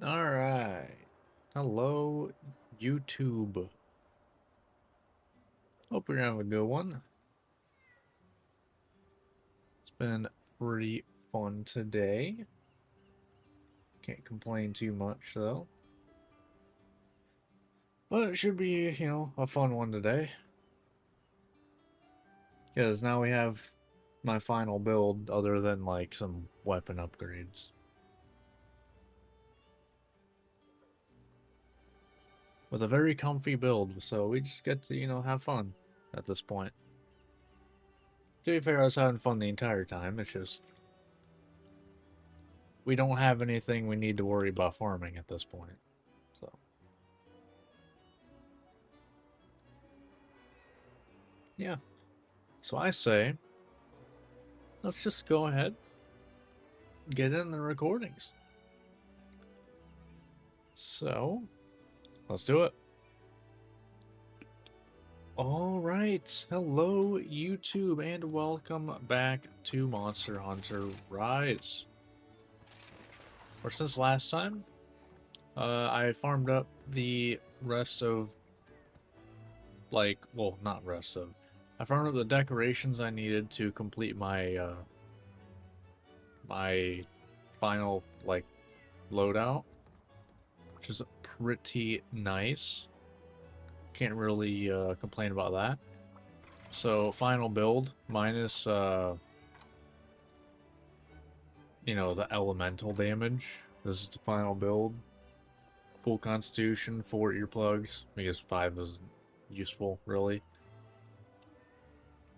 Alright. Hello, YouTube. Hope you're having a good one. It's been pretty fun today. Can't complain too much, though. But it should be, a fun one today. Because now we have my final build, other than, like, some weapon upgrades. With a very comfy build, so we just get to, have fun at this point. To be fair, I was having fun the entire time. It's just we don't have anything we need to worry about farming at this point. So yeah. So I say let's just go ahead get in the recordings. So let's do it. Alright, hello YouTube and welcome back to Monster Hunter Rise. Or since last time, I farmed up the rest of, well, not rest of, I farmed up the decorations I needed to complete my, my final, loadout, which is pretty nice. Can't really, complain about that. So, final build, minus, the elemental damage. This is the final build. Full constitution, 4 earplugs, because 5 is useful, really.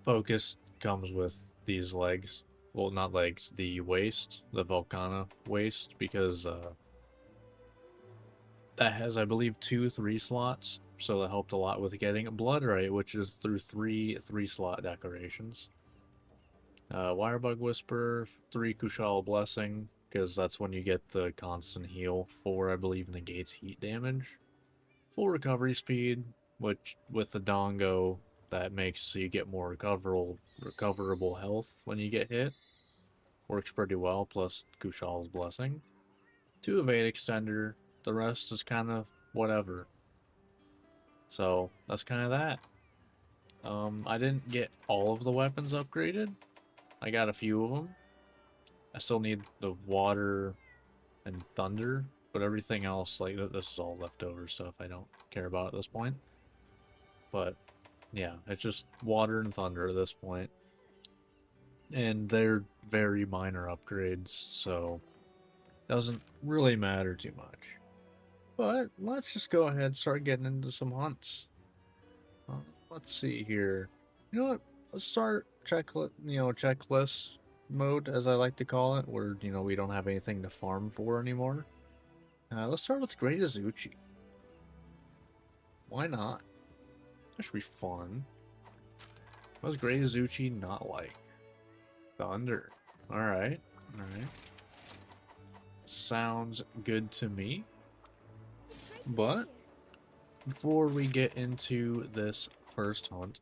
Focus comes with these legs. Well, not legs, the waist, the Volcana waist, because that has, I believe, 3 slots, so that helped a lot with getting blood right, which is through 3 slot decorations. Wirebug Whisper, 3 Kushal Blessing, because that's when you get the constant heal. 4, I believe, negates heat damage. Full recovery speed, which with the Dongo, that makes so you get more recoverable health when you get hit. Works pretty well, plus Kushal's Blessing. 2 Evade Extender, the rest is kind of whatever. So, that's kind of that. I didn't get all of the weapons upgraded. I got a few of them. I still need the water and thunder, but everything else, like, this is all leftover stuff I don't care about at this point. But, yeah, it's just water and thunder at this point. And they're very minor upgrades, so doesn't really matter too much. But let's just go ahead and start getting into some hunts. Let's see here. You know what? Let's start checklist mode, as I like to call it, where we don't have anything to farm for anymore. Let's start with Great Azuchi. Why not? That should be fun. What's Great Azuchi not like? Thunder. Alright. Alright. Sounds good to me. But before we get into this first hunt,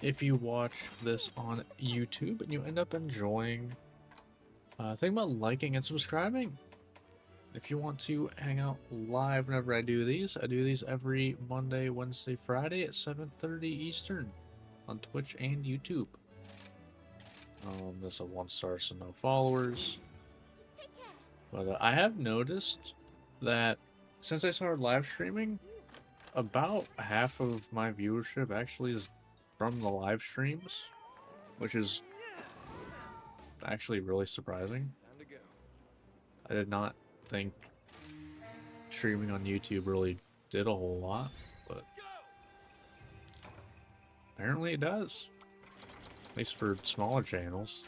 if you watch this on YouTube and you end up enjoying, think about liking and subscribing. If you want to hang out live whenever I do these every Monday, Wednesday, Friday at 7:30 Eastern on Twitch and YouTube. This is a 1-star, so no followers. But I have noticed that since I started live streaming, about half of my viewership actually is from the live streams, which is actually really surprising. I did not think streaming on YouTube really did a whole lot, but apparently it does. At least for smaller channels.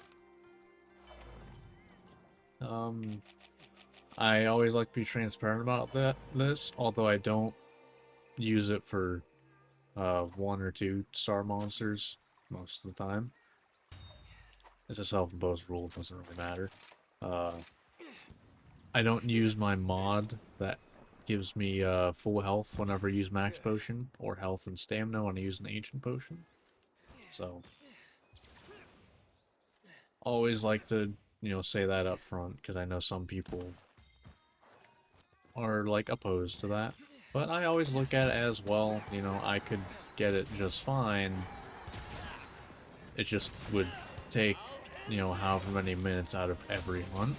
I always like to be transparent about this, although I don't use it for 1 or 2 star monsters most of the time. It's a self-imposed rule, it doesn't really matter. I don't use my mod that gives me full health whenever I use max potion, or health and stamina when I use an ancient potion. So, always like to, say that up front, because I know some people are like opposed to that. But I always look at it as, well, you know, I could get it just fine. It just would take, you know, however many minutes out of every hunt,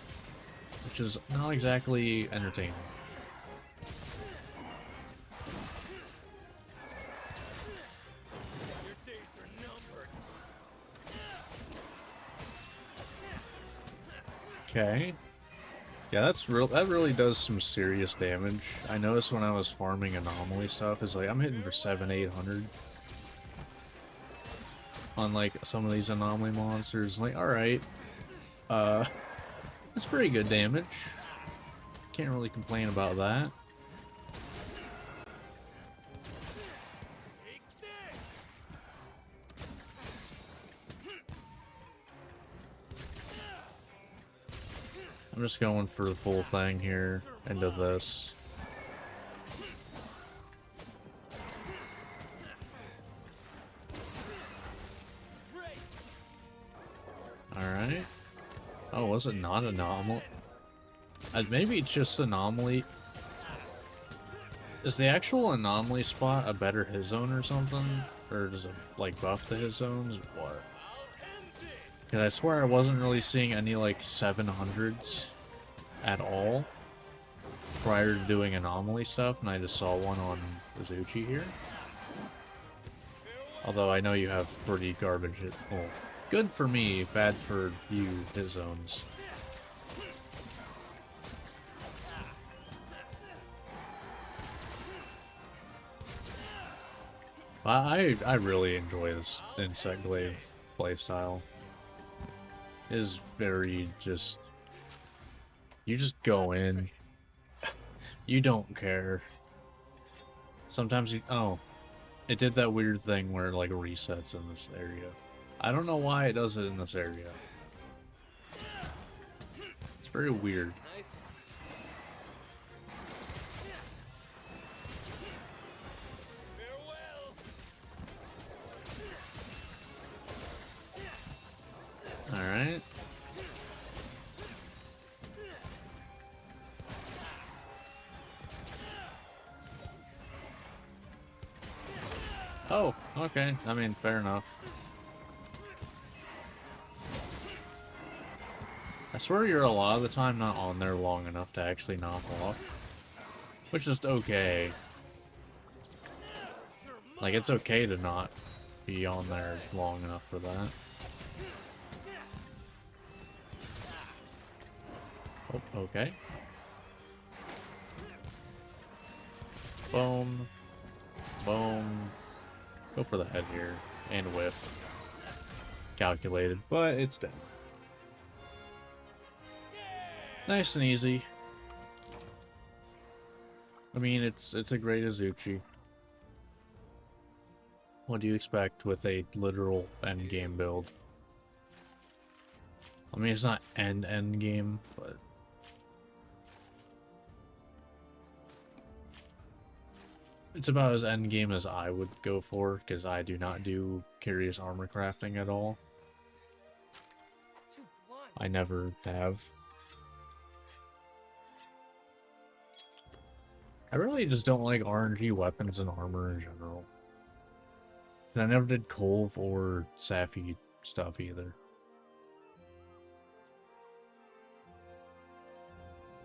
which is not exactly entertaining. Okay. Yeah, that's real. That really does some serious damage. I noticed when I was farming anomaly stuff, is like I'm hitting for 700-800 on like some of these anomaly monsters. Like, all right, that's pretty good damage. Can't really complain about that. I'm just going for the full thing here into this. Alright. Oh, was it not anomaly? Maybe it's just anomaly. Is the actual anomaly spot a better hit zone or something? Or does it, like, buff the hit zones or what? Because I swear I wasn't really seeing any, like, 700s at all prior to doing anomaly stuff, and I just saw one on Izuchi here. Although I know you have pretty garbage hit. Well, good for me, bad for you hit zones. I really enjoy this Insect Glaive playstyle. It is very just... You just go in. You don't care. Sometimes you... Oh. It did that weird thing where it, like, resets in this area. I don't know why it does it in this area. It's very weird. Alright. Oh, okay. I mean, fair enough. I swear you're a lot of the time not on there long enough to actually knock off. Which is okay. Like, it's okay to not be on there long enough for that. Oh, okay. Boom. Boom. Go for the head here. And whiff. Calculated, but it's dead. Nice and easy. I mean, it's a great Izuchi. What do you expect with a literal endgame build? I mean, it's not end game, but... It's about as endgame as I would go for, because I do not do curious armor crafting at all. I never have. I really just don't like RNG weapons and armor in general. I never did Kolv or Safi stuff either.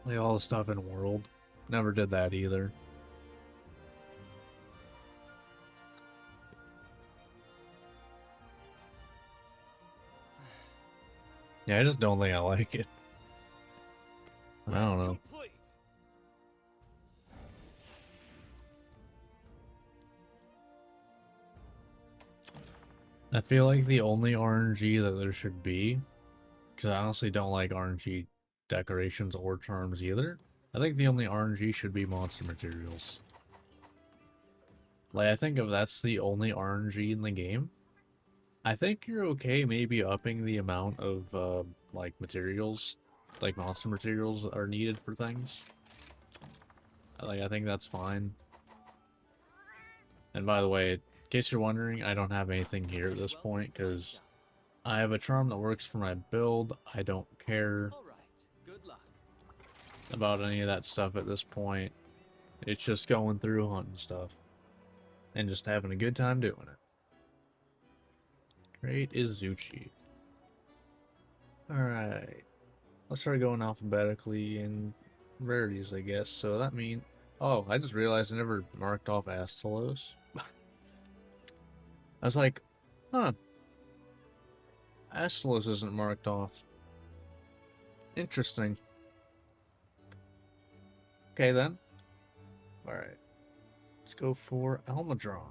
Like all the stuff in World. Never did that either. Yeah, I just don't think I like it. I don't know. I feel like the only RNG that there should be, because I honestly don't like RNG decorations or charms either, I think the only RNG should be monster materials. Like, I think if that's the only RNG in the game, I think you're okay maybe upping the amount of, like, materials, like monster materials are needed for things. Like, I think that's fine. And by the way, in case you're wondering, I don't have anything here at this point, because I have a charm that works for my build. I don't care. All right. Good luck. about any of that stuff at this point. It's just going through hunting stuff. And just having a good time doing it. Great Izuchi. Alright. Let's start going alphabetically in rarities, I guess. So that means... Oh, I just realized I never marked off Astalos. I was like, huh. Astalos isn't marked off. Interesting. Okay then. Alright. Let's go for Almadron.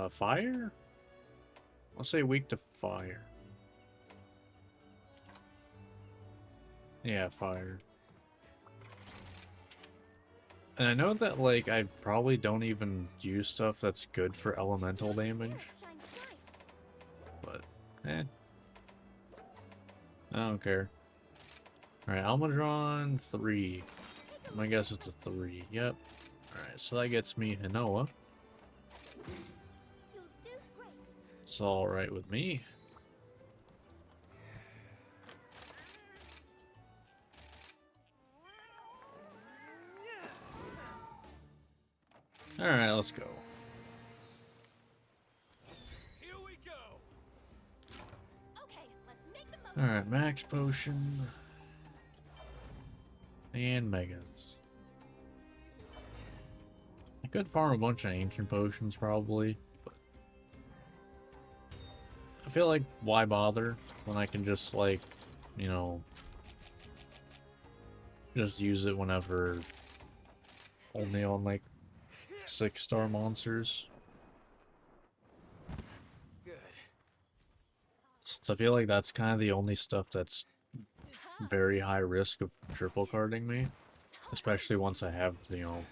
Fire? I'll say weak to fire. Yeah, fire. And I know that, like, I probably don't even use stuff that's good for elemental damage. But, eh. I don't care. Alright, Almadron 3. I guess it's a 3. Yep. Alright, so that gets me Hinoa. It's alright with me. Alright, let's go. Here we go. Okay, let's make the most. Alright, max potion. And megas. I could farm a bunch of ancient potions probably, but I feel like why bother when I can just, like, you know, just use it whenever only on like 6-star monsters. Good. So I feel like that's kind of the only stuff that's very high risk of triple carding me, especially once I have, you know,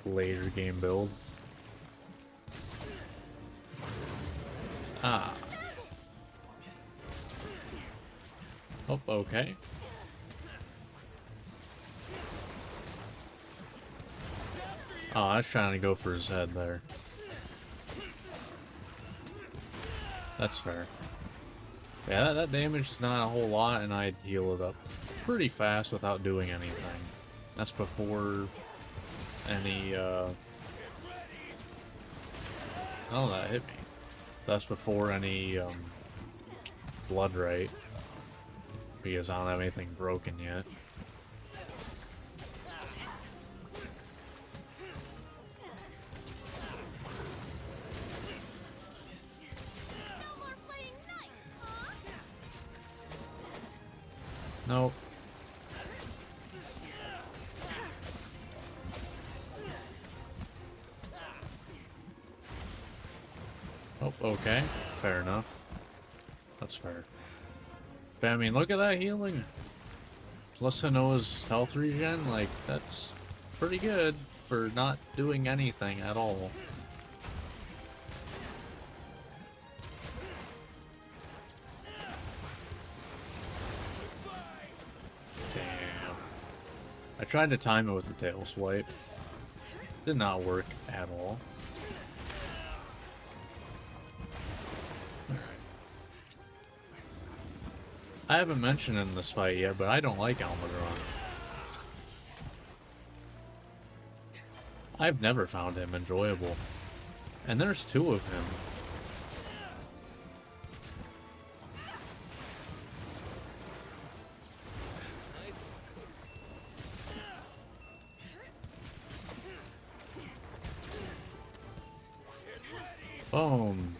later game build. Ah. Oh, okay. Oh, I was trying to go for his head there. That's fair. Yeah, that damage is not a whole lot, and I'd heal it up pretty fast without doing anything. That's before any, oh, that hit me. That's before any, blood rate. Because I don't have anything broken yet. Nope. Oh, okay. Fair enough. That's fair. But I mean, look at that healing. Plus Hinoa's health regen, like, that's pretty good for not doing anything at all. Damn. I tried to time it with the tail swipe. Did not work at all. I haven't mentioned in this fight yet, but I don't like Almadron. I've never found him enjoyable. And there's 2 of him. Boom.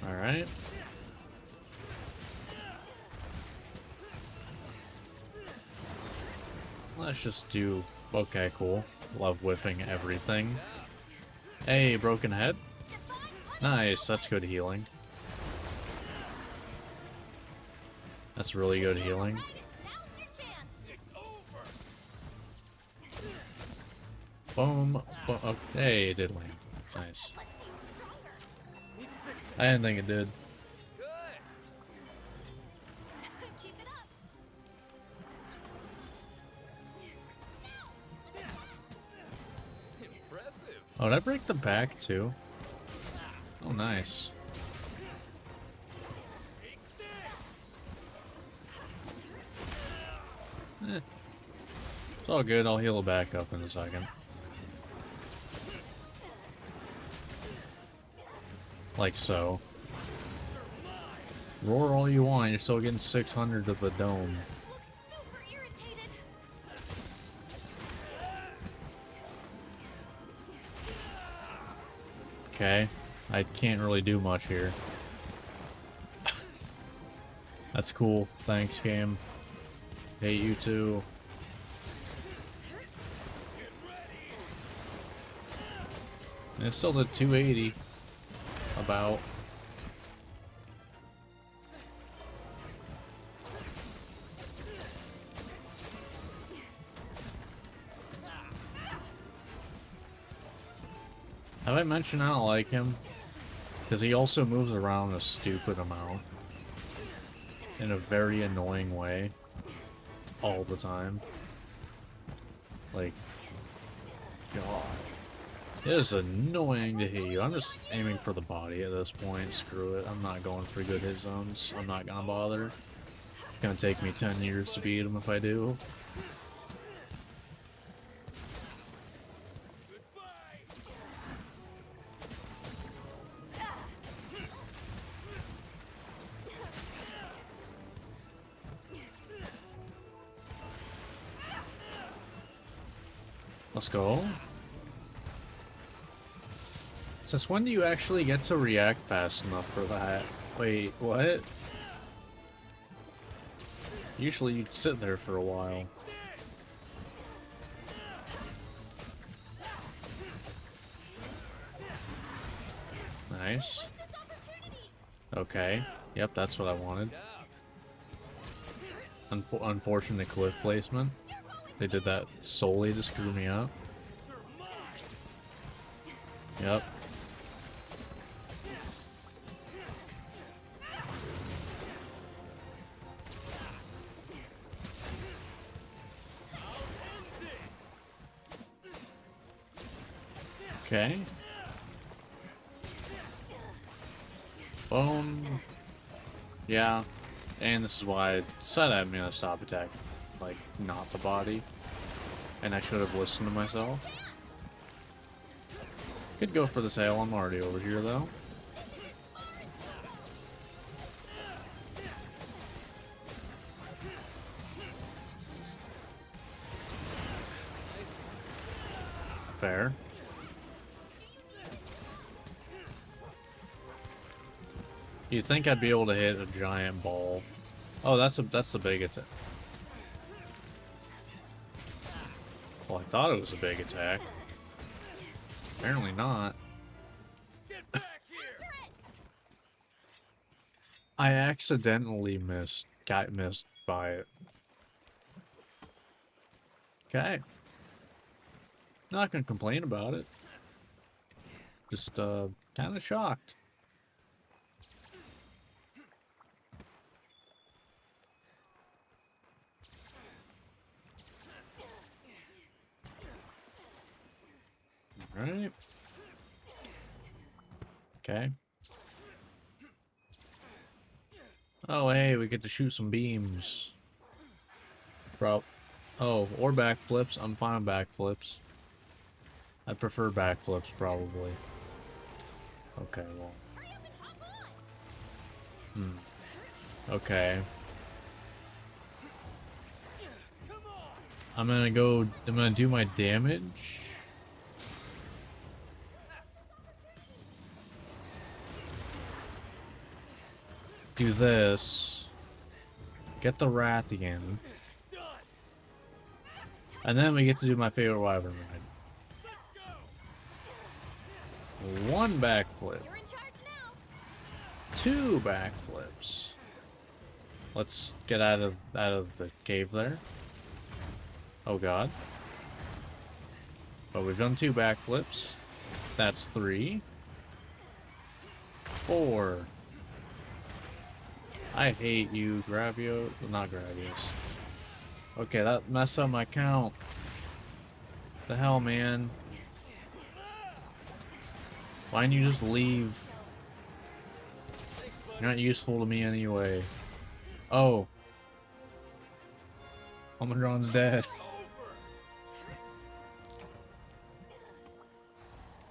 Alright. Let's just do... Okay, cool. Love whiffing everything. Hey, broken head. Nice, that's good healing. That's really good healing. Boom. Oh, hey, it did land. Nice. I didn't think it did. Oh, did I break the back too? Oh, nice. It's all good. I'll heal it back up in a second. Like so. Roar all you want. You're still getting 600 to the dome. Looks super irritated. Okay. I can't really do much here. That's cool. Thanks, game. Hate you too. And it's still the 280. About. Have I mentioned I don't like him? Because he also moves around a stupid amount. In a very annoying way. All the time. Like, God. It is annoying to hit you. I'm just aiming for the body at this point. Screw it. I'm not going for good hit zones. I'm not gonna bother. It's gonna take me 10 years to beat him if I do. Let's go. Since when do you actually get to react fast enough for that? Wait, what? Usually you'd sit there for a while. Nice. Okay. Yep, that's what I wanted. Unfortunate cliff placement. They did that solely to screw me up. Yep. Okay. Boom. Yeah. And this is why I said I'm gonna stop attack, like, not the body. And I should have listened to myself. Could go for the tail. I'm already over here, though. Fair. You'd think I'd be able to hit a giant ball. Oh, that's the big attack. Well, I thought it was a big attack. Apparently not. Get back here. I accidentally got missed by it. Okay. Not gonna complain about it. Just, kind of shocked. Alright. Okay. Oh, hey, we get to shoot some beams. Oh, or backflips. I'm fine with backflips. I prefer backflips, probably. Okay, well. Okay. I'm gonna do my damage. Do this. Get the Rathian. And then we get to do my favorite wyvern ride. One backflip. You're in charge now. Two backflips. Let's get out of the cave there. Oh god. But we've done two backflips. That's 3. 4. I hate you, Gravio. Well, not Gravios. Okay, that messed up my count. The hell, man. Why didn't you just leave? You're not useful to me anyway. Oh. Omidron's dead.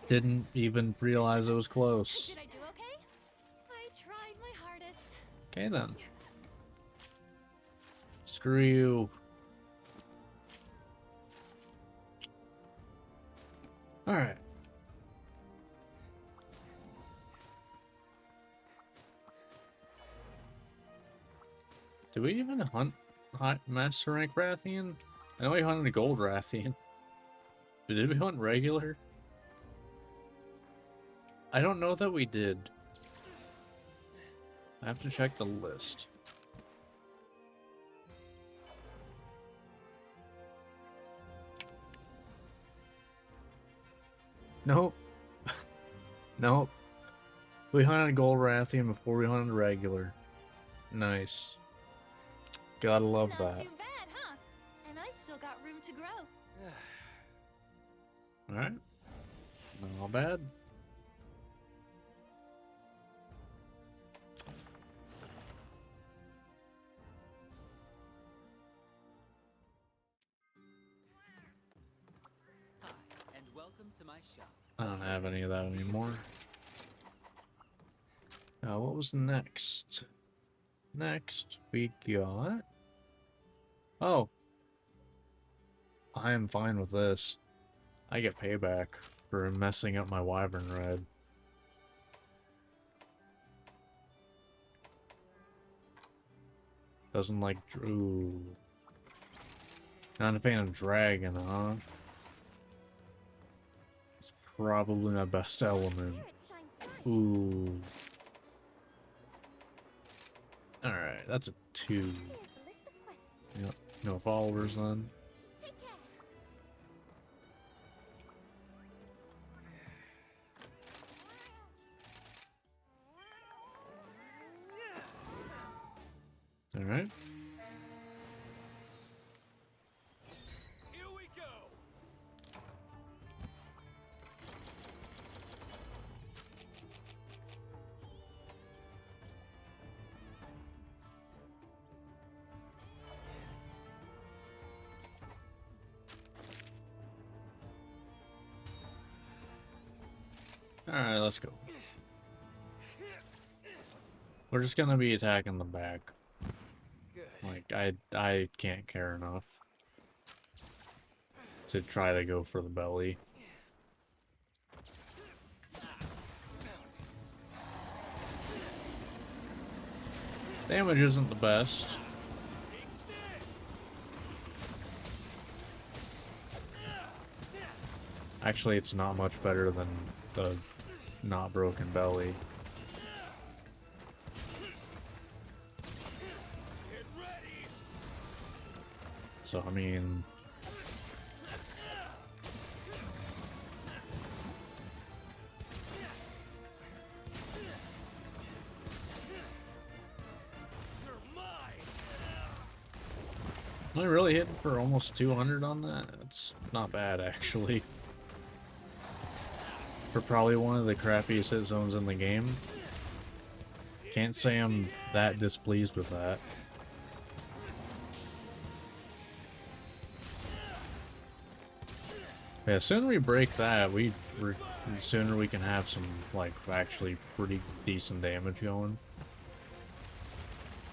Didn't even realize it was close. Did I do okay? I tried my hardest. Okay then. Screw you. Alright. Do we even hunt Master Rank Rathian? I know we hunted a Gold Rathian. But did we hunt regular? I don't know that we did. I have to check the list. Nope. Nope. We hunted Gold Rathian before we hunted regular. Nice. Gotta love Not that. too bad, huh? And I've still got room to grow. Alright. Not bad. Hi, and welcome to my shop. I don't have any of that anymore. Now, what was next? Next, we got... Oh. I am fine with this. I get payback for messing up my Wyvern Red. Doesn't like... Ooh. Not a fan of Dragon, huh? It's probably my best element. There it shines bright. Ooh. Alright, that's a 2. Here's the list of quests. Yep. No followers then. Take care. Alright. Here we go. Alright, let's go. We're just gonna be attacking the back. Good. Like, I can't care enough to try to go for the belly. Damage isn't the best. Actually, it's not much better than the not broken belly. Get ready. So, I mean... You're mine. Am I really hitting for almost 200 on that? That's not bad, actually. For probably one of the crappiest hit zones in the game. Can't say I'm that displeased with that. Yeah, the sooner we break that, the sooner we can have some, like, actually pretty decent damage going.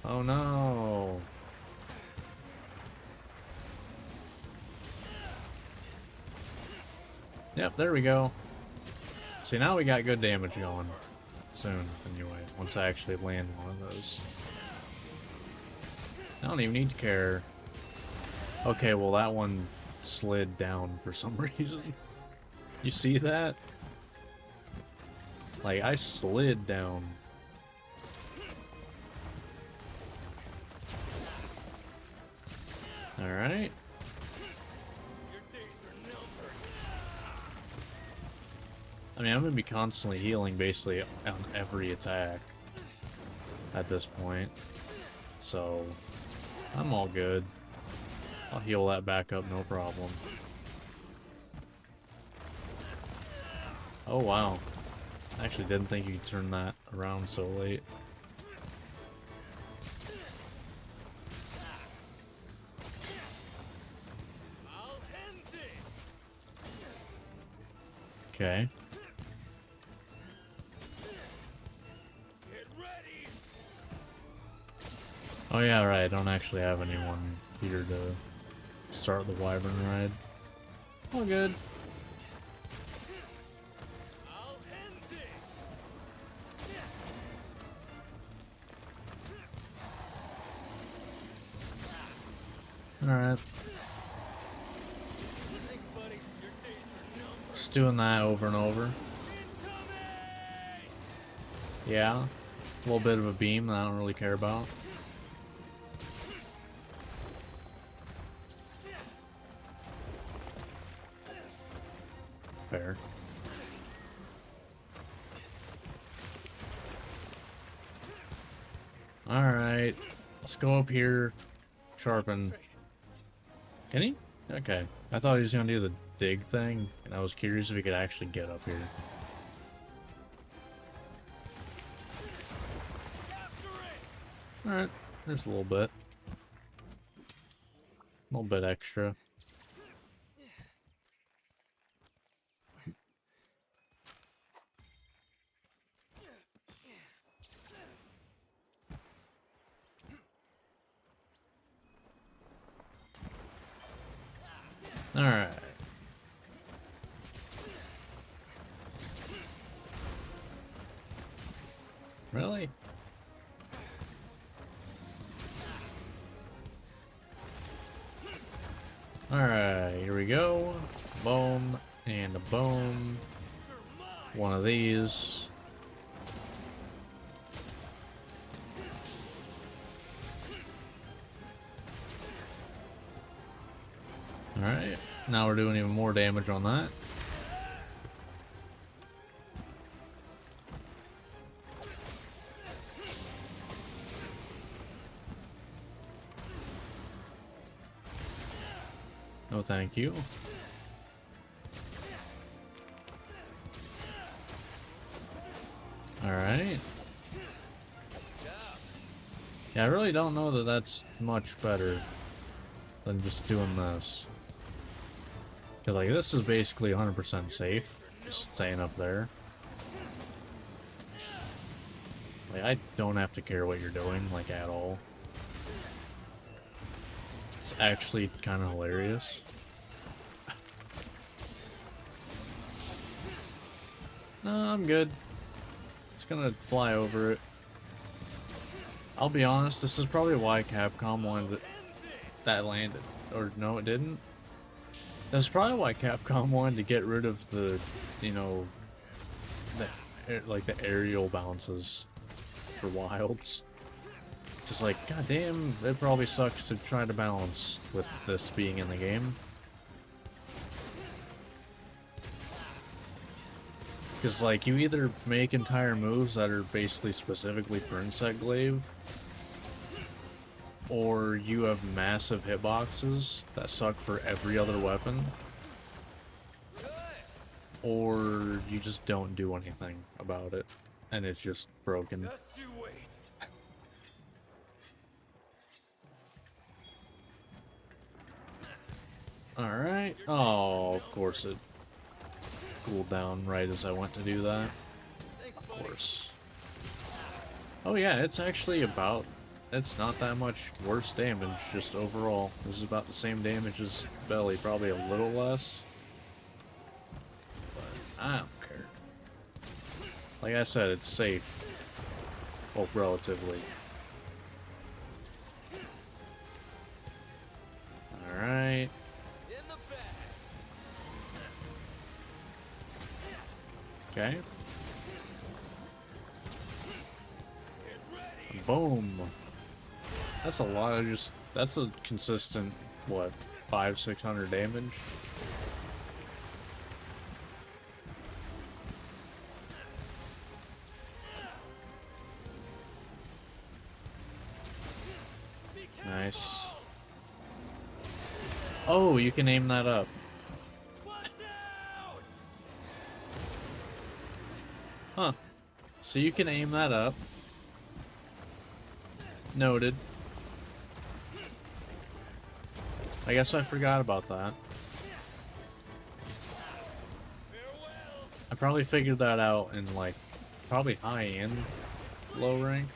Oh no! Yep, there we go. See, now we got good damage going. Soon, anyway, once I actually land one of those. I don't even need to care. Okay, well that one slid down for some reason. You see that? Like, I slid down. Alright. Your days are numbered. I mean, I'm gonna be constantly healing basically on every attack at this point. So, I'm all good. I'll heal that back up, no problem. Oh, wow. I actually didn't think you could turn that around so late. I'll end this. Okay. Get ready. Oh yeah, right. I don't actually have anyone here to start the wyvern ride. All good. I'll end this. Alright. Thanks, buddy. Your days are numbered. Just doing that over and over. Incoming! Yeah. A little bit of a beam that I don't really care about. Fair. Alright. Let's go up here. Sharpen. Can he? Okay. I thought he was gonna do the dig thing, and I was curious if he could actually get up here. Capture it! Alright. There's a little bit. A little bit extra. Alright. Really? Alright, here we go. Boom, and a boom. One of these. Alright, now we're doing even more damage on that. No thank you. Alright. Yeah, I really don't know that that's much better than just doing this. Because, like, this is basically 100% safe. Just staying up there. Like, I don't have to care what you're doing, like, at all. It's actually kind of hilarious. No, I'm good. Just gonna fly over it. I'll be honest, this is probably why Capcom wanted that landed. Or no, it didn't. That's probably why Capcom wanted to get rid of the, you know, like the aerial bounces for wilds. Just like, goddamn, it probably sucks to try to balance with this being in the game. Because, like, you either make entire moves that are basically specifically for Insect Glaive, or you have massive hitboxes that suck for every other weapon, or you just don't do anything about it, and it's just broken. Just you wait. Alright. Oh, of course it cooled down right as I went to do that. Thanks, Of buddy. course. Oh yeah, it's actually about... It's not that much worse damage, just overall. This is about the same damage as Belly, probably a little less. But I don't care. Like I said, it's safe. Well, relatively. Alright. In the bag. Okay. Get ready. Boom. That's a lot of just... That's a consistent, what, 500-600 damage? Be Nice. careful. Oh, you can aim that up. Watch out. Huh. So you can aim that up. Noted. I guess I forgot about that. I probably figured that out in like probably high and low rank.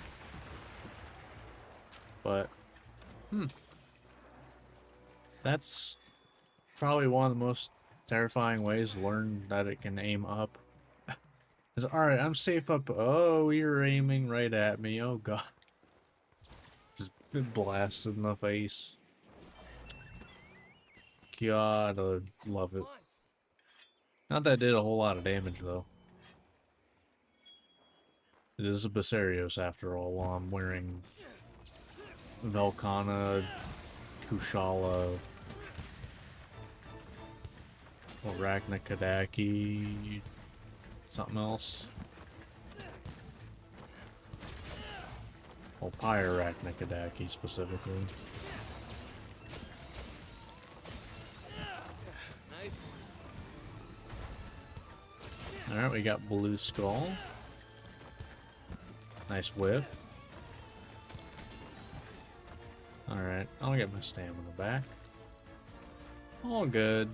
But that's probably one of the most terrifying ways to learn that it can aim up. Is alright, I'm safe up. Oh, you're aiming right at me. Oh god. Just blasted in the face. God, I love it. Not that it did a whole lot of damage though. It is a Basarios after all, while I'm wearing Velkana, Kushala, Arachnakadaki, something else. Well, Pyrarachnakadaki specifically. Nice. Alright, we got Blue Skull. Nice whiff. Alright, I'll get my stamina back. All good.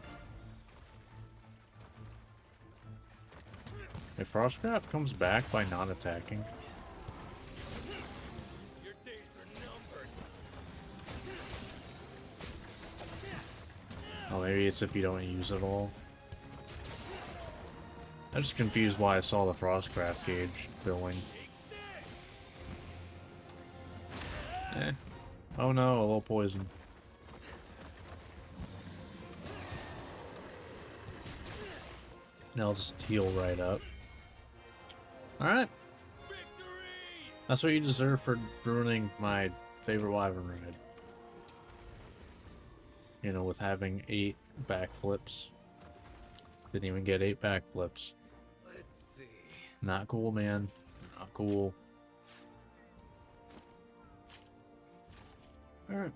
If Frostcraft comes back by not attacking. Your days are numbered. Oh, maybe it's if you don't use it all. I'm just confused why I saw the Frostcraft gauge filling. Eh. Oh no, a little poison. And I'll just heal right up. Alright. That's what you deserve for ruining my favorite wyvern ride. You know, with having 8 backflips. Didn't even get 8 backflips. Let's see. Not cool, man. Not cool. Alright.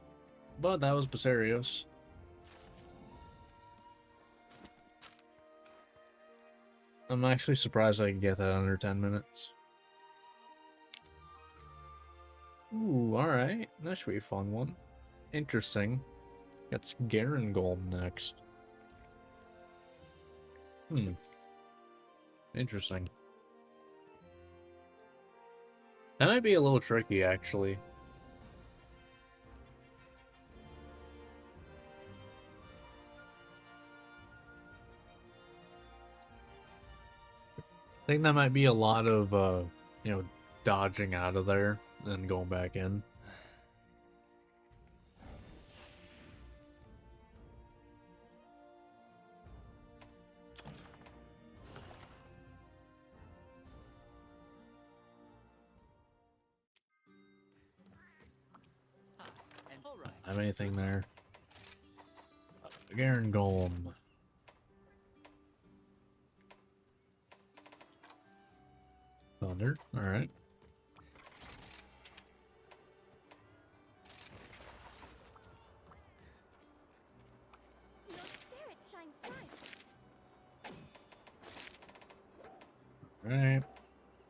But that was Basarios. I'm actually surprised I could get that under 10 minutes. Ooh, alright. That should be a fun one. Interesting. Got Garen Golem next. Interesting. That might be a little tricky, actually. I think that might be a lot of, you know, dodging out of there, then going back in. And all right. Have anything there? Garen Golem. Thunder, alright. Your spirit shines bright. Alright.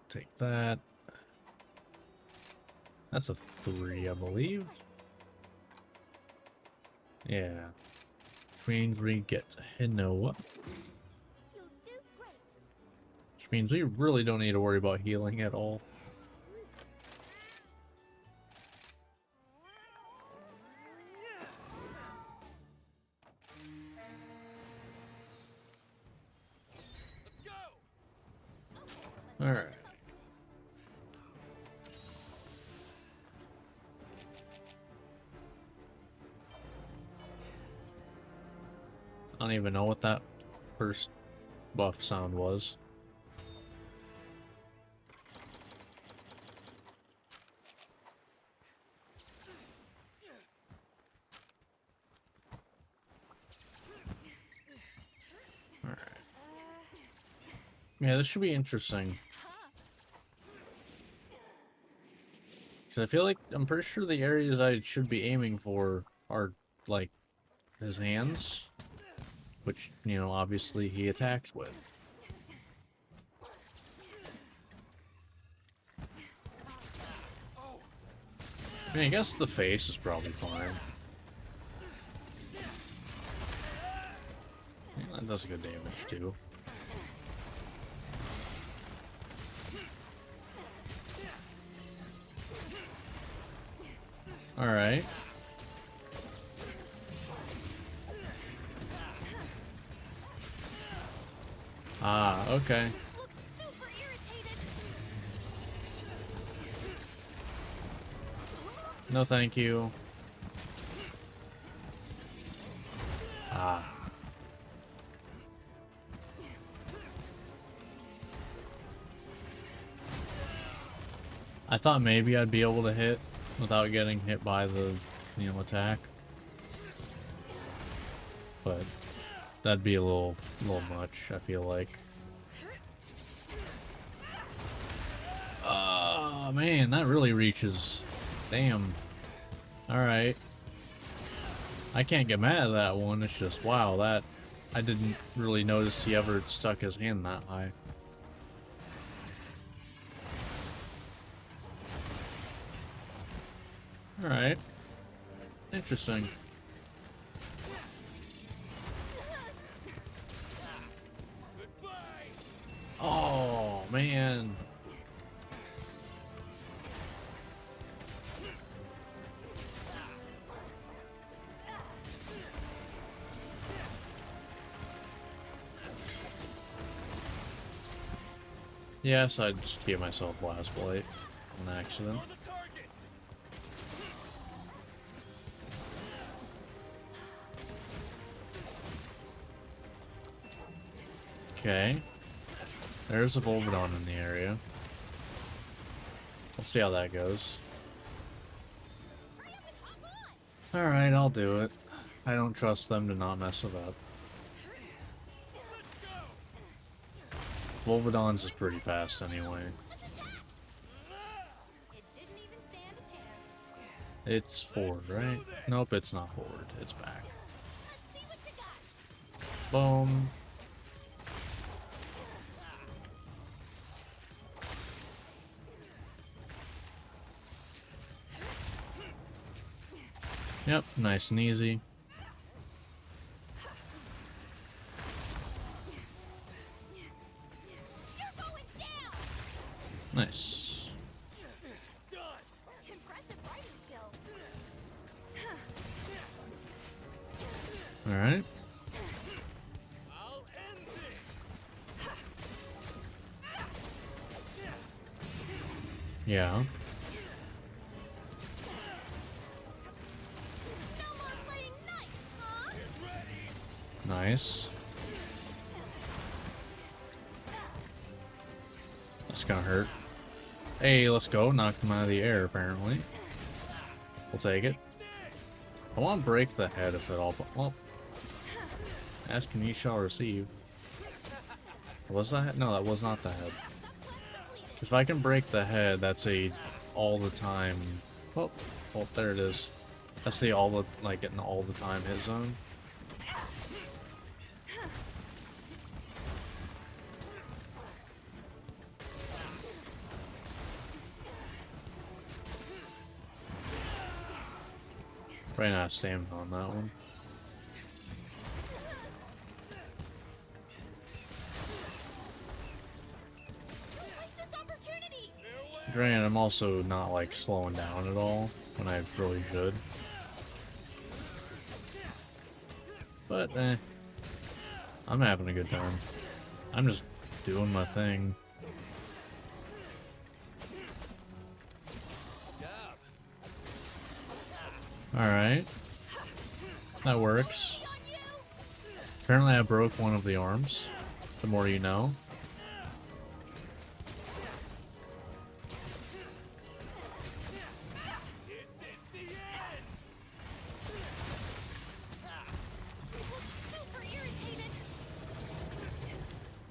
Take that. That's a 3, I believe. Yeah. Which means we get Hinoa. You'll do great. Which means we really don't need to worry about healing at all. Let's go. Alright. I don't even know what that first buff sound was. Alright. Yeah, this should be interesting. Because I feel like, I'm pretty sure the areas I should be aiming for are, like, his hands. Which, you know, obviously he attacks with. I mean, I guess the face is probably fine. Yeah, that does good damage too. Alright. Ah, okay. Looks super irritated. No thank you. Ah. I thought maybe I'd be able to hit without getting hit by the, attack. But that'd be a little much, I feel like. Oh, man, that really reaches. Damn. Alright. I can't get mad at that one, it's just, wow, that... I didn't really notice he ever stuck his hand that high. Alright. Interesting. Oh, man. Yes, I just gave myself Blast Blight on accident. On the target. Okay. There's a Volvidon in the area. We'll see how that goes. Alright, I'll do it. I don't trust them to not mess it up. Volvidon's is pretty fast anyway. It didn't even stand a chance. It's forward, right? Nope, it's not forward. It's back. Let's see what you got. Boom. Yep, nice and easy. You're going down. Nice. Impressive writing skills. Alright. I'll end this. Yeah. No more playing nice, huh? Get ready. Nice. That's gonna hurt. Hey, let's go. Knocked him out of the air, apparently. We'll take it. I want to break the head if at all. Well, ask and ye shall receive. Was that? No, that was not the head. If I can break the head, that's a all the time. Oh, well, there it is. That's the all the like getting all the time hit zone. Ran out of stamina on that one. Don't waste this opportunity. Granted, I'm also not like slowing down at all when I really should. But I'm having a good time. I'm just doing my thing. Job. Alright. That works. Apparently I broke one of the arms. The more you know. This is the end. Super irritated.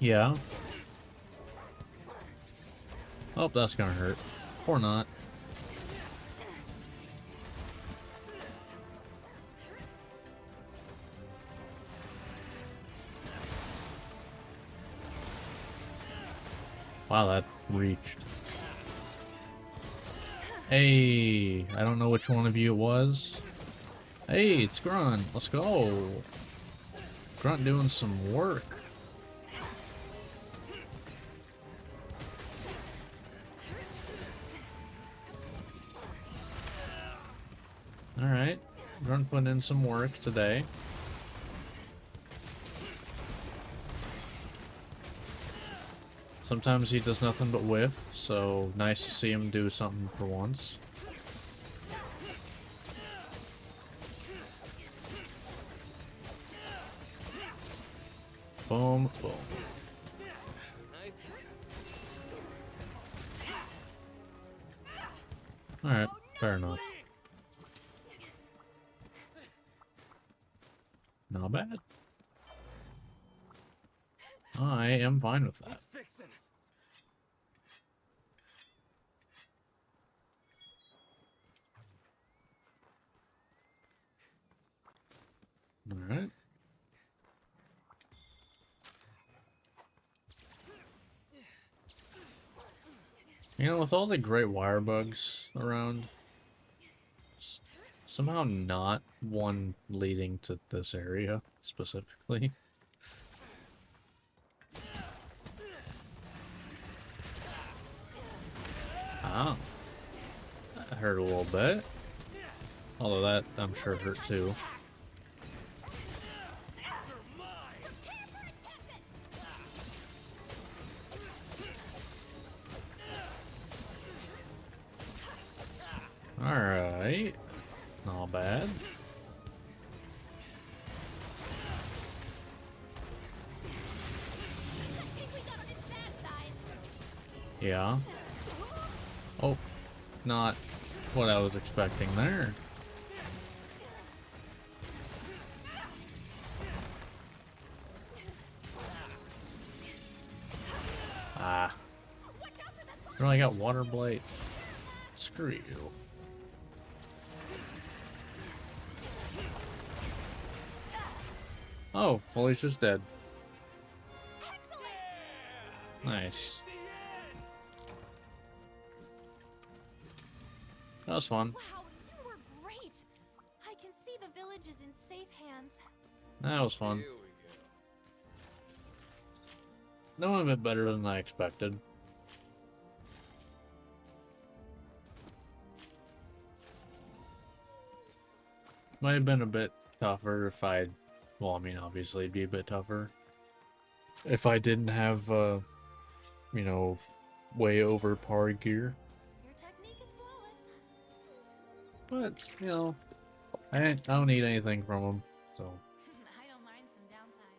Yeah. Oh, that's gonna hurt. Or not. Wow, that reached. Hey, I don't know which one of you it was. Hey, it's Grunt. Let's go. Grunt doing some work. Alright. Grunt putting in some work today. Sometimes he does nothing but whiff, so nice to see him do something for once. Boom, boom. Nice. Alright, fair enough. Not bad. I am fine with that. He's fixing. Alright. You know, with all the great wire bugs around, somehow not one leading to this area specifically. Oh. That hurt a little bit. Although that, I'm sure, hurt too. Alright. Not bad. I think we got on his bad side. Yeah. Oh, not what I was expecting there. Ah. You only got water blade. Screw you. Oh, well, he's just dead. Excellent! Nice. That was fun. Wow, you were great. I can see the village is in safe hands. That was fun. Here we go. No, a bit better than I expected. Might have been a bit tougher if I, well, I mean, obviously it'd be a bit tougher if I didn't have, you know, way over par gear. Your technique is flawless. But, you know, I don't need anything from him, so. I don't mind some downtime.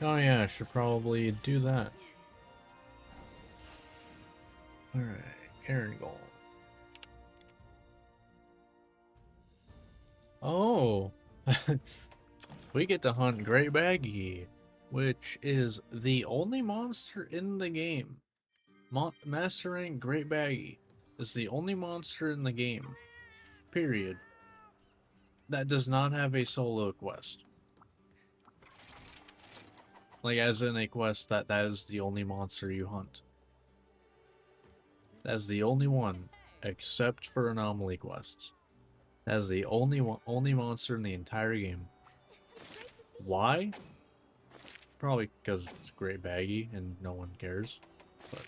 Oh yeah, I should probably do that. Alright, Aaron Goal. Oh! We get to hunt Great Baggy, which is the only monster in the game. Mastering Great Baggy is the only monster in the game, period, that does not have a solo quest. Like, as in a quest that is the only monster you hunt. That's the only one, except for anomaly quests. That's the only monster in the entire game. Great to see you. Why? Probably because it's Great Baggy and no one cares. But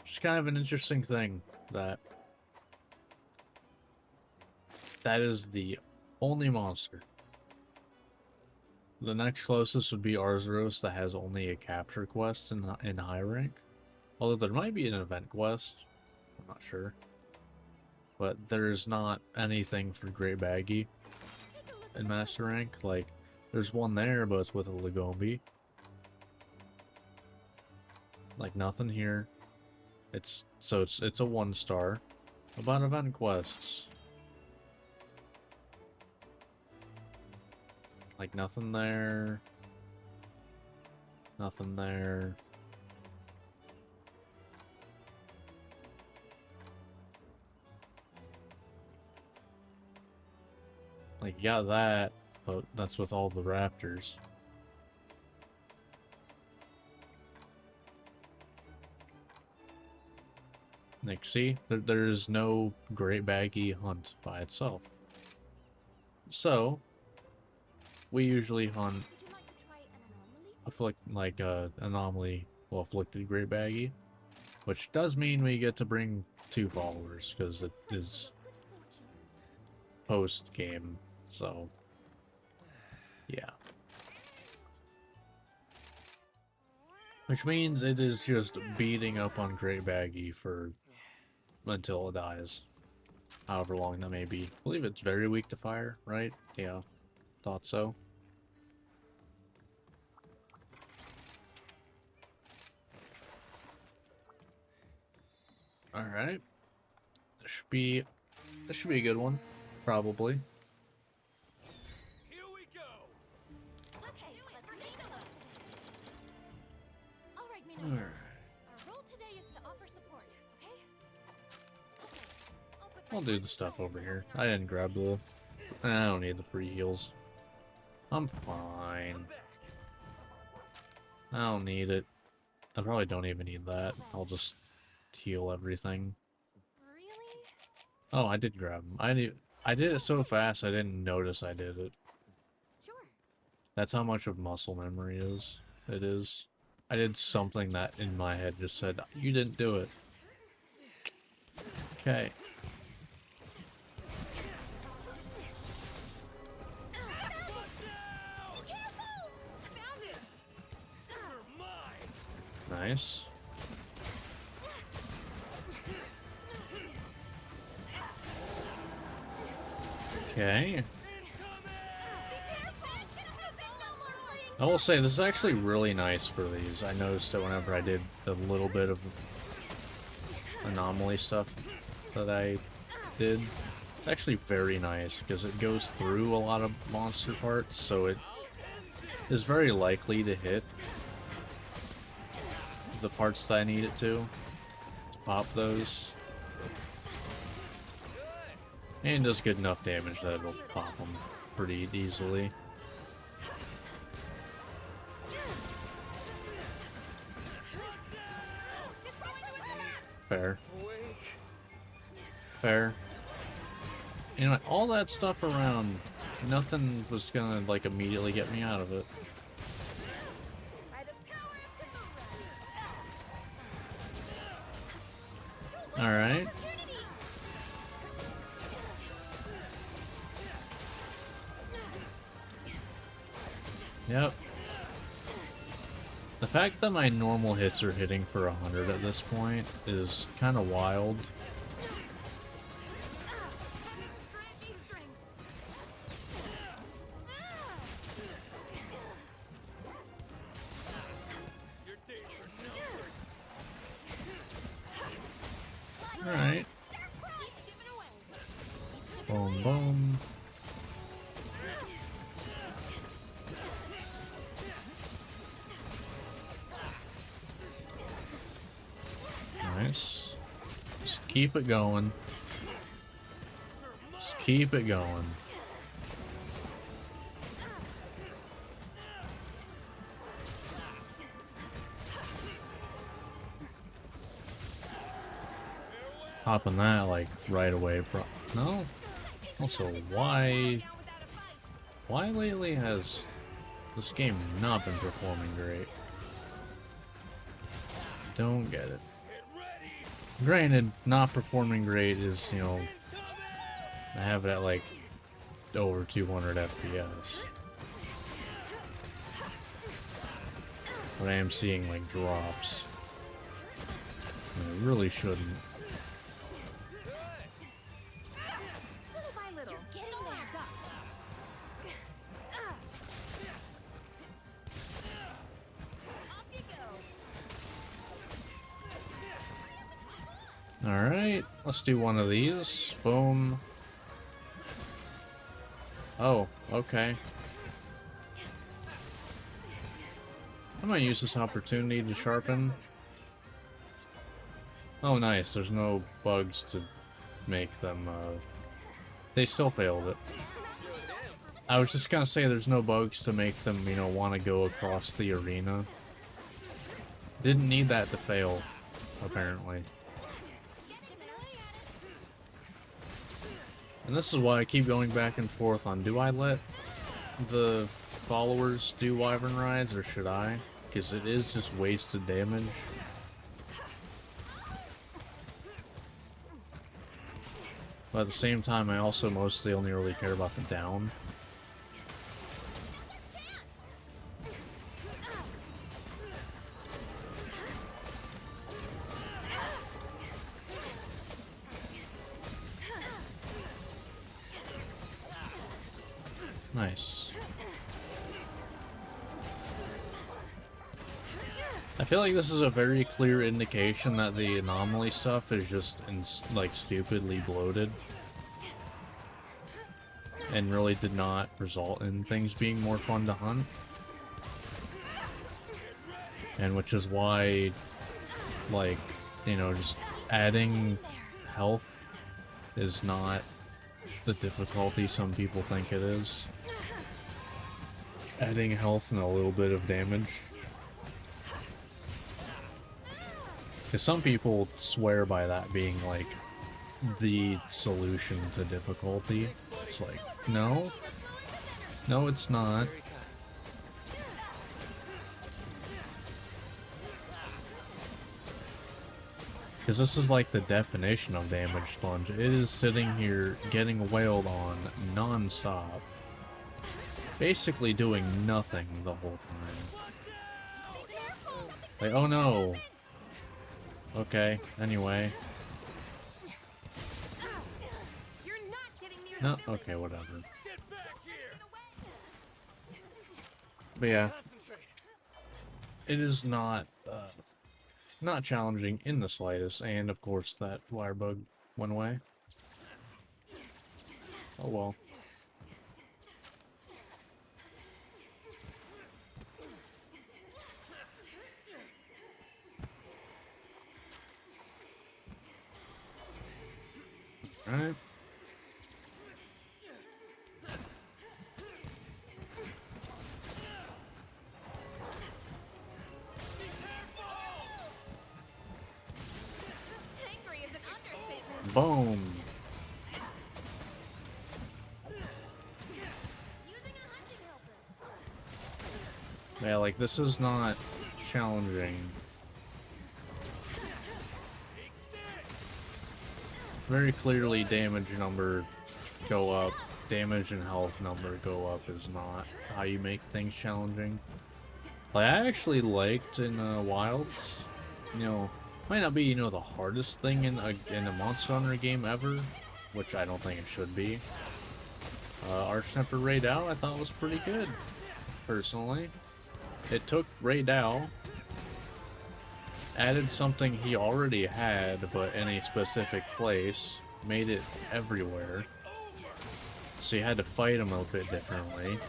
just kind of an interesting thing that is the only monster. The next closest would be Arzuros, that has only a capture quest in high rank. Although there might be an event quest. I'm not sure. But there's not anything for Great Baggy Take a look in at Master the Rank. Like, there's one there, but it's with a Lagombi. Like, nothing here. It's a 1-star. About event quests. Like, nothing there. Nothing there. Like, you got that, but that's with all the raptors. Like, see? There's no great baggy hunt by itself. So, we usually hunt Would you like to try an anomaly? anomaly, well, afflicted great baggy, which does mean we get to bring 2 followers, because it is Good fortune. post-game, so, yeah. Which means it is just beating up on great baggy for until it dies. However long that may be. I believe it's very weak to fire, right? Yeah, thought so. Alright. This should be a good one. Probably. Here we go. Okay, let's make it up. All right, Mina. Alright. Our role today is to offer support, okay? Okay. I'll put my I'll do heart the and stuff soul over into here. helping our I didn't friends grab in need. the... I don't need the free heals. I'm fine. I'm back. I don't need it. I probably don't even need that. I'll just heal everything. Really? Oh, I did grab them. I did it so fast I didn't notice I did it. Sure. That's how much of muscle memory is. It is. I did something that in my head just said, you didn't do it. Okay. Careful! Found it. You're mine. Nice. Okay. I will say, this is actually really nice for these. I noticed that whenever I did the little bit of anomaly stuff that I did, it's actually very nice, because it goes through a lot of monster parts, so it is very likely to hit the parts that I need it to pop those. And does good enough damage that it'll pop them pretty easily. Fair. Awake. Fair. You know, all that stuff around, nothing was gonna, like, immediately get me out of it. Alright. Yep. The fact that my normal hits are hitting for 100 at this point is kind of wild. Your days are numbered. Alright. Boom, boom. Nice. Just keep it going. Just keep it going. Hopping that like right away, no? Also, why lately has this game not been performing great? Don't get it. Granted, not performing great is, you know, I have it at like over 200 FPS. But I am seeing like drops. And I really shouldn't. Little by little, it all adds up. Off you go. Alright, let's do one of these. Boom. Oh, okay. I might use this opportunity to sharpen. Oh, nice. There's no bugs to make them, they still failed it. Good I was just gonna say there's no bugs to make them, you know, want to go across the arena. Didn't need that to fail, apparently. And this is why I keep going back and forth on, do I let the followers do wyvern rides or should I? Because it is just wasted damage. But at the same time, I also mostly only really care about the down. Nice. I feel like this is a very clear indication that the anomaly stuff is just like stupidly bloated and really did not result in things being more fun to hunt. And which is why, like, you know, just adding health is not the difficulty some people think it is. Adding health and a little bit of damage. Because some people swear by that being, like, the solution to difficulty. It's like, no. No, it's not. Because this is like the definition of damage sponge. It is sitting here getting wailed on non-stop. Basically doing nothing the whole time. Like, oh no. Okay, anyway. No, okay, whatever. But yeah. It is not, not challenging in the slightest, and of course that wire bug went away. Oh well. Alright. Angry is an understatement. Boom. Using a hunting helper. Yeah, like this is not challenging. Very clearly damage number go up, damage and health number go up is not how you make things challenging. Like, I actually liked in Wilds, you know, might not be, you know, the hardest thing in a Monster Hunter game ever, which I don't think it should be. Arch-Temper Ray Dow I thought was pretty good, personally. It took Ray Dow, added something he already had, but in a specific place, made it everywhere. So you had to fight him a bit differently.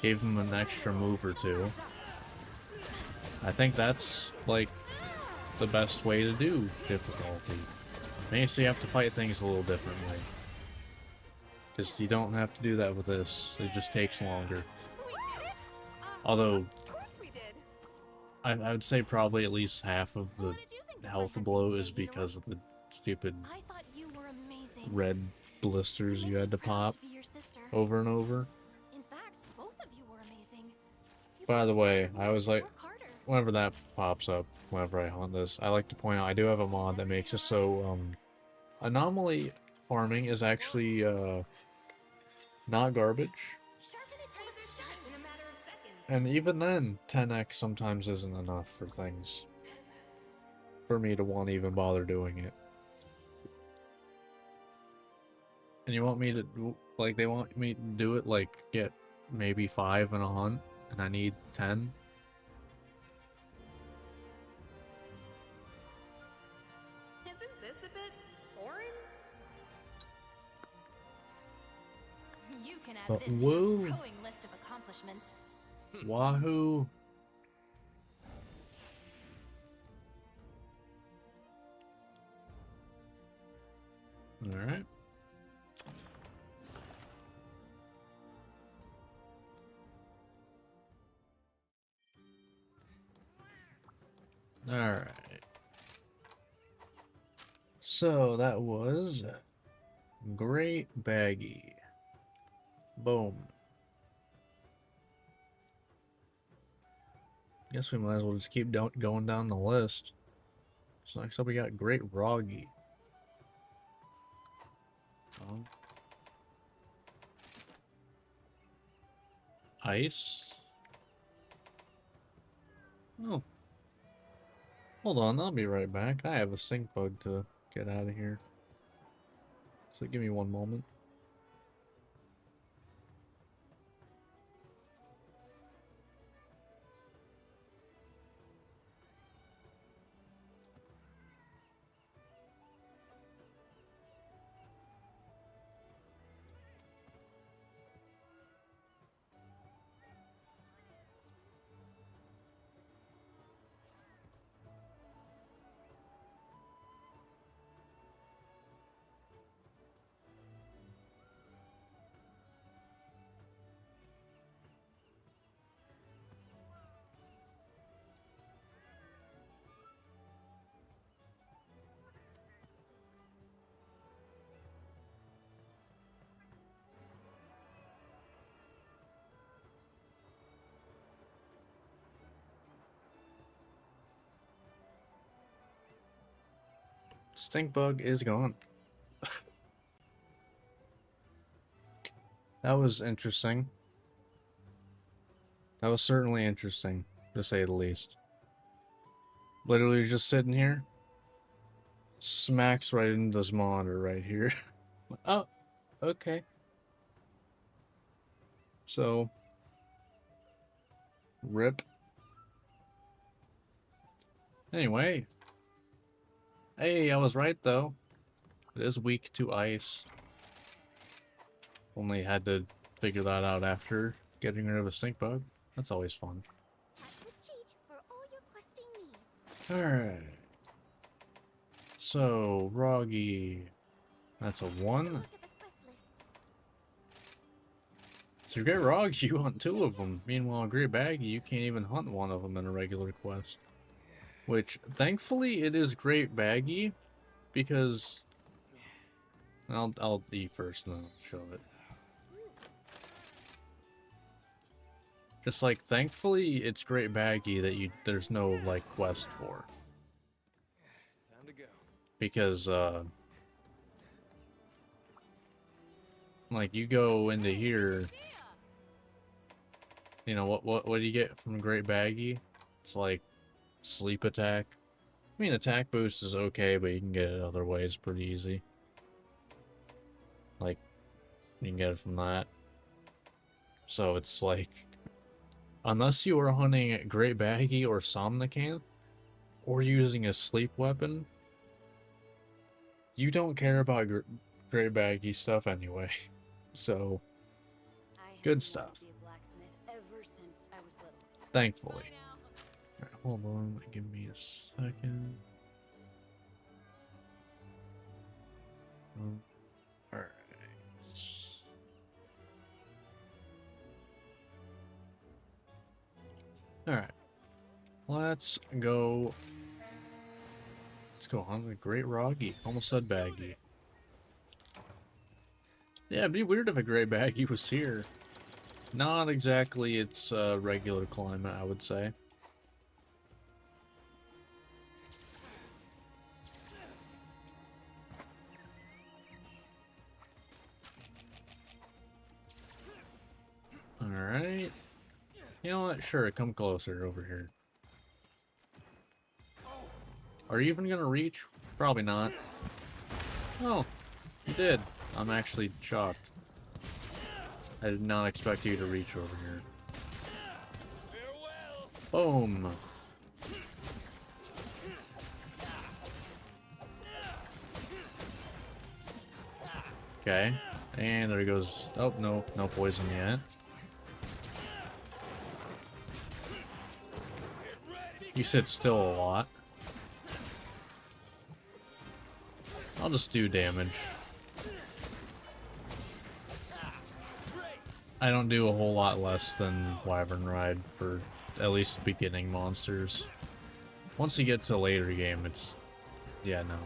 Gave him an extra move or two. I think that's, like, the best way to do difficulty. Maybe so you have to fight things a little differently. Because you don't have to do that with this. It just takes longer. We did it. Although, Of course we did. I would say probably at least half of the What did you think of health my blow hunting is today, because of the stupid I thought you were amazing. red blisters you had to pop To be your sister. over and over. In fact, both of you were amazing. You By the both way, I was like, work harder. whenever that pops up, whenever I hunt this, I like to point out I do have a mod that makes it so, anomaly farming is actually, not garbage. Sharpen a taser shot in a matter of seconds. And even then, 10x sometimes isn't enough for things. For me to want to even bother doing it. And you want me to, like, they want me to do it, like, get maybe 5 in a hunt, and I need 10? Isn't this a bit boring? You can add But this to whoa. your growing list of accomplishments. Wahoo! Alright. Alright. So that was Great Baggy. Boom. Guess we might as well just keep going down the list. So next up we got Great Roggy. Ice. Oh. Hold on, I'll be right back. I have a stink bug to get out of here. So give me one moment. Stink bug is gone. That was interesting. That was certainly interesting, to say the least. Literally just sitting here. Smacks right into this monitor right here. Oh, okay. So, rip. Anyway. Hey, I was right though. It is weak to ice. Only had to figure that out after getting rid of a stink bug. That's always fun. I could cheat for all your questing needs. Alright. So, Roggy. That's a 1. Look at the quest list. So, Great Rog, you hunt 2 of them. Meanwhile, Great Baggy, you can't even hunt one of them in a regular quest. Which, thankfully, it is Great Baggy, because... I'll eat first and then I'll show it. Just like, thankfully, it's Great Baggy that there's no, like, quest for. Time to go. Because, like, you go into here, you know, what do you get from Great Baggy? It's like, sleep attack. I mean, attack boost is okay, but you can get it other ways pretty easy. Like, you can get it from that. So it's like, unless you are hunting Great Baggy or Somnicanth, or using a sleep weapon, you don't care about Great Baggy stuff anyway. So, good stuff. I have wanted to be a blacksmith ever since I was little. Thankfully. Bye now. Alright, hold on, give me a second. Alright. Alright. Let's go. Let's go on with Great Roggy. Almost said Baggy. Yeah, it'd be weird if a Great Baggy was here. Not exactly its regular climate, I would say. Alright. You know what? Sure, come closer over here. Are you even gonna reach? Probably not. Oh, you did. I'm actually shocked. I did not expect you to reach over here. Farewell. Boom. Okay. And there he goes. Oh, no. No poison yet. You sit still a lot. I'll just do damage. I don't do a whole lot less than Wyvern Ride for at least beginning monsters. Once you get to a later game, it's... Yeah, no.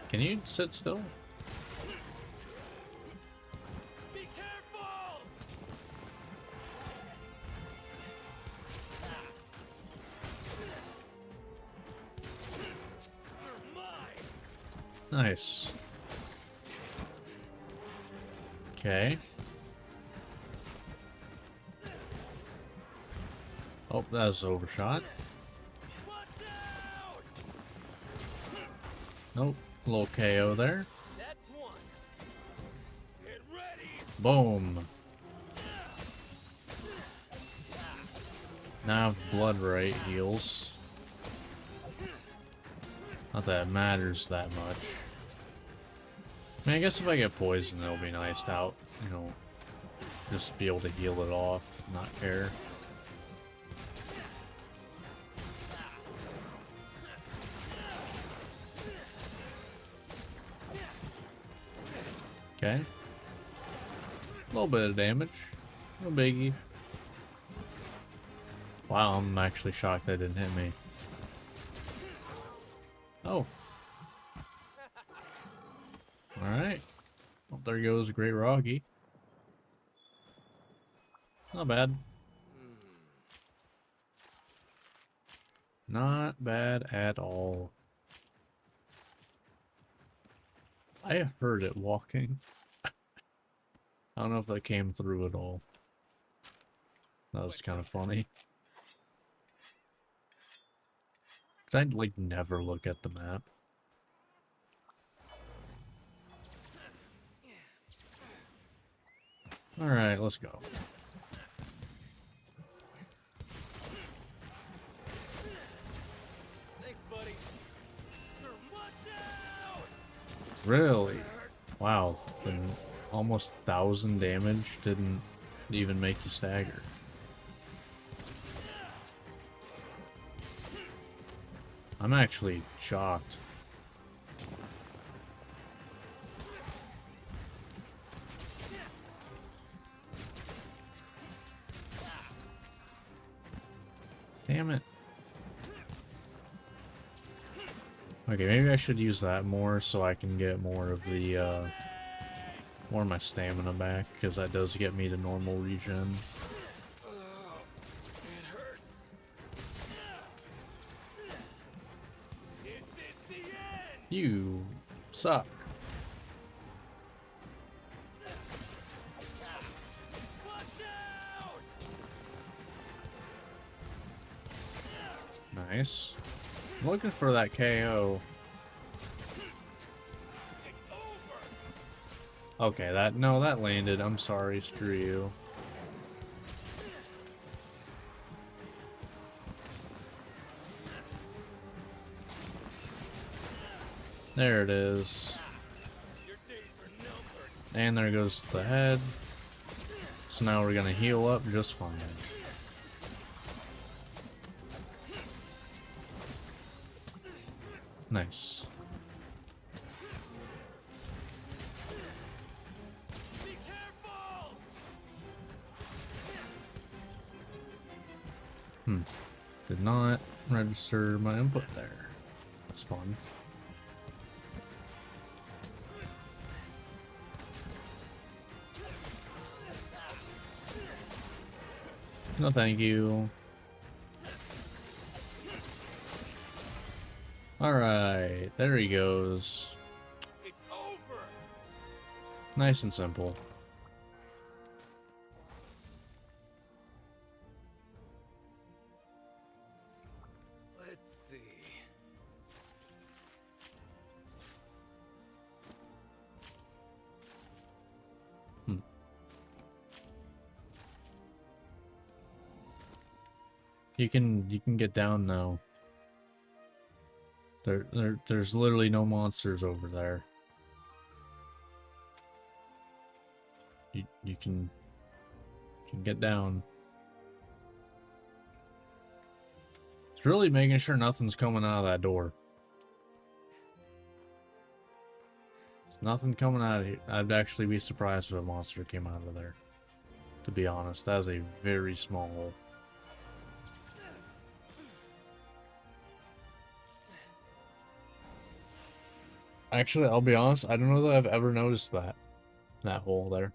Can you sit still? Be careful! They're mine! Nice. Okay. Oh, that was overshot. Watch out! Nope. Little KO there. That's one. Get ready! Boom. Now blood rate heals. Not that it matters that much. I mean, I guess if I get poisoned, it'll be nice to out, you know, just be able to heal it off, not care. Okay. A little bit of damage. No biggie. Wow, I'm actually shocked that didn't hit me. Oh. Alright. Well, there goes Great Rocky. Not bad. Not bad at all. I heard it walking. I don't know if that came through at all. That was kind of funny. Cause I'd like never look at the map. Alright, let's go. Thanks, buddy. Watch out! Really? Wow, then almost 1,000 damage didn't even make you stagger. I'm actually shocked. Damn it. Okay, maybe I should use that more so I can get more of the, more of my stamina back, because that does get me to normal regen. Oh, it hurts. This is the end. You suck. Watch out! Nice. I'm looking for that KO. It's over. Okay, that landed. I'm sorry, screw you. There it is. Your days are numbered. And there goes the head. So now we're gonna heal up just fine. Nice. Be careful! Did not register my input there. That's fun. No, thank you. Alright, there he goes. It's over. Nice and simple. Let's see. You can get down now. There's literally no monsters over there. You can get down. It's really making sure nothing's coming out of that door. Nothing coming out of here. I'd actually be surprised if a monster came out of there. To be honest, that is a very small hole. Actually, I'll be honest, I don't know that I've ever noticed that hole there.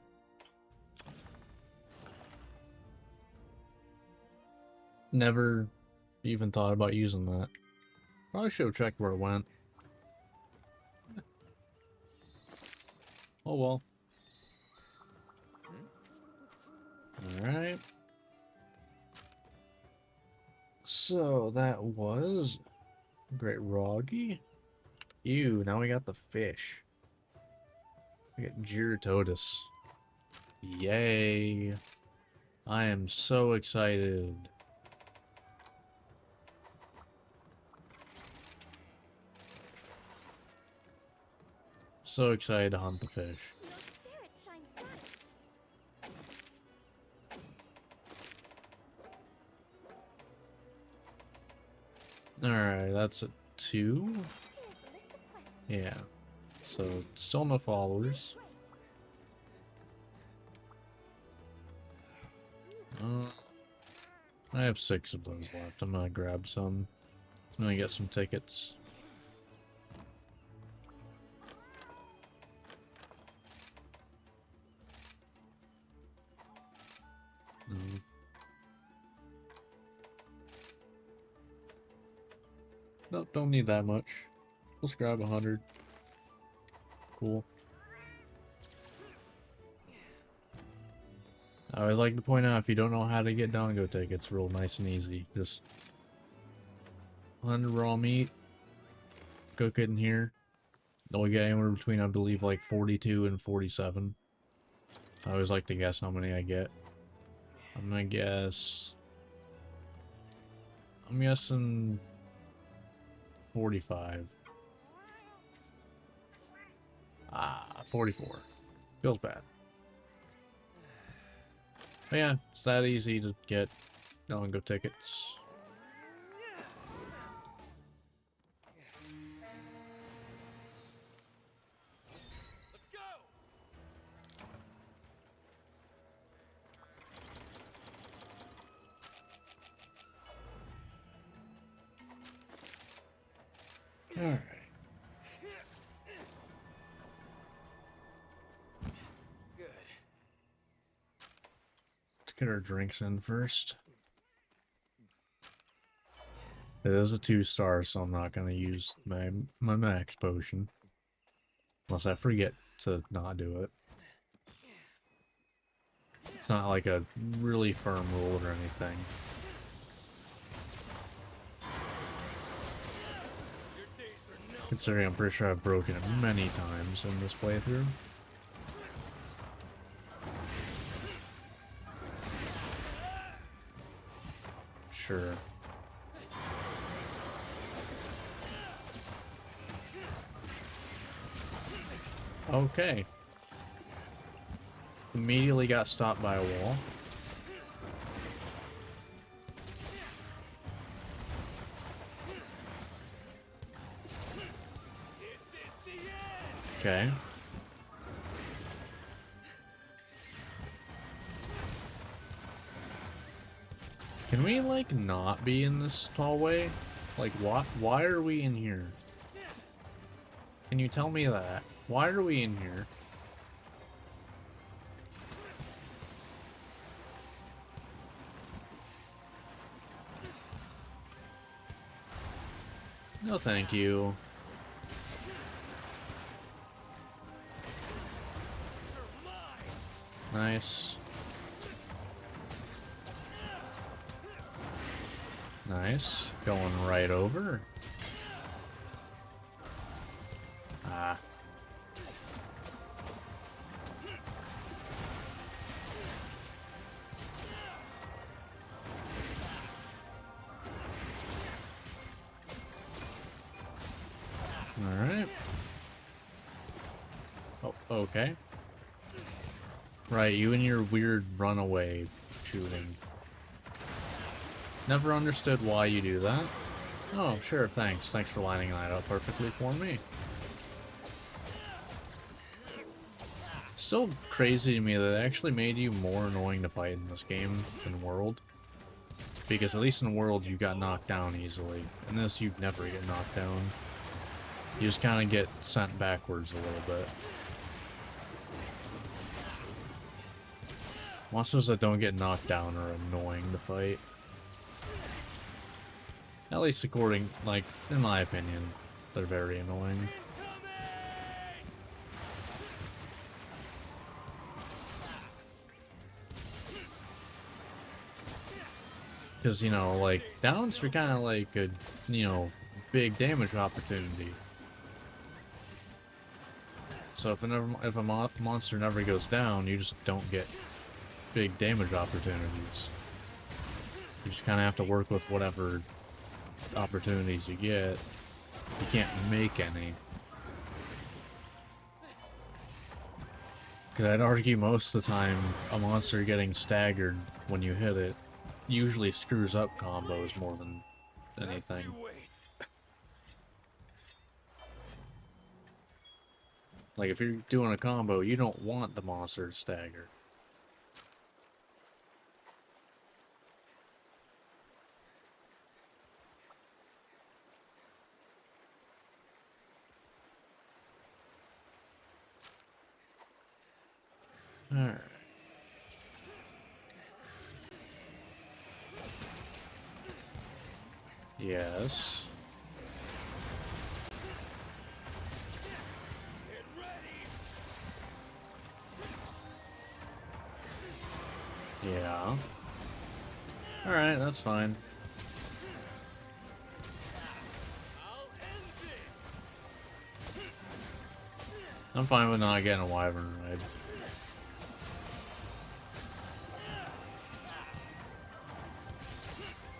Never even thought about using that. Probably should have checked where it went. Oh well. Alright. So that was Great Roggy. Ew, now we got the fish. We got Gyrototus. Yay. I am so excited. So excited to hunt the fish. No spirit shines bright. Alright, that's a 2. Here's the list of quests. Yeah. So, still no followers. I have 6 of those left. I'm gonna grab some. I'm gonna get some tickets. Nope, don't need that much. Let's grab 100. Cool. I would like to point out, if you don't know how to get Dongo tickets, real nice and easy. Just 100 raw meat, cook it in here. They'll get anywhere between, I believe, like 42 and 47. I always like to guess how many I get. I'm guessing 45. 44. Feels bad. But yeah, it's that easy to get Dongo tickets. Let's go! Alright. Good. Let's get our drinks in first. It is a 2-star, so I'm not gonna use my max potion. Unless I forget to not do it. It's not like a really firm rule or anything. Your days are numbered. Considering I'm pretty sure I've broken it many times in this playthrough. Sure. Okay. Immediately got stopped by a wall. This is the end! Okay. Can we, like, not be in this hallway? Like, why are we in here? Can you tell me that? Why are we in here? No, thank you. You're mine! Nice. Nice. Going right over. Ah. Alright. Oh, okay. Right, you and your weird runaway shooting. Never understood why you do that. Oh, sure, thanks. Thanks for lining that up perfectly for me. Still crazy to me that it actually made you more annoying to fight in this game than World. Because at least in World you got knocked down easily. In this you never get knocked down. You just kind of get sent backwards a little bit. Monsters that don't get knocked down are annoying to fight. At least according, like, in my opinion, they're very annoying. Because, you know, like, downs are kind of like a, you know, big damage opportunity. So if a monster never goes down, you just don't get big damage opportunities. You just kind of have to work with whatever opportunities you get. You can't make any. Because I'd argue most of the time, a monster getting staggered when you hit it usually screws up combos more than anything. Like, if you're doing a combo, you don't want the monster to stagger. Alright. Yes. Yeah. Alright, that's fine. I'm fine with not getting a wyvern raid.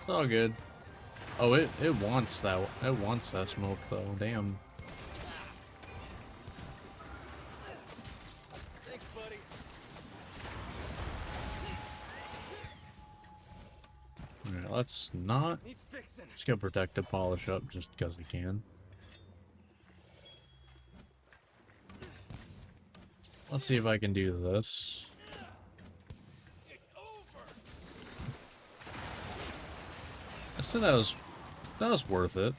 It's all good. Oh, it wants that smoke though. Damn. Thanks, buddy. Alright, let's not. He's fixing. Let's go protective polish up just because we can. Let's see if I can do this. It's over. I said that was worth it.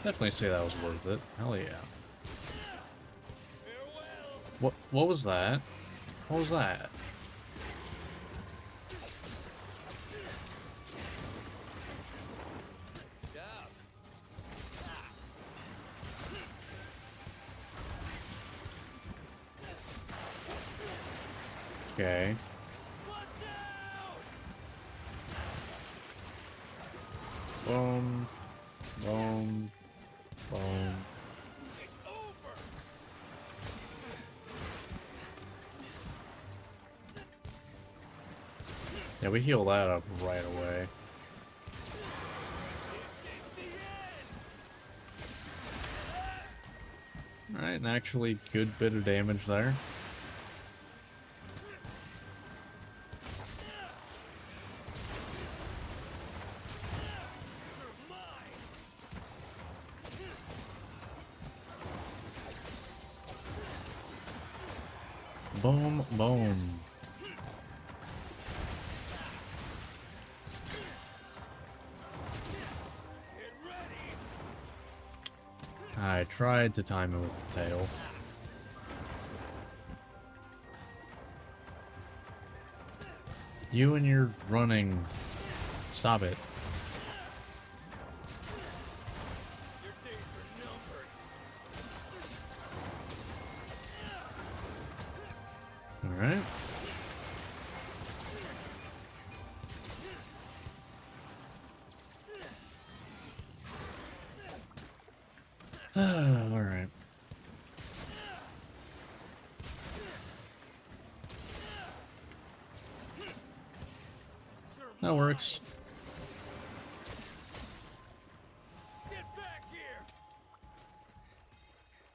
Definitely say that was worth it. Hell yeah. Farewell. What was that? What was that? Job. Okay. Watch out! Boom. Boom. Boom. It's over. Yeah, we heal that up right away. This is the end. Alright, an actually good bit of damage there. You're mine. Boom, boom. Get ready. I tried to time it with the tail. You and your running. Stop it. Your days are numbered. Alright. Alright. That works. Get back here.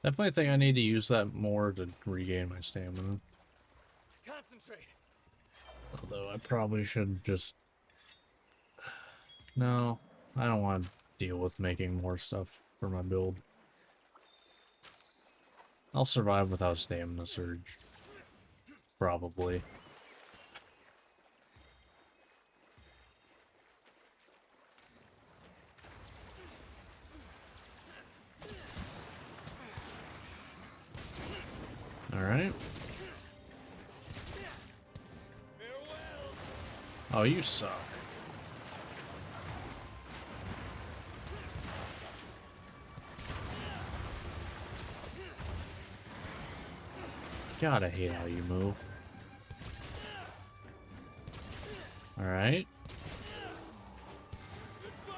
Definitely think I need to use that more to regain my stamina. Concentrate. Although I probably should just... No, I don't want to deal with making more stuff for my build. I'll survive without stamina surge. Probably. Alright. Farewell. Oh, you suck. God, I hate how you move. Alright. Goodbye.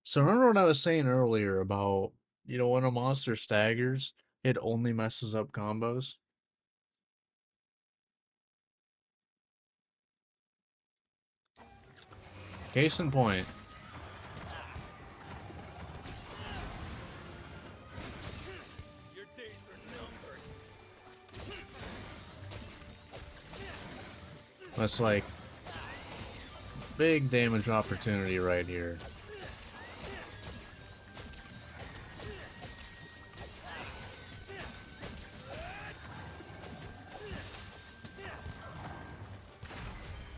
So remember what I was saying earlier about, you know, when a monster staggers, it only messes up combos? Case in point. Your days are numbered. That's like big damage opportunity right here.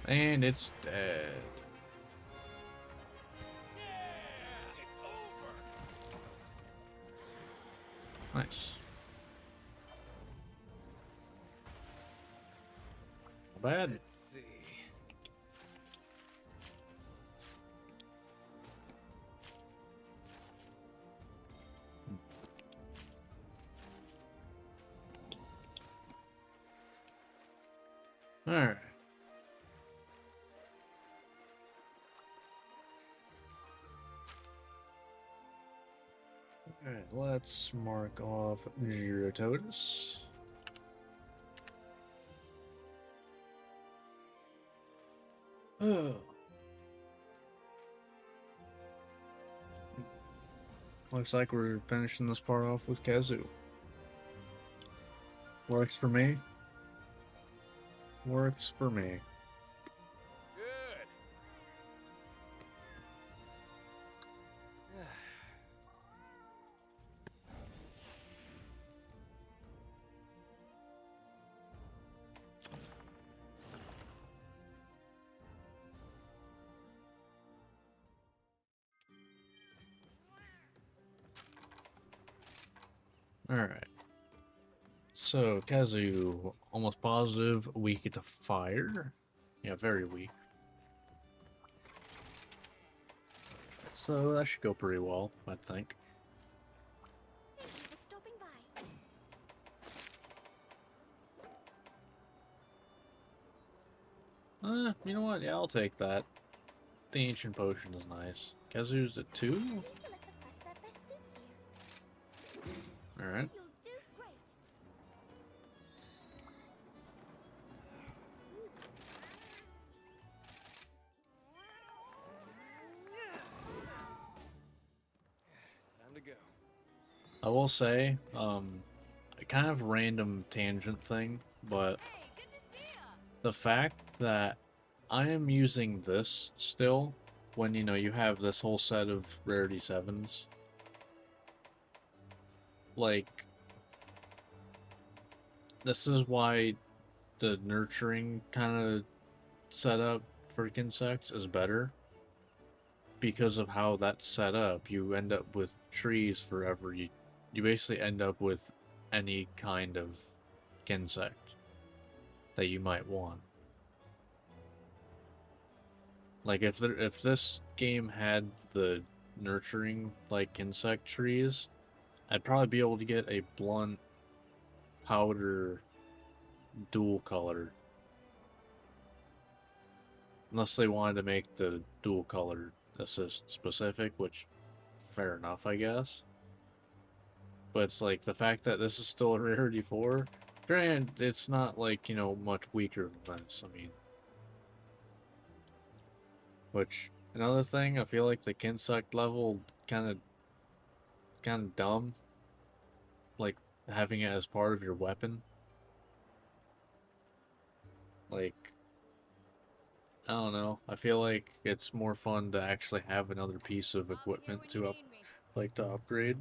And it's dead. Yeah, it's over. Nice. Not bad. Let's see. Alright. Alright, let's mark off Gyrototus. Oh. Looks like we're finishing this part off with Kazoo. Works for me. Works for me. Good. Alright. So, Kazoo, almost positive weak to fire. Yeah, very weak. So that should go pretty well, I think. Thank you for stopping by. You know what? Yeah, I'll take that. The ancient potion is nice. Kazoo's at 2? Please select the quest that best suits you. Alright. You'll do great. Time to go. I will say, a kind of random tangent thing, but Hey, good to see ya. the fact that I am using this still, when, you know, you have this whole set of rarity 7s, like, this is why the nurturing kind of setup for insects is better. Because of how that's set up, you end up with trees forever. You basically end up with any kind of insect that you might want. Like if this game had the nurturing like insect trees, I'd probably be able to get a blunt powder dual color. Unless they wanted to make the dual color assist specific, which fair enough, I guess. But it's like the fact that this is still a rarity 4, granted, it's not like, you know, much weaker than this. I mean, which another thing, I feel like the insect level kind of dumb, like having it as part of your weapon. Like, I don't know. I feel like it's more fun to actually have another piece of I'm here equipment when you to need me. to upgrade.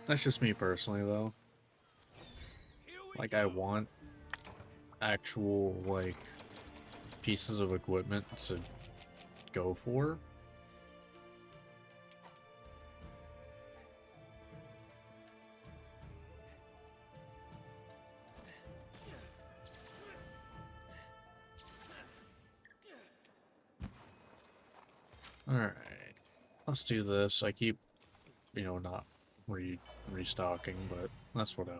That's just me personally, though. Here we Like, go. I want actual, like, pieces of equipment to go for. Alright, let's do this. I keep, not restocking, but that's whatever.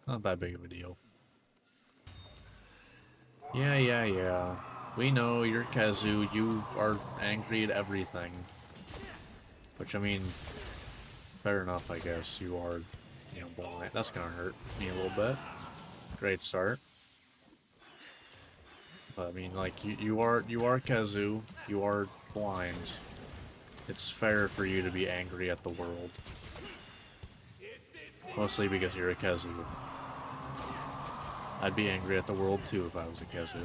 Not that big of a deal. Yeah. We know you're Kazu, you are angry at everything. Which, I mean, fair enough, I guess. You are, blind. That's gonna hurt me a little bit. Great start. But, I mean, like, you are Kazu, you are blind. It's fair for you to be angry at the world. Mostly because you're a Kazu. I'd be angry at the world too if I was a Kazu.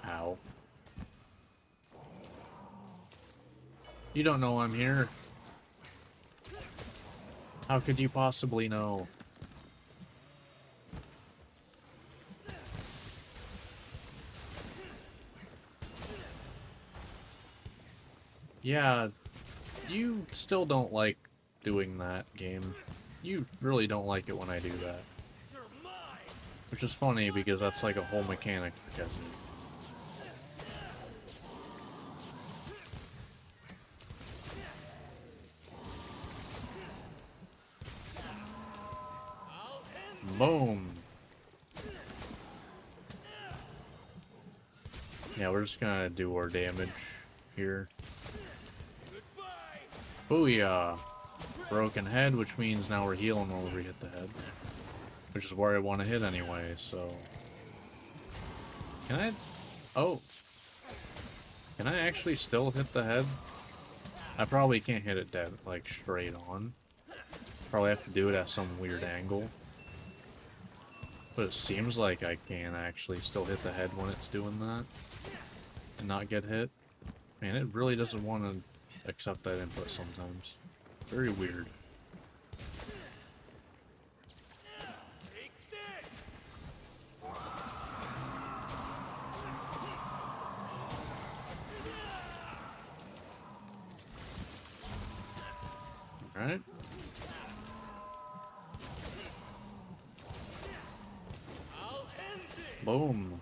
Ow. You don't know I'm here. How could you possibly know? Yeah, you still don't like doing that, game. You really don't like it when I do that. Which is funny, because that's like a whole mechanic for Kazu. Boom! Yeah, we're just gonna do our damage here. Booyah! Broken head, which means now we're healing when we hit the head. Which is where I want to hit anyway, so... Can I... Oh! Can I actually still hit the head? I probably can't hit it dead, like, straight on. Probably have to do it at some weird angle. But it seems like I can actually still hit the head when it's doing that. And not get hit. Man, it really doesn't want to accept that input sometimes. Very weird. Alright. Boom.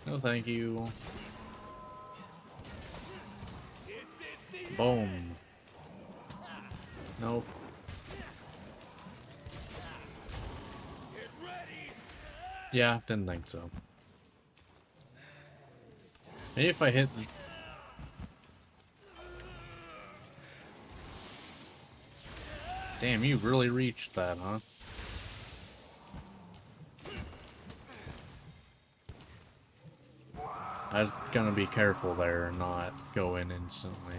No thank you. Boom. Nope. Yeah, didn't think so. Maybe if I hit... Damn, you really reached that, huh? I was gonna be careful there and not go in instantly.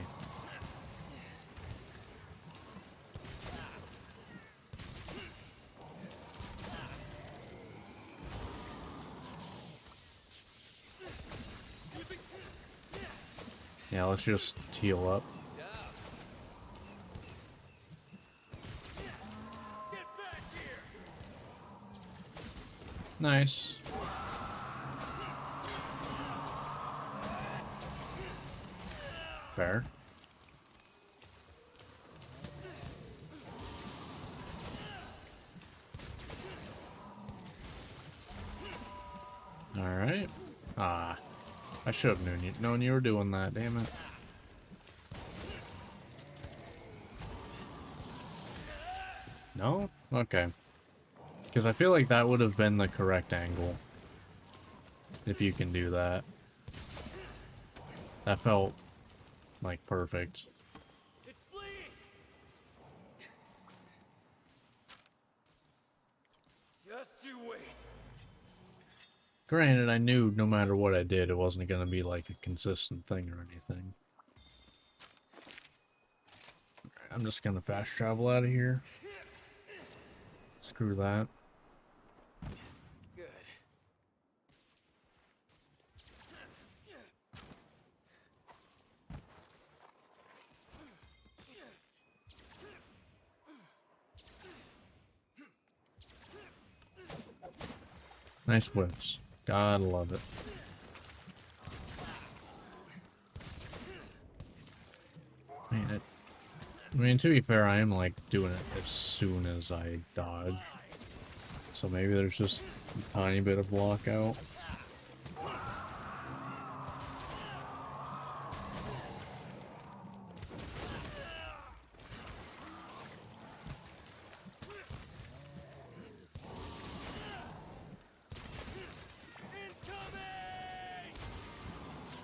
Yeah, let's just heal up. Nice. Fair. Alright. Ah. I should have known you were doing that, damn it. No? Okay. Because I feel like that would have been the correct angle. If you can do that. That felt like perfect. It's fleeing. Just you wait. Granted, I knew no matter what I did, it wasn't going to be like a consistent thing or anything. Alright, I'm just going to fast travel out of here. Screw that. Good. Nice whiffs. Gotta love it. Man, I mean, to be fair, I am like doing it as soon as I dodge. So maybe there's just a tiny bit of block out.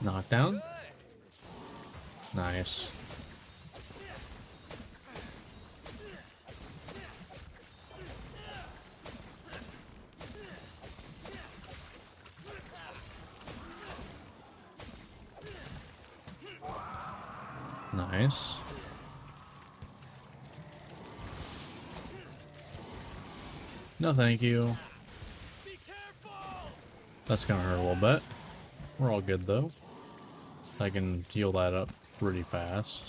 Knockdown? Nice. Nice. No, thank you. Be careful! That's gonna hurt a little bit. We're all good though. I can heal that up pretty fast.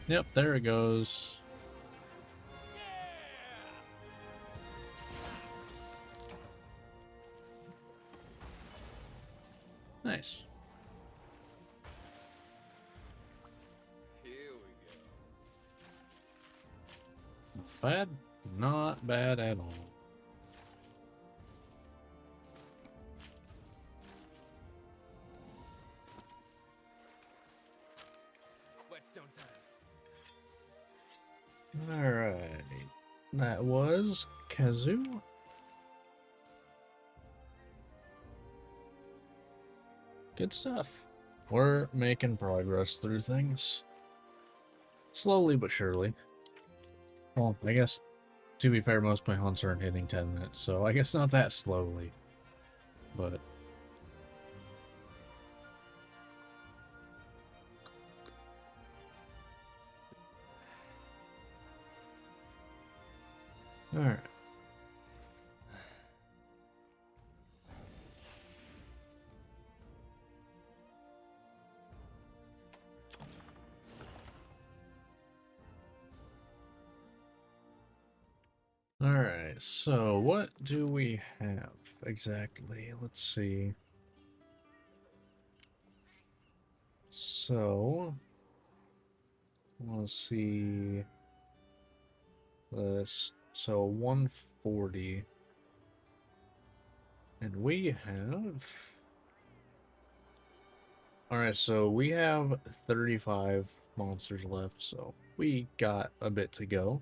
Yep, there it goes. Nice. Here we go. Bad? Not bad at all. Whetstone time. Alright. That was Kazoo. Good stuff. We're making progress through things. Slowly but surely. Well, I guess, to be fair, most of my hunts aren't hitting 10 minutes, so I guess not that slowly. But... Alright. Alright, so what do we have exactly? Let's see. So, let's see this. So 140. And we have... Alright, so we have 35 monsters left, so we got a bit to go.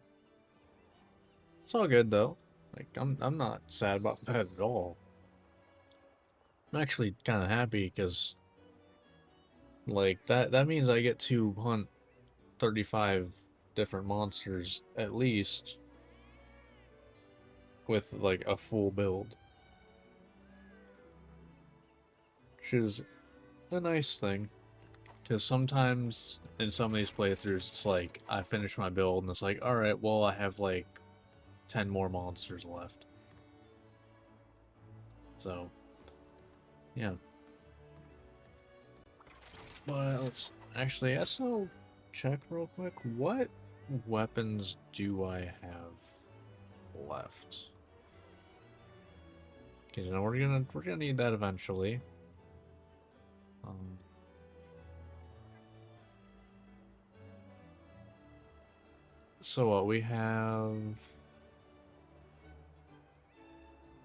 It's all good though. Like I'm not sad about that at all. I'm actually kind of happy because like that means I get to hunt 35 different monsters at least with like a full build. Which is a nice thing. Because sometimes in some of these playthroughs it's like I finish my build and it's like, alright, well I have like 10 more monsters left. So, yeah. But let's actually, I'll check real quick. What weapons do I have left? Because now we're gonna need that eventually. So what we have?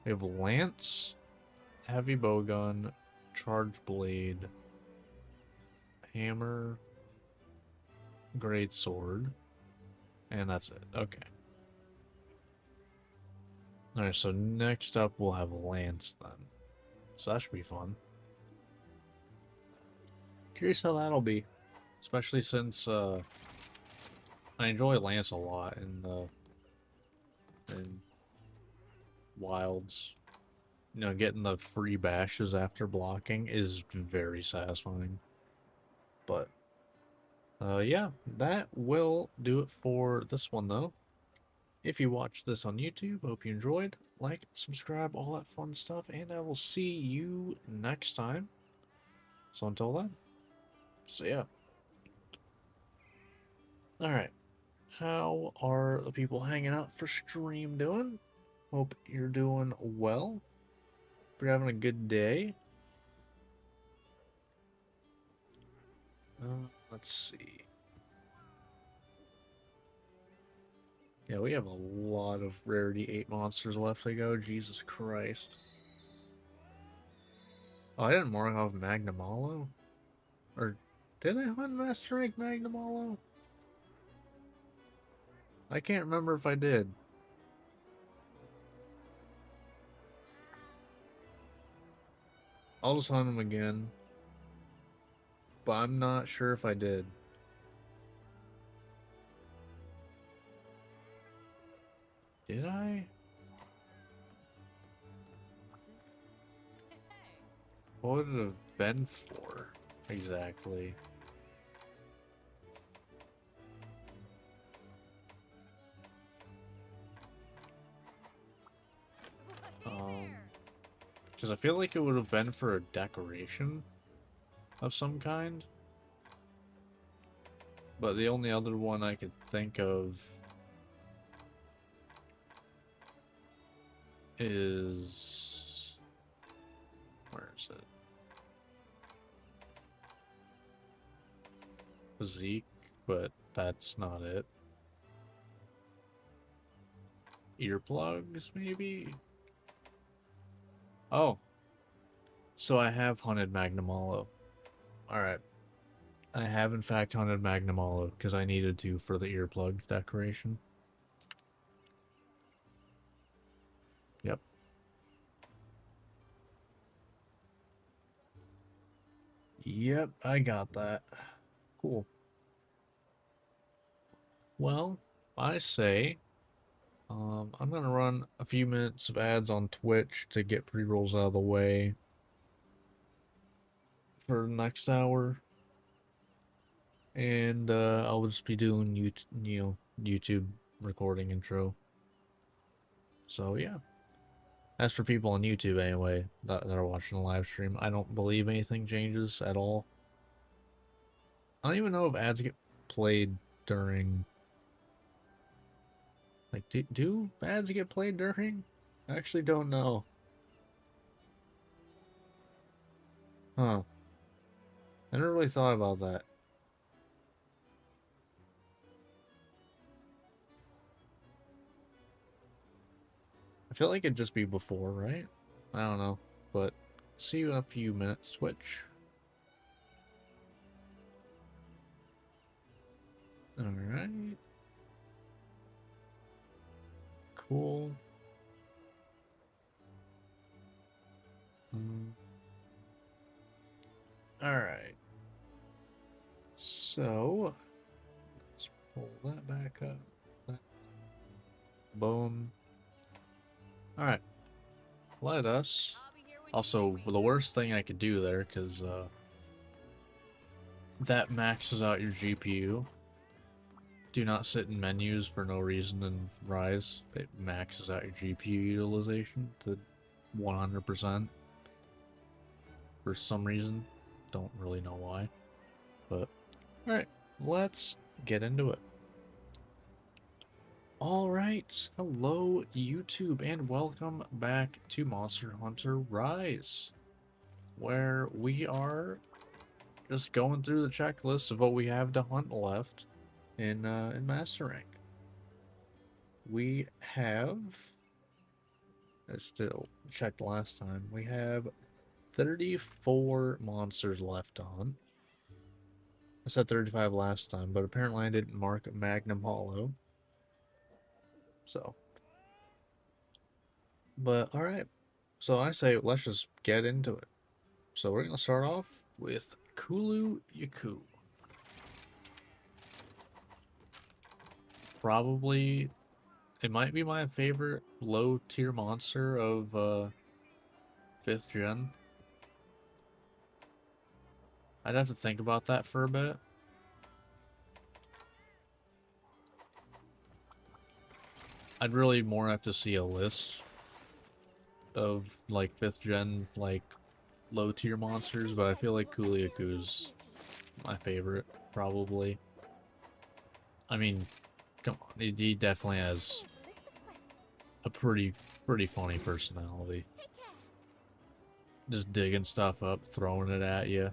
We have lance, heavy bowgun, charge blade, hammer, great sword, and that's it. Okay. Alright, so next up we'll have lance then. So that should be fun. Curious how that'll be. Especially since I enjoy lance a lot in wilds. You know, getting the free bashes after blocking is very satisfying. But yeah, that will do it for this one though. If you watched this on YouTube, hope you enjoyed. Like, subscribe, all that fun stuff, and I will see you next time. So until then, see ya. Alright. How are the people hanging out for stream doing? Hope you're doing well. Hope you're having a good day. Let's see. Yeah, we have a lot of rarity 8 monsters left to go. Jesus Christ. Oh, I didn't mark off Magnamalo? Or did I hunt Master Rank Magnamalo? I can't remember if I did. I'll just hunt him again. But I'm not sure if I did. Did I? What would it have been for, exactly? Because I feel like it would have been for a decoration of some kind. But the only other one I could think of is... Where is it? Zeke, but that's not it. Earplugs, maybe? Oh. So I have hunted Magnamalo. Alright. I have in fact hunted Magnamalo because I needed to for the earplug decoration. Yep. Yep, I got that. Cool. Well, I say, I'm gonna run a few minutes of ads on Twitch to get pre-rolls out of the way for the next hour. And I'll just be doing YouTube recording intro. So yeah. As for people on YouTube anyway, that are watching the live stream, I don't believe anything changes at all. I don't even know if ads get played during... Like, do ads get played during? I actually don't know. Huh. I never really thought about that. I feel like it'd just be before, right? I don't know. But see you in a few minutes, Twitch. Alright. Cool. Alright. So, let's pull that back up. Boom. Alright. Let us... Also, the worst thing I could do there, because that maxes out your GPU. Do not sit in menus for no reason in Rise. It maxes out your GPU utilization to 100%. For some reason. Don't really know why. But, alright, let's get into it. Alright, hello YouTube, and welcome back to Monster Hunter Rise, where we are just going through the checklist of what we have to hunt left in Master Rank. We have, I still checked last time, we have 34 monsters left to hunt. I said 35 last time, but apparently I didn't mark Magnum Hollow. So, but alright. So I say let's just get into it. So we're gonna start off with Kulu Yaku. Probably, it might be my favorite low tier monster of 5th gen. I'd have to think about that for a bit. I'd really more have to see a list of like 5th gen like low tier monsters, but I feel like Kuliaku's my favorite, probably. I mean, come on, he definitely has a pretty funny personality. Just digging stuff up, throwing it at you.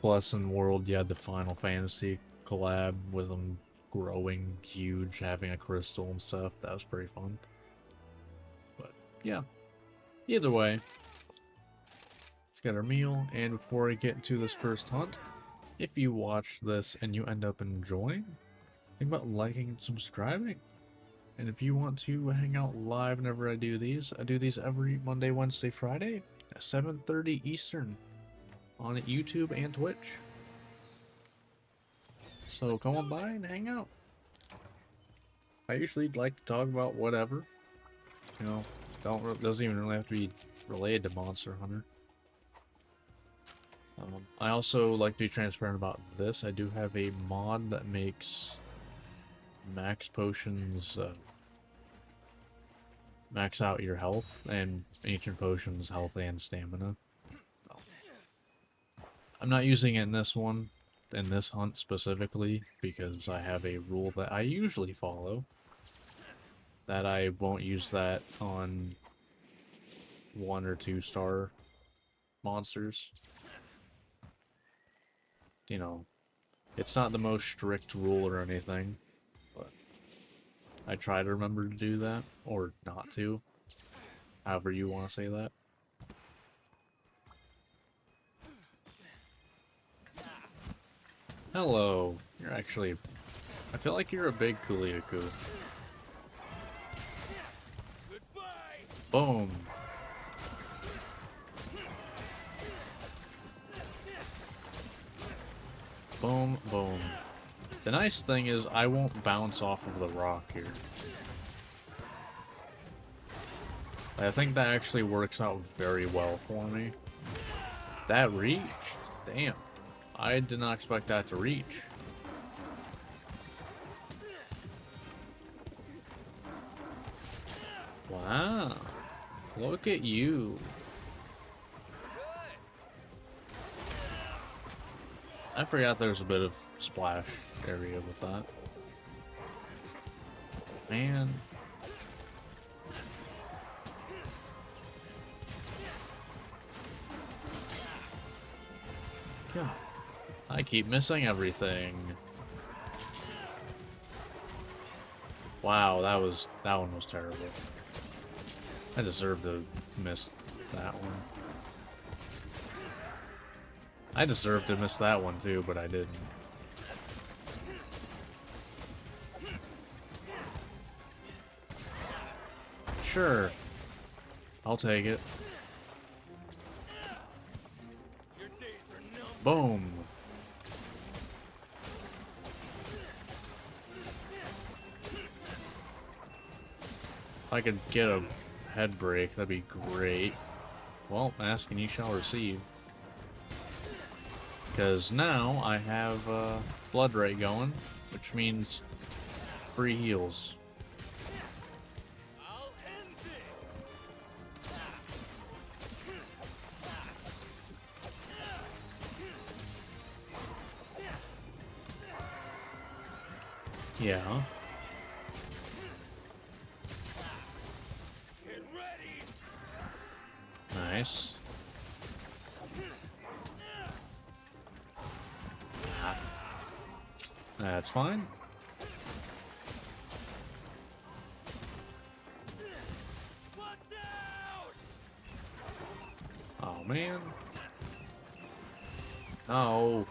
Plus, in World, you had the Final Fantasy collab with them growing huge, having a crystal and stuff. That was pretty fun. But, yeah. Either way, let's get our meal. And before I get into this first hunt, if you watch this and you end up enjoying, think about liking and subscribing. And if you want to hang out live whenever I do these every Monday, Wednesday, Friday at 7:30 Eastern on YouTube and Twitch. So come on by and hang out. I usually like to talk about whatever. You know, doesn't even really have to be related to Monster Hunter. I also like to be transparent about this. I do have a mod that makes max potions max out your health, and ancient potions health and stamina. I'm not using it in this one, in this hunt specifically, because I have a rule that I usually follow, that I won't use that on 1 or 2 star monsters. You know, it's not the most strict rule or anything, but I try to remember to do that, or not to, however you want to say that. Hello, you're actually, I feel like you're a big Kuliaku. Goodbye. Boom. Boom, boom. The nice thing is I won't bounce off of the rock here. I think that actually works out very well for me. That reached? Damn. I did not expect that to reach. Wow. Look at you. I forgot there's a bit of splash area with that. Man. God. I keep missing everything. Wow, that one was terrible. I deserved to miss that one. I deserved to miss that one too, but I didn't. Sure. I'll take it. Your days are numbered. Boom. If I could get a head break, that'd be great. Well, ask and you shall receive. Because now I have blood rate going, which means free heals. I'll end this. Yeah. Get ready. Nice. That's fine. Watch out! Oh man. No.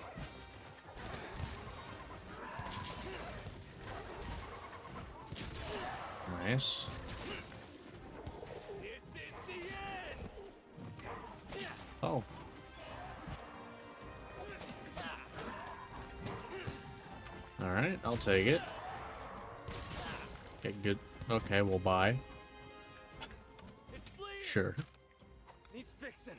Nice. This is the end. Oh. Alright, I'll take it. Okay, good. Okay, we'll buy. It's bleeding. Sure. He's fixing.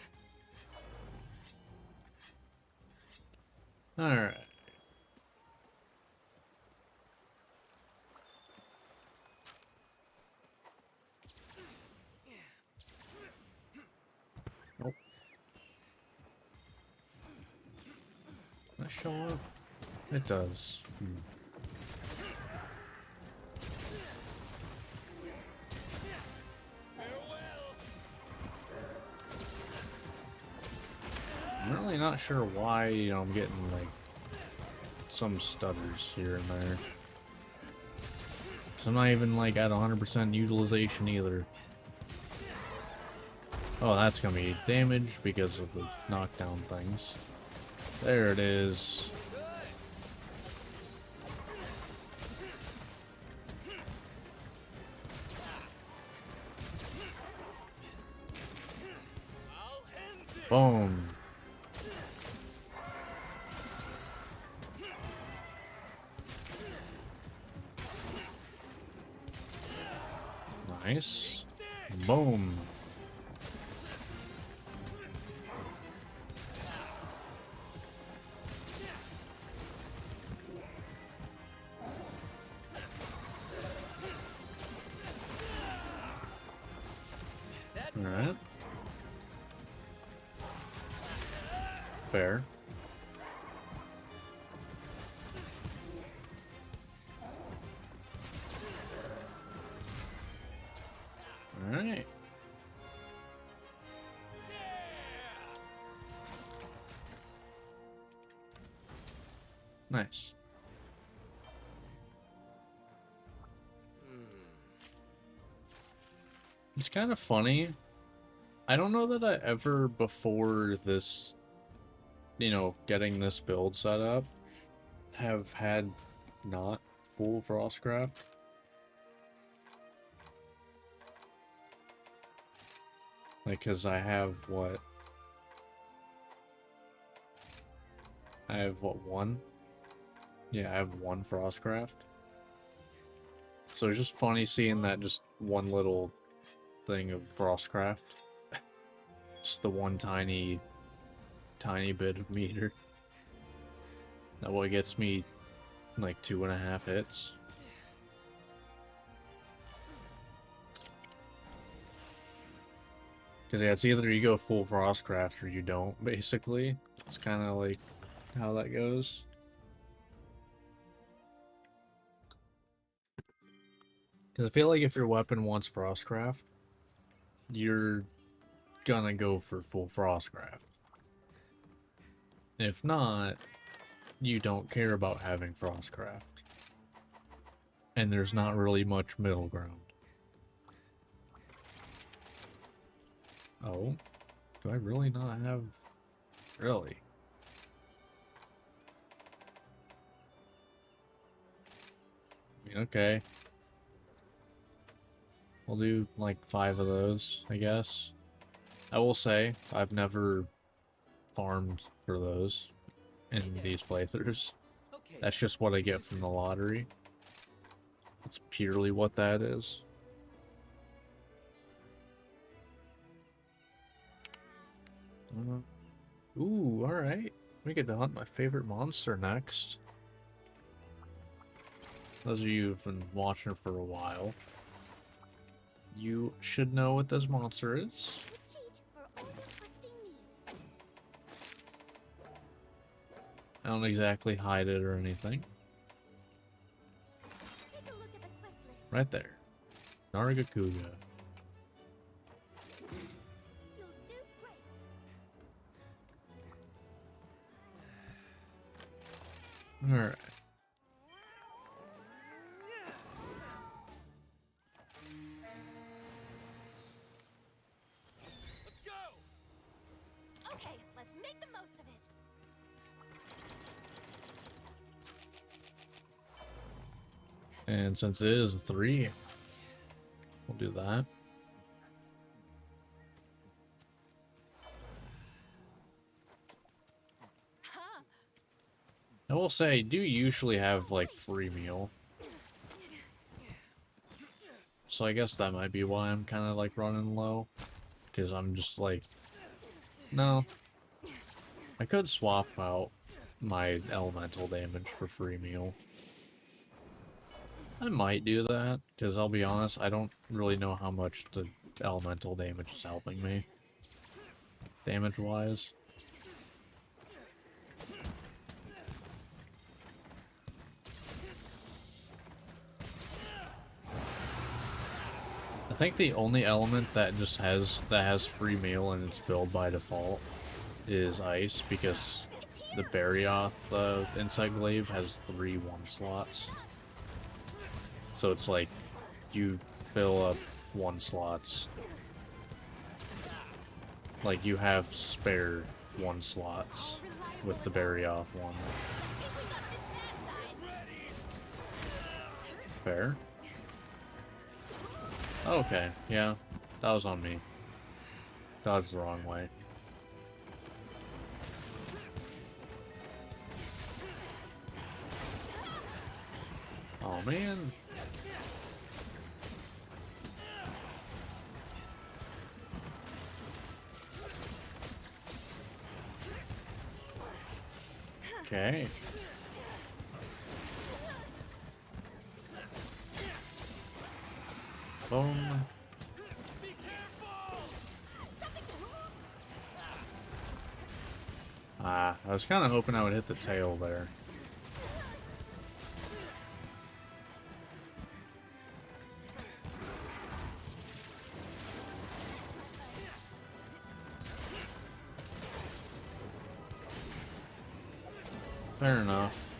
Alright. Nope. Does that show up? It does. I'm really not sure why, you know, I'm getting like some stutters here and there. So I'm not even like at 100% utilization either. Oh, that's gonna be damage because of the knockdown things. There it is. I'll end it. Boom. Nice. Boom. That's Alright. Fair. Alright. Nice. It's kind of funny. I don't know that I ever before this, you know, getting this build set up, have had not full Frostcraft. Like, cause I have what? I have what, one? Yeah, I have one Frostcraft. So it's just funny seeing that just one little thing of Frostcraft. Just the one tiny bit of meter. That way gets me like 2.5 hits. Because yeah, it's either you go full Frostcraft or you don't, basically. It's kind of like how that goes. Because I feel like if your weapon wants Frostcraft, you're gonna go for full Frostcraft. If not, you don't care about having Frostcraft. And there's not really much middle ground. Oh, do I really not have... Really? I mean, okay. We'll do like 5 of those, I guess. I will say, I've never farmed for those in these playthroughs. Okay. That's just what I get from the lottery. It's purely what that is. Ooh, alright. We get to hunt my favorite monster next. Those of you who've been watching for a while, you should know what this monster is. Cheat for all your questing needs. I don't exactly hide it or anything. Take a look at the quest list. Right there. Nargacuga. You'll do great. Alright. Let's go. Okay, let's make the most of it. And since it is a 3, we'll do that. Huh. I will say, I do usually have like free meal. So I guess that might be why I'm kind of like running low. Because I'm just like, no. I could swap out my elemental damage for free meal. I might do that, because I'll be honest, I don't really know how much the elemental damage is helping me. Damage-wise. I think the only element that just has free meal in its build by default is ice because the Barioth inside Glaive has 3 1-slots. So it's like you fill up 1-slots. Like you have spare 1-slots with the Barioth one. Fair. Okay, yeah. That was on me. Dodged the wrong way. Oh man. Okay. Boom. Ah, I was kind of hoping I would hit the tail there. Fair enough.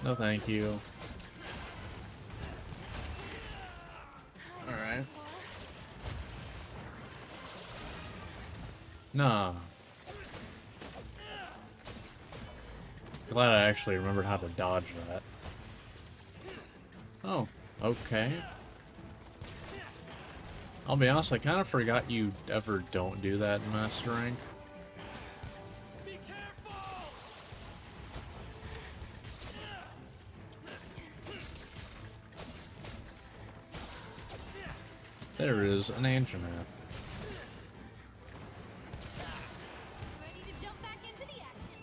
No thank you. Alright. Nah. Glad I actually remembered how to dodge that. Oh, okay. I'll be honest, I kind of forgot you ever don't do that in Master Rank. There is an Anjanath. Ready to jump back into the action.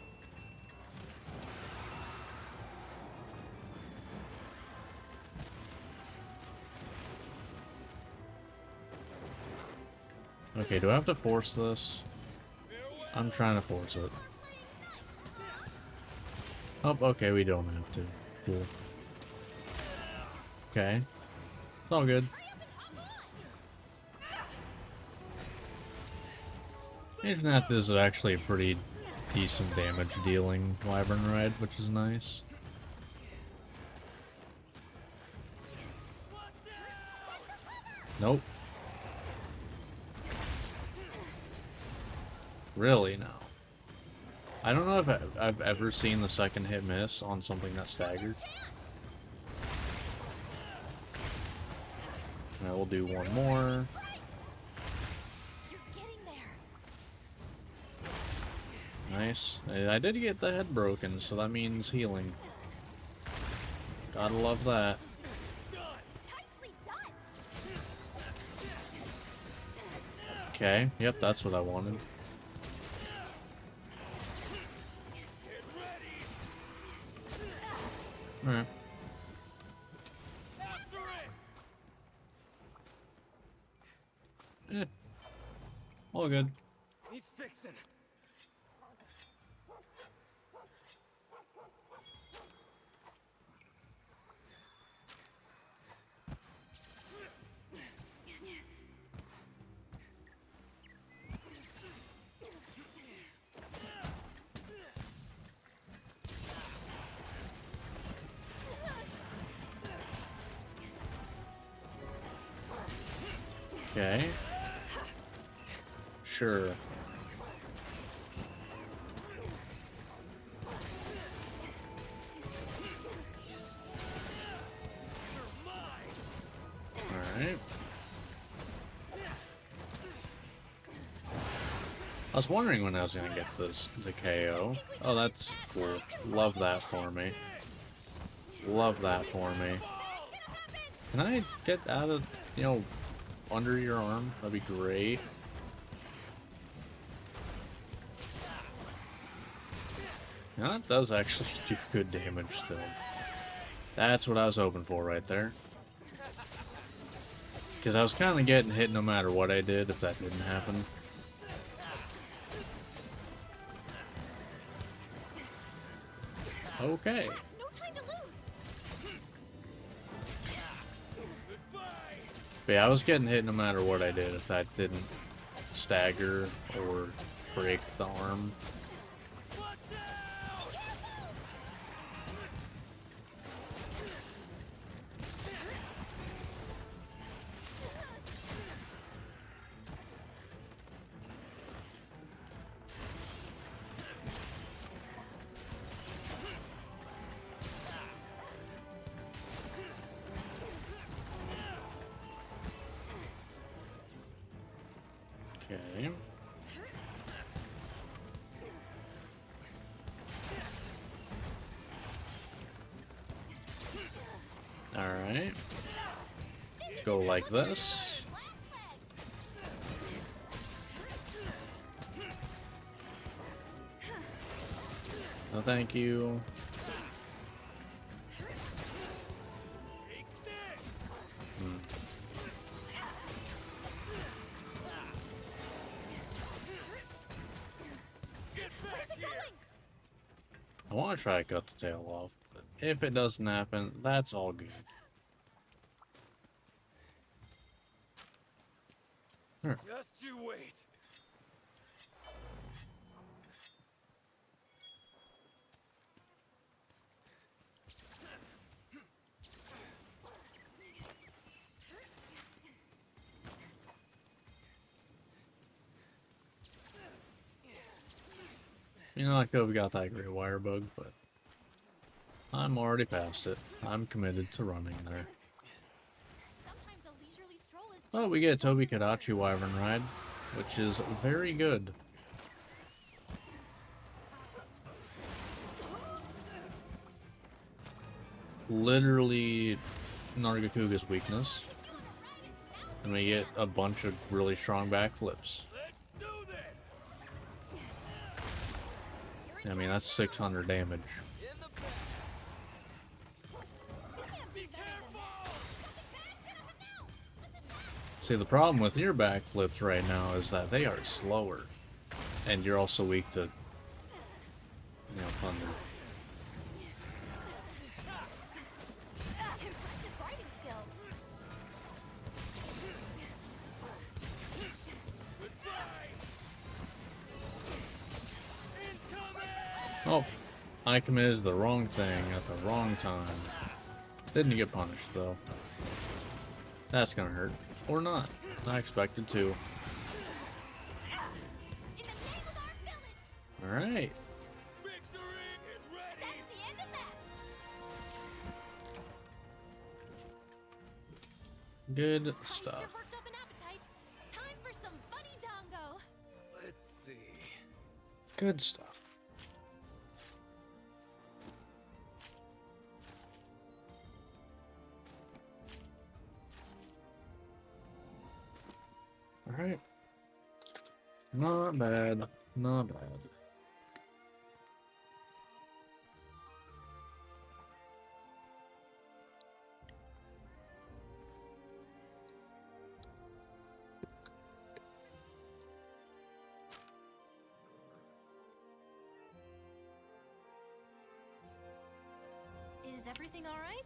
Okay, do I have to force this? I'm trying to force it. Oh, okay, we don't have to. Cool. Okay. It's all good. Anjanath is actually a pretty decent damage dealing Wyvern Ride, which is nice. Nope. Really? No. I don't know if I've ever seen the second hit miss on something that staggered. Alright, we'll do one more. You're getting there. Nice. I did get the head broken, so that means healing. Gotta love that. Nicely done. Okay, yep, that's what I wanted. Alright. Eh. All good. He's fixing. Okay. Sure. Alright. I was wondering when I was gonna get the KO. Oh, that's cool. Love that for me. Love that for me. Can I get out of, you know, under your arm? That'd be great. Now that does actually do good damage still. That's what I was hoping for right there. Because I was kind of getting hit no matter what I did if that didn't happen. Okay. No time to lose. But yeah, I was getting hit no matter what I did if that didn't stagger or break the arm. Watch out! Okay. Alright. Go like this. No, thank you. Take this! Hmm. Get Where's back it here! going? I want to try to cut the tail off, but if it doesn't happen, that's all good. Just you wait. You know, I could have got that great wire bug, but I'm already past it. I'm committed to running there. Sometimes a leisurely stroll is Oh, just we get a Toby Kadachi Wyvern ride, which is very good. Literally Nargacuga's weakness. And we get a bunch of really strong backflips. Let's do this! I mean, that's 600 damage. In the back! Be careful! See, the problem with your backflips right now is that they are slower. And you're also weak to, thunder. impressive fighting skills. Goodbye! Incoming! Oh, I committed the wrong thing at the wrong time. Didn't get punished, though. That's gonna hurt. Or not. I expected to. In the name of our village, Alright. Victory is ready! that's the end of that. Good I stuff. sure worked up an appetite. Time for some funny dongo. Let's see. Good stuff. Alright. Not bad. Not bad. Is everything all right?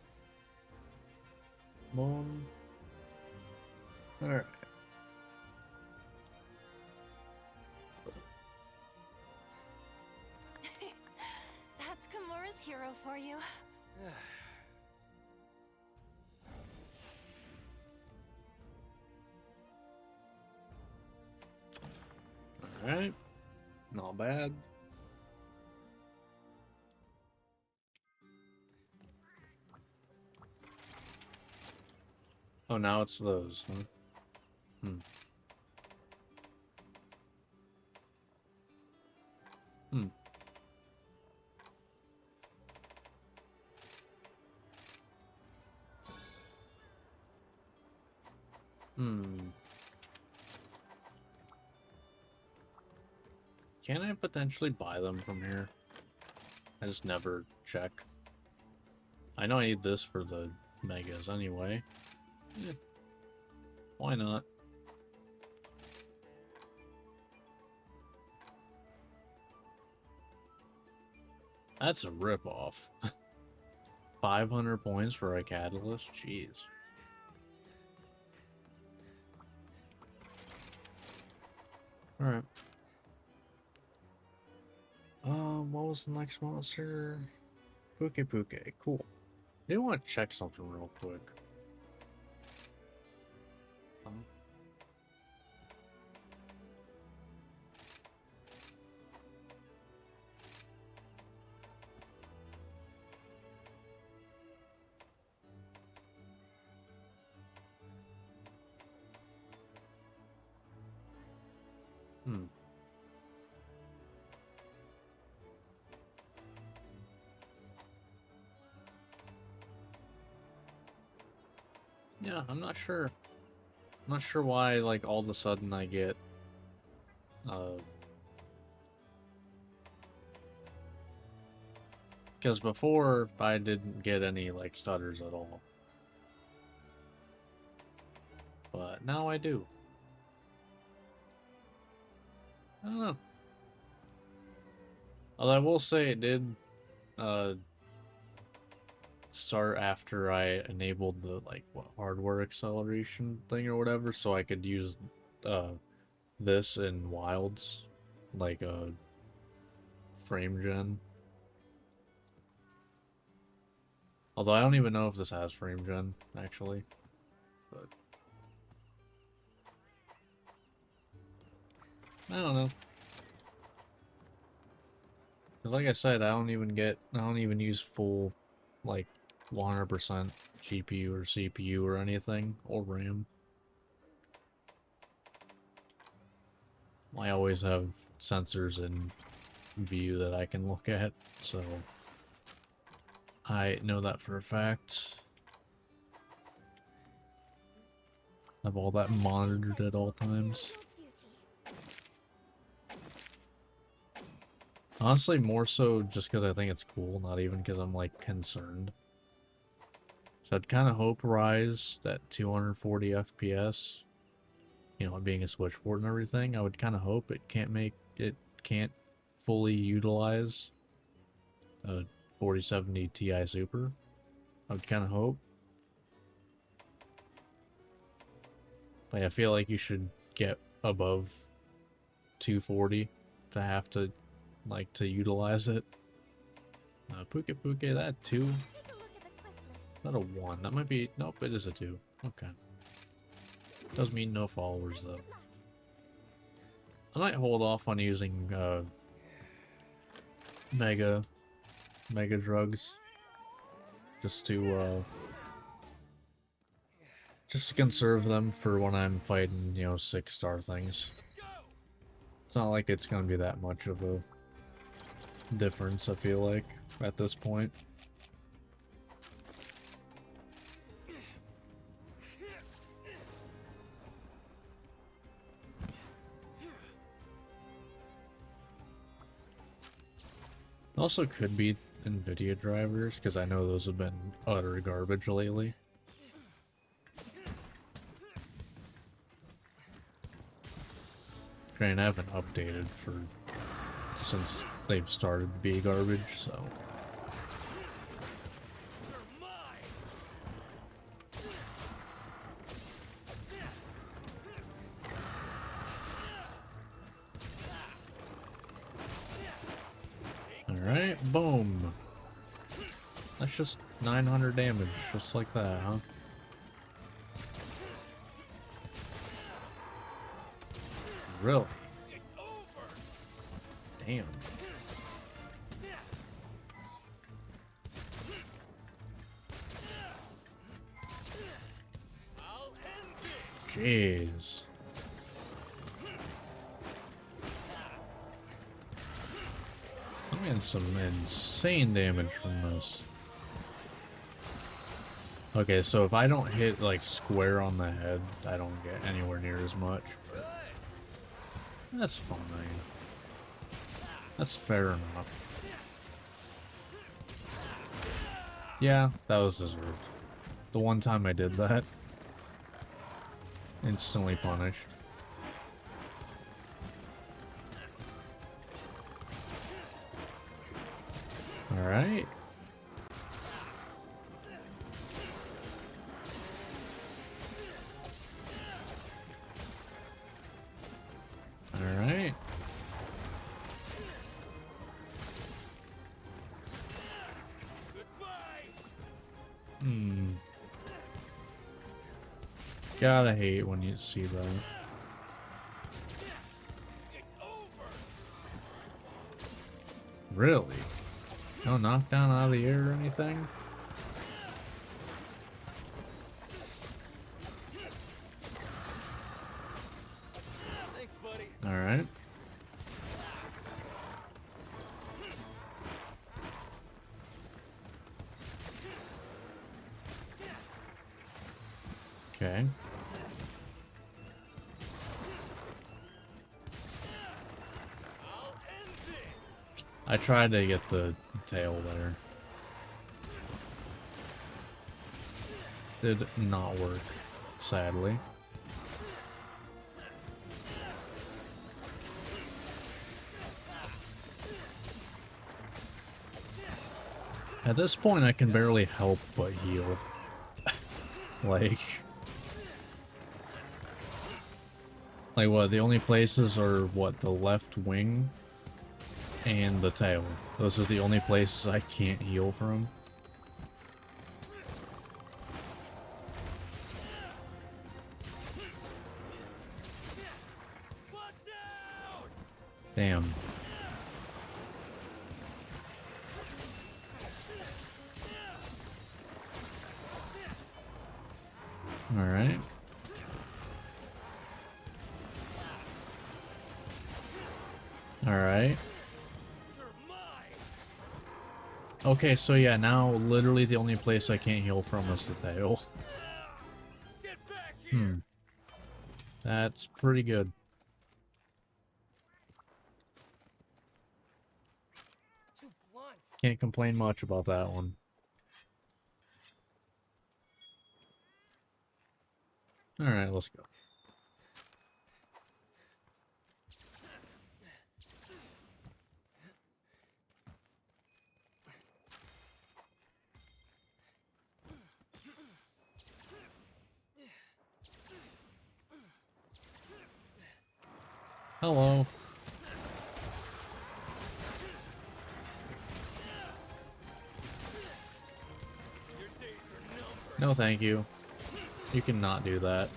Alright. That's Kimura's hero for you. Alright. Not bad. Oh, now it's those, huh? Hmm. Hmm. Hmm. Can I potentially buy them from here? I just never check. I know I need this for the megas anyway. Eh, why not? That's a ripoff. 500 points for a catalyst? Jeez. Alright. What was the next monster? Puke Puke. Cool. I do want to check something real quick. Hmm. Yeah, I'm not sure. I'm not sure why, like, all of a sudden I get, because before I didn't get any, like, stutters at all. But now I do. I don't know. Although I will say it did, start after I enabled the, like, what, hardware acceleration thing or whatever, so I could use, this in wilds, like, frame gen. Although I don't even know if this has frame gen, actually. But I don't know. Cause like I said, I don't even use full, like, 100% GPU or CPU or anything, or RAM. I always have sensors in view that I can look at, so I know that for a fact. I have all that monitored at all times. Honestly, more so just because I think it's cool, not even because I'm, like, concerned. So I'd kind of hope Rise, that 240 FPS, you know, it being a switchboard and everything, I would kind of hope it can't fully utilize a 4070 Ti Super. I would kind of hope. Like, I feel like you should get above 240 to have to, like, to utilize it. Puke Puke, that 2? Is that a 1? That might be... Nope, it is a 2. Okay. Does mean no followers, though. I might hold off on using, Mega Drugs. Just to conserve them for when I'm fighting, you know, 6-star things. It's not like it's gonna be that much of a difference, I feel like, at this point. Also could be NVIDIA drivers, because I know those have been utter garbage lately. Granted, I haven't updated since they've started to be garbage, so... Alright, boom. That's just 900 damage, just like that, huh? Really? Damn. Jeez. I'm getting some insane damage from this. Okay, so if I don't hit, like, square on the head, I don't get anywhere near as much, but that's fine. That's fair enough. Yeah, that was deserved. The one time I did that, instantly punished. Alright. Alright. Gotta hate when you see that. It's over. Really? No knockdown out of the air or anything? Thanks, buddy. Alright. Okay. I'll end this. I tried to get the tail there. Did not work, sadly. At this point, I can barely help but heal. Like what, the only places are, what, the left wing and the tail. Those are the only places I can't heal from. Watch out! Damn. Alright. Alright. You're mine. Okay, so yeah, now literally the only place I can't heal from is the tail. Get back here. Hmm. That's pretty good. Too blunt. Can't complain much about that one. Alright, let's go. Hello. Your days are numbered. No, thank you. You can not do that.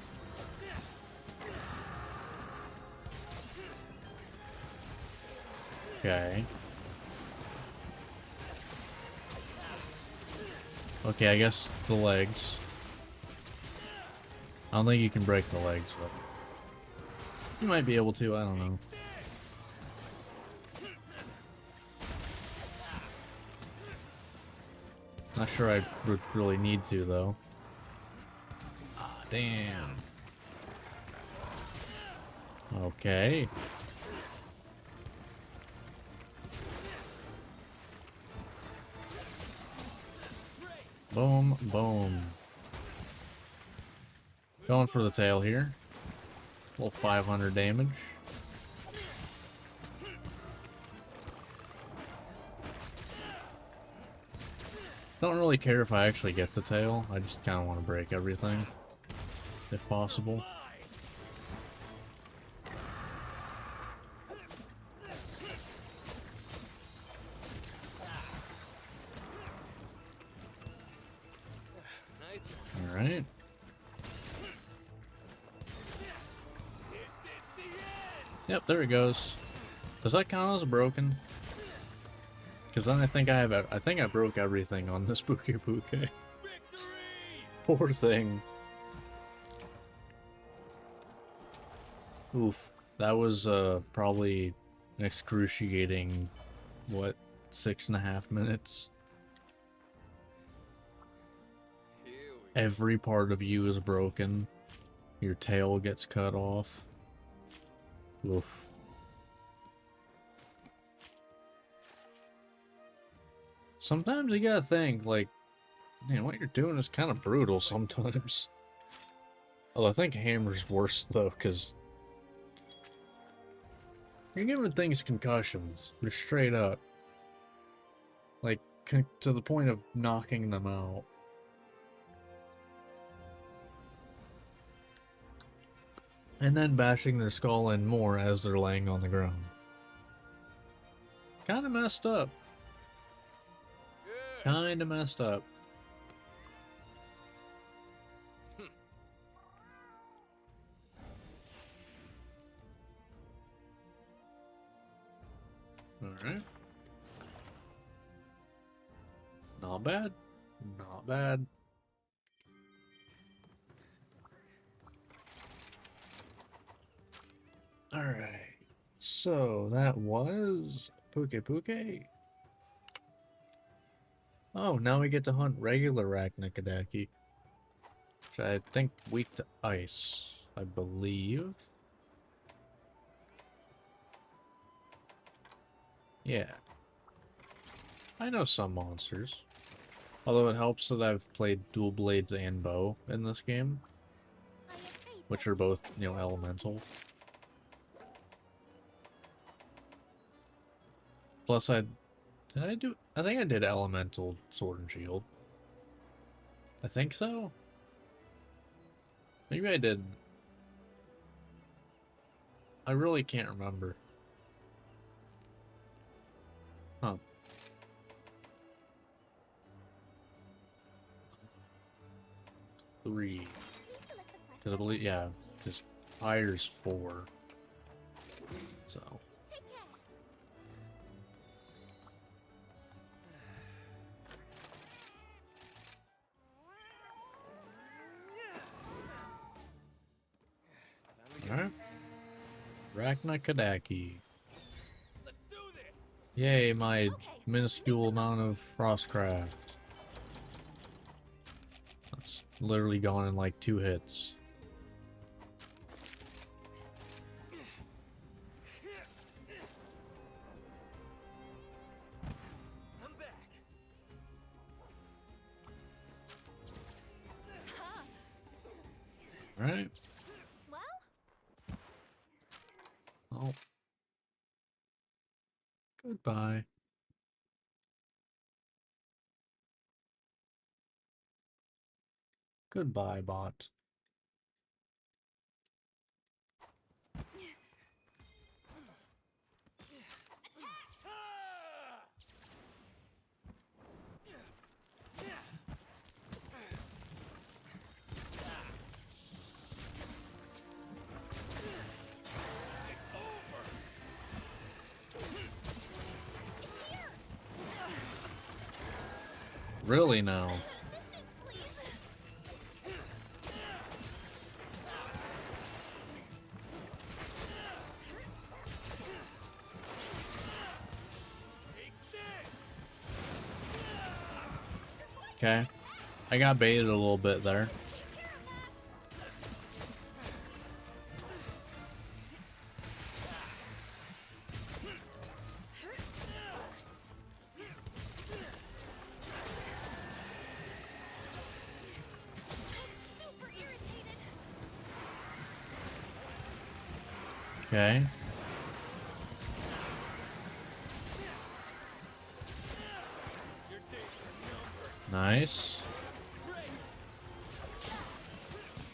Okay. Okay, I guess the legs. I don't think you can break the legs, but you might be able to, I don't know. Not sure I would really need to, though. Ah, damn. Okay. Boom, boom. Going for the tail here. Little 500 damage. Don't really care if I actually get the tail. I just kind of want to break everything, if possible. Nice. All right. This is the end. Yep, there it goes. Does that count as broken? Because then I think I broke everything on this Buke Buke. Victory! Poor thing. Oof. That was probably an excruciating, what, 6.5 minutes? Here we Every part of you is broken. Your tail gets cut off. Oof. Sometimes you gotta think, like, man, what you're doing is kind of brutal sometimes. Although I think Hammer's worse, though, because you're giving things concussions. You're straight up. Like, to the point of knocking them out. And then bashing their skull in more as they're laying on the ground. Kinda messed up. Good. Kinda messed up. Alright. Not bad. Not bad. Alright. So that was Puke Puke. Oh, now we get to hunt regular Arachnicodaki. Which I think weak to ice, I believe. Yeah. I know some monsters. Although it helps that I've played dual blades and bow in this game, I'm afraid which that are both, you know, elemental. Plus I think I did elemental sword and shield. I think so. Maybe I did. I really can't remember. Huh. Three. Please select the quest Because I believe, that yeah, suits you. because fire's 4. So. Take care. Time to go. Alright. Arachnicodaki. Let's do this. Yay, my Okay, minuscule amount of frostcraft. That's literally gone in like 2 hits. I'm back. Huh. Alright. Well, Oh. Goodbye. Goodbye, bot. Ah! It's over. it's here. Really now? Assistance, please. Take this. Okay. I got baited a little bit there. Take care of that. Super irritated. Okay. Your days are numbered. Nice. Great.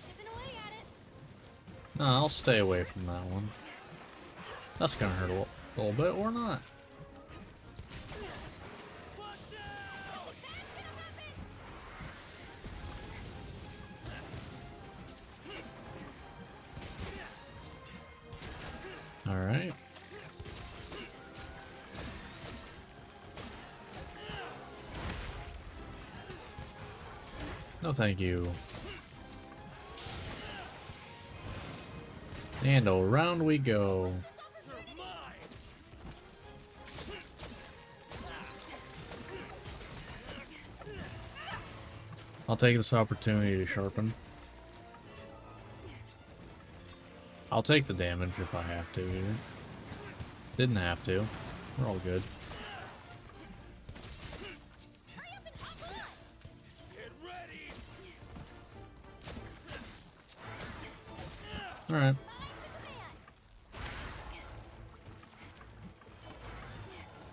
Chipping away at it. No, I'll stay away from that one. That's gonna hurt a little bit, or not. Watch out! Alright. No, thank you. And around we go. You're mine. I'll take this opportunity to sharpen. I'll take the damage if I have to here. Didn't have to. We're all good. Get ready. Alright.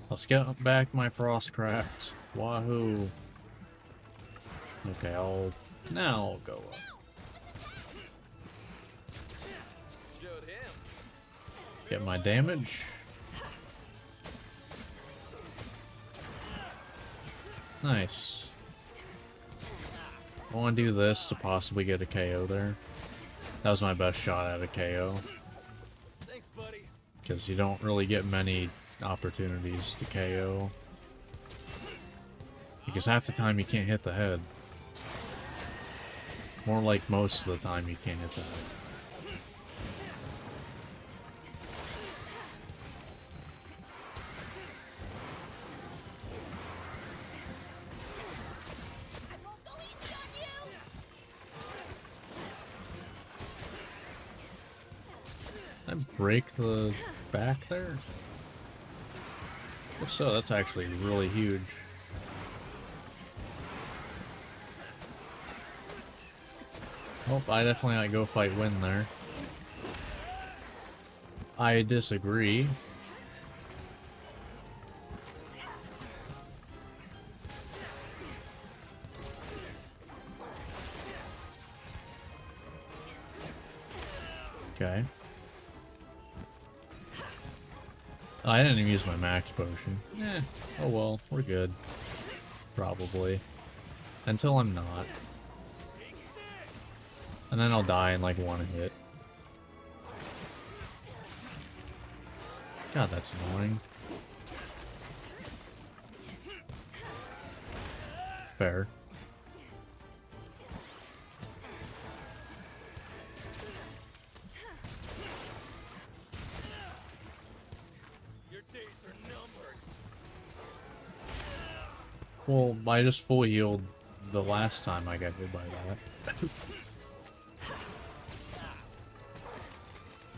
Let's get back my Frostcraft. Wahoo. Okay, I'll go up. Showed him. Get my damage. Nice. I want to do this to possibly get a KO there. That was my best shot at a KO. Thanks, buddy. Because you don't really get many opportunities to KO. Because half the time you can't hit the head. More like most of the time you can't hit the head. I won't go easy on you. Did I break the back there? If so, that's actually really huge. Oh, I definitely gotta go fight Win there. I disagree. Okay. Oh, I didn't even use my max potion. Eh, oh well, we're good. Probably. Until I'm not. And then I'll die in like one hit. God, that's annoying. Fair. Your days are numbered. Well, I just full healed the last time I got hit by that.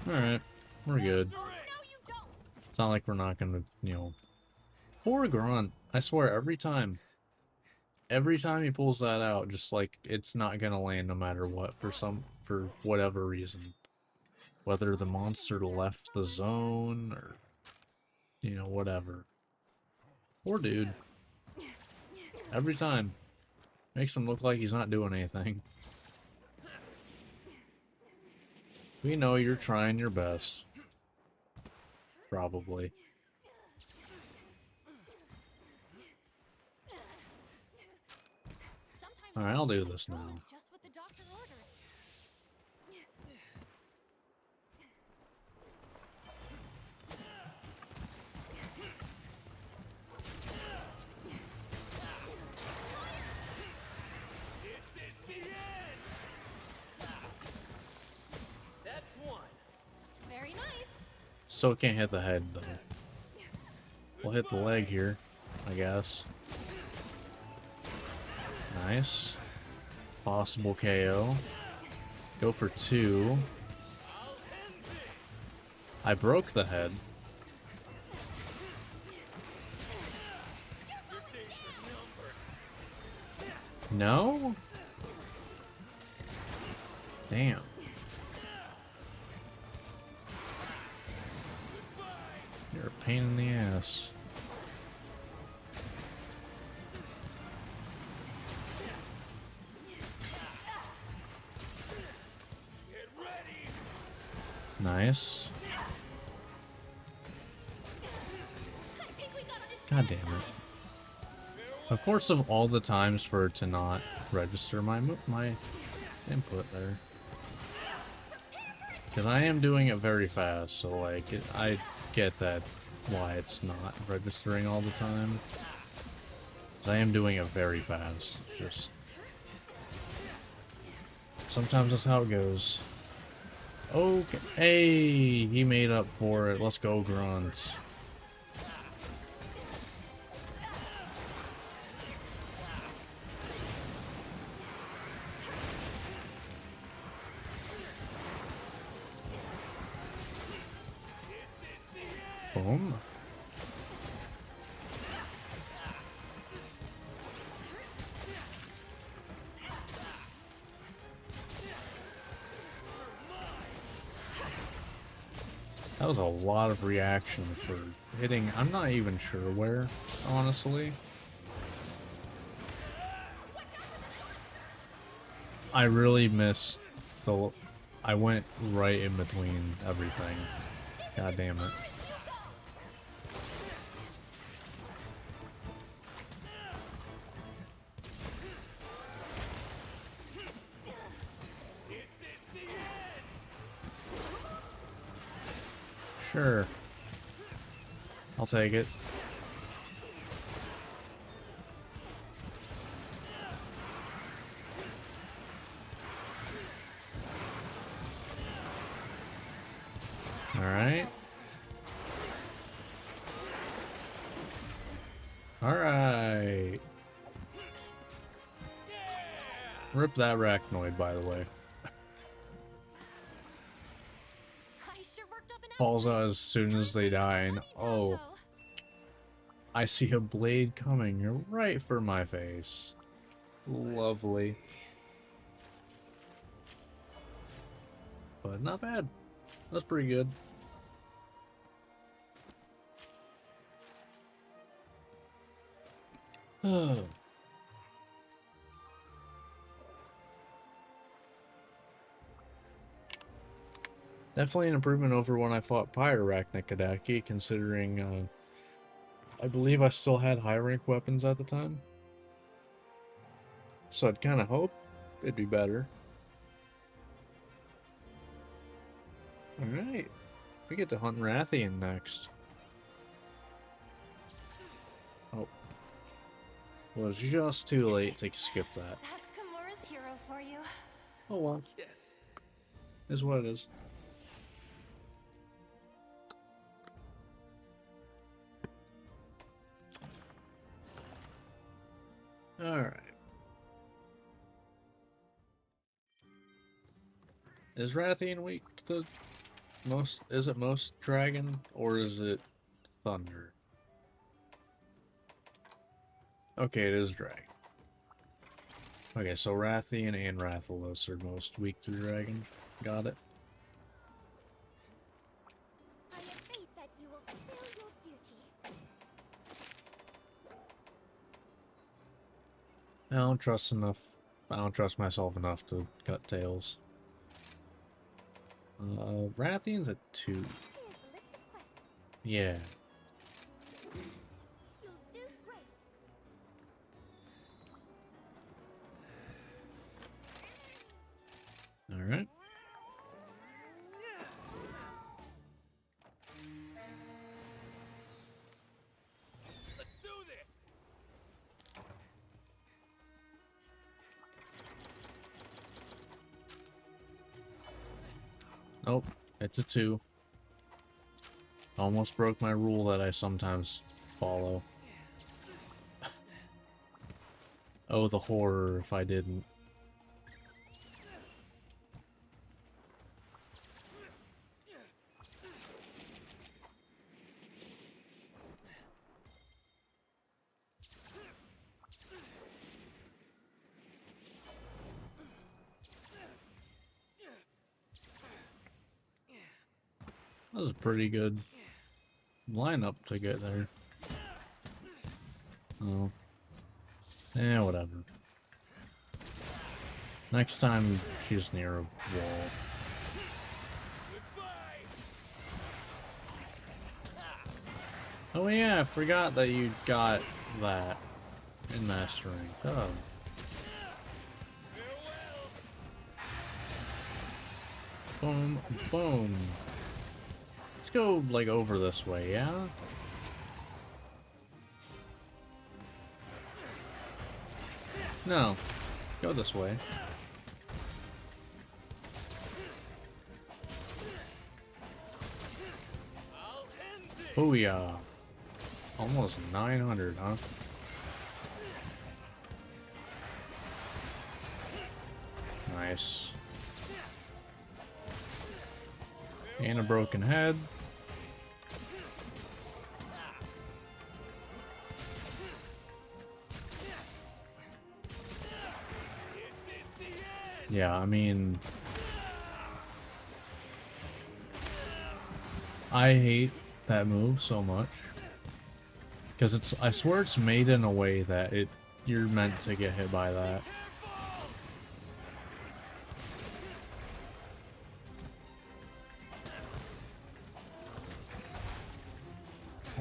Alright, we're good. No, you don't. It's not like we're not gonna, you know... Poor Grunt. I swear, every time he pulls that out, just like, it's not gonna land no matter what, for whatever reason. Whether the monster left the zone, or, you know, whatever. Poor dude. Every time. Makes him look like he's not doing anything. We know you're trying your best. Probably. Alright, I'll do this now. Just what the doctor ordered. This is the end. That's one. Very nice. Still can't hit the head, though. We'll hit the leg here, I guess. Nice. Possible KO. Go for 2. I broke the head. No? Damn. You're a pain in the ass. Get ready. Nice. I think we got on his God damn it. Of course, of all the times for it to not register my input there. Because I am doing it very fast, so like, I get that why it's not registering all the time. 'Cause I am doing it very fast, it's just... Sometimes that's how it goes. Okay, hey, he made up for it. Let's go, Grunts. Boom. That was a lot of reaction for hitting. I'm not even sure where, honestly. I really missed the... I went right in between everything. God damn it. Sure. I'll take it. Alright. Alright. Rip that arachnoid, by the way. I sure worked up an Falls appetite. out as soon as they die, and Time, oh, though. I see a blade coming right for my face. Lovely. But not bad. That's pretty good. Definitely an improvement over when I fought Pyrarachnikadaki, considering I believe I still had high rank weapons at the time. So I'd kind of hope it'd be better. Alright, we get to hunt Rathian next. Oh. Was just too late to skip that. That's Kimura's hero for you. Oh well, Yes. is what it is. Alright. Is Rathian weak to most? Is it most dragon or is it thunder? Okay, it is dragon. Okay, so Rathian and Rathalos are most weak to dragon. Got it. I have faith that you will fulfill your duty. I don't trust enough. I don't trust myself enough to cut tails. Rathian's a 2. Here's a list of quests. Yeah. You'll do great. Alright. Let's do this. Nope. It's a 2. Almost broke my rule that I sometimes follow. Oh, the horror if I didn't. That was a pretty good lineup to get there. Oh. Yeah, whatever. Next time she's near a wall. Goodbye. Oh yeah, I forgot that you got that in mastering. Oh. Farewell. Boom, boom. Let's go, like, over this way, yeah? No. Go this way. I'll end this. Booyah. Almost 900, huh? Nice. And a broken head. This is the end. Yeah, I mean... I hate that move so much. Because it's, I swear it's made in a way that you're meant to get hit by that.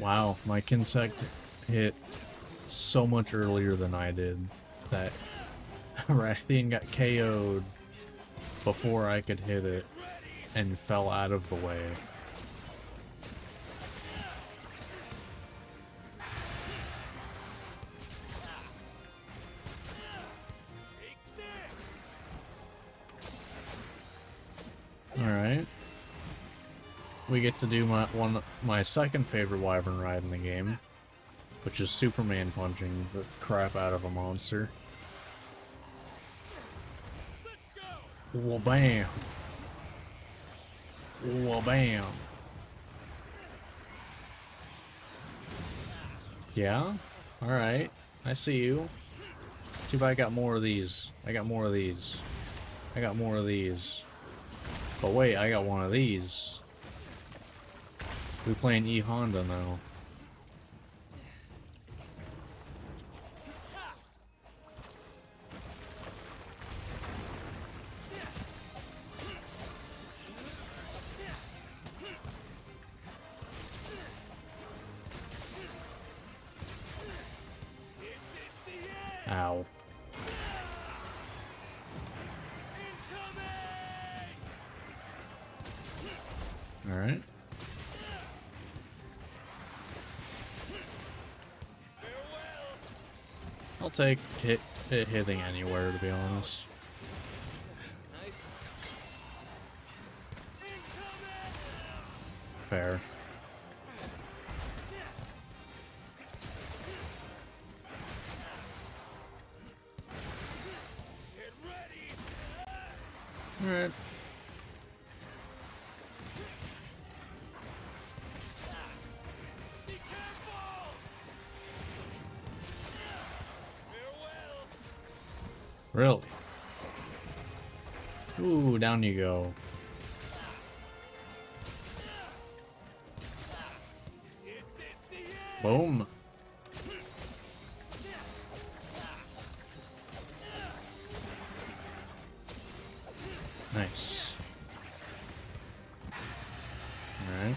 Wow, my Kinsect hit so much earlier than I did that Rathian got KO'd before I could hit it and fell out of the way. we get to do my second favorite wyvern ride in the game, which is Superman punching the crap out of a monster. Well, bam. Well, bam. Yeah? Alright. I see you. Too bad I got more of these. I got more of these. I got more of these. But wait, I got one of these. We playing E Honda now. Ow. Alright. I'll take it hitting anywhere, to be honest. Nice. Fair. Alright. Really? Ooh, down you go. Boom. Nice. Alright.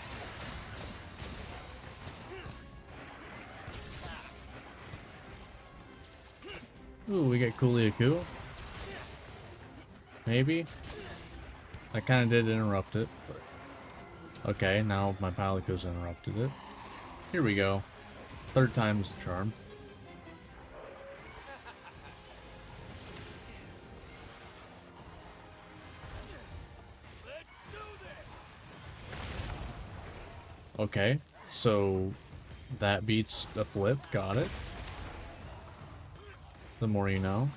Ooh, we get Coolio. Maybe? I kind of did interrupt it. But... okay, now my Palico's interrupted it. Here we go. Third time's the charm. Okay, so that beats the flip, got it. The more you know.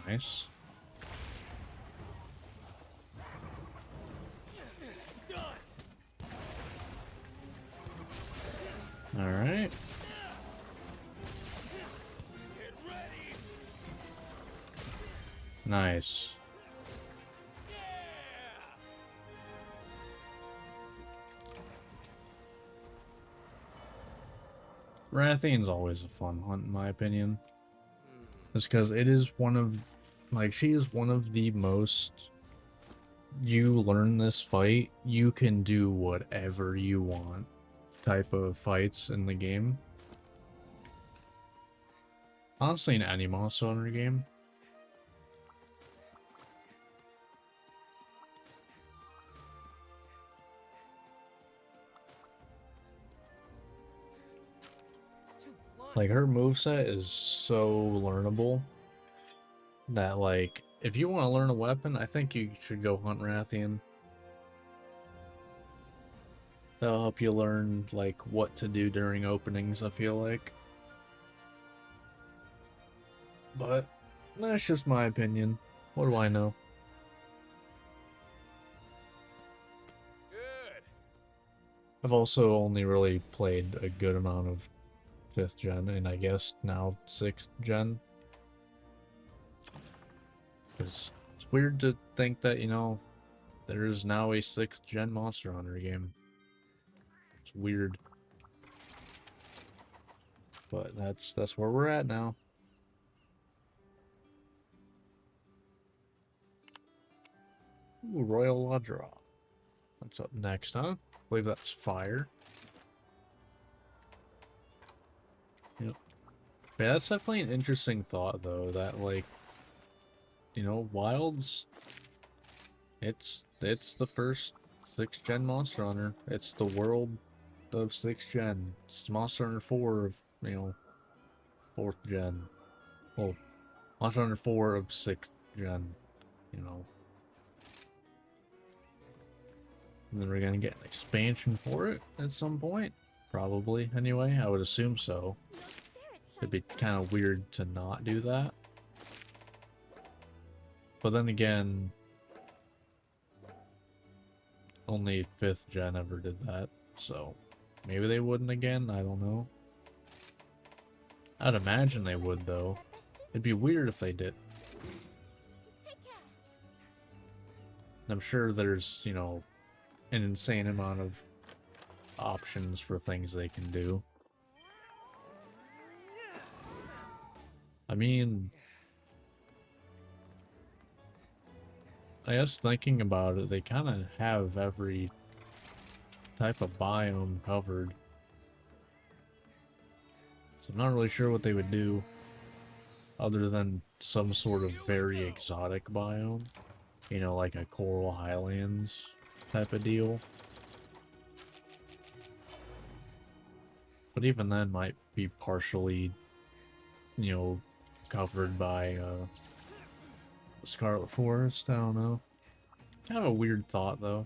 Nice. All right. Nice. Rathian's always a fun hunt, in my opinion. Just because it is one of, like, she is one of the most, you learn this fight, you can do whatever you want type of fights in the game. Honestly, in any Monster Hunter game. Like, her moveset is so learnable that, like, if you want to learn a weapon, I think you should go hunt Rathian. That'll help you learn, like, what to do during openings, I feel like. But that's just my opinion. What do I know? Good. I've also only really played a good amount of 5th gen, and I guess now 6th gen. It's weird to think that, you know, there is now a 6th gen Monster Hunter game. It's weird. But that's where we're at now. Ooh, Royal Ladra. What's up next, huh? I believe that's fire. Yep. Yeah, that's definitely an interesting thought, though, that, like, you know, Wilds, it's the first 6th gen Monster Hunter. It's the world of 6th gen. It's Monster Hunter 4 of, you know, 4th gen. Well, Monster Hunter 4 of 6th gen, you know. And then we're gonna get an expansion for it at some point. Probably, anyway. I would assume so. No spirits It'd shine be kind of weird to not do that. But then again, only 5th gen ever did that, so maybe they wouldn't again, I don't know. I'd imagine they would, though. It'd be weird if they did. Take care. I'm sure there's, you know, an insane amount of options for things they can do. I mean, I guess thinking about it, they kind of have every type of biome covered. So I'm not really sure what they would do other than some sort of very exotic biome. You know, like a Coral Highlands type of deal. But even then might be partially, you know, covered by the Scarlet Forest. I don't know. Kind of a weird thought, though.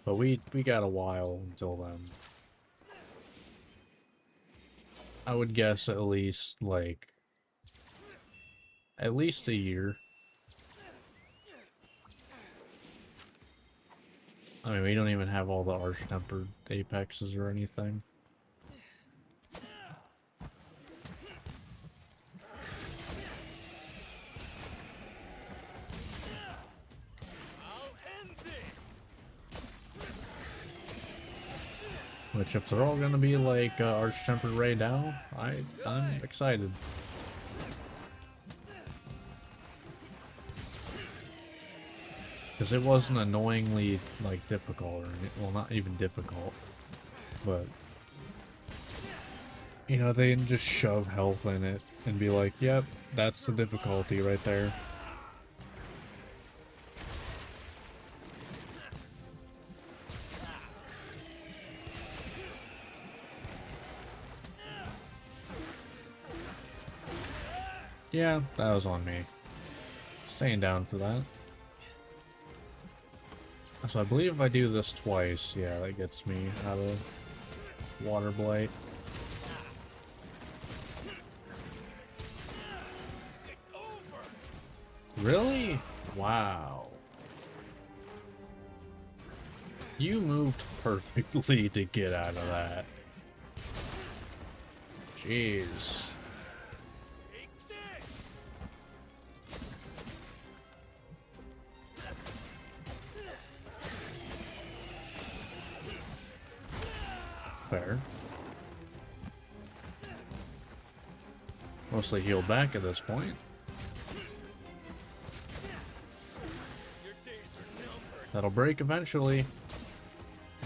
But we got a while until then. I would guess at least, like, at least a year. I mean, we don't even have all the arch-tempered apexes or anything. I'll end this. Which, if they're all gonna be like arch-tempered Ray Dow, I'm excited. Because it wasn't annoyingly, like, difficult, or well, not even difficult, but, you know, they can just shove health in it and be like, yep, that's the difficulty right there. Yeah, that was on me. Staying down for that. So I believe if I do this twice, yeah, that gets me out of Water Blight. It's over. Really? Wow. You moved perfectly to get out of that. Jeez. Take this. Fair. Mostly healed back at this point. Your days are numbered. That'll break eventually.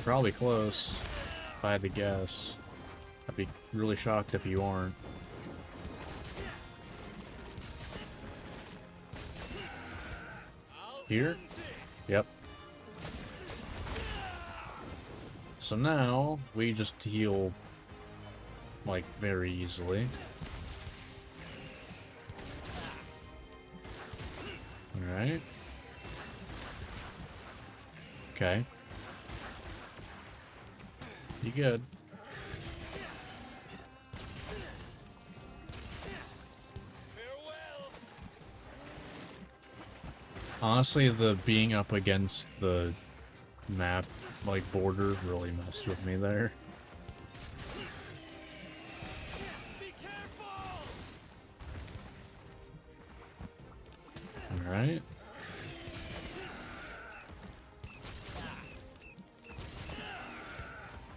Probably close, if I had to guess. I'd be really shocked if you aren't. I'll Here? end this. Yep. So now, we just heal, like, very easily. Alright. Okay. You good. Farewell. Honestly, the being up against the map, like, border really messed with me there. Be careful. Alright.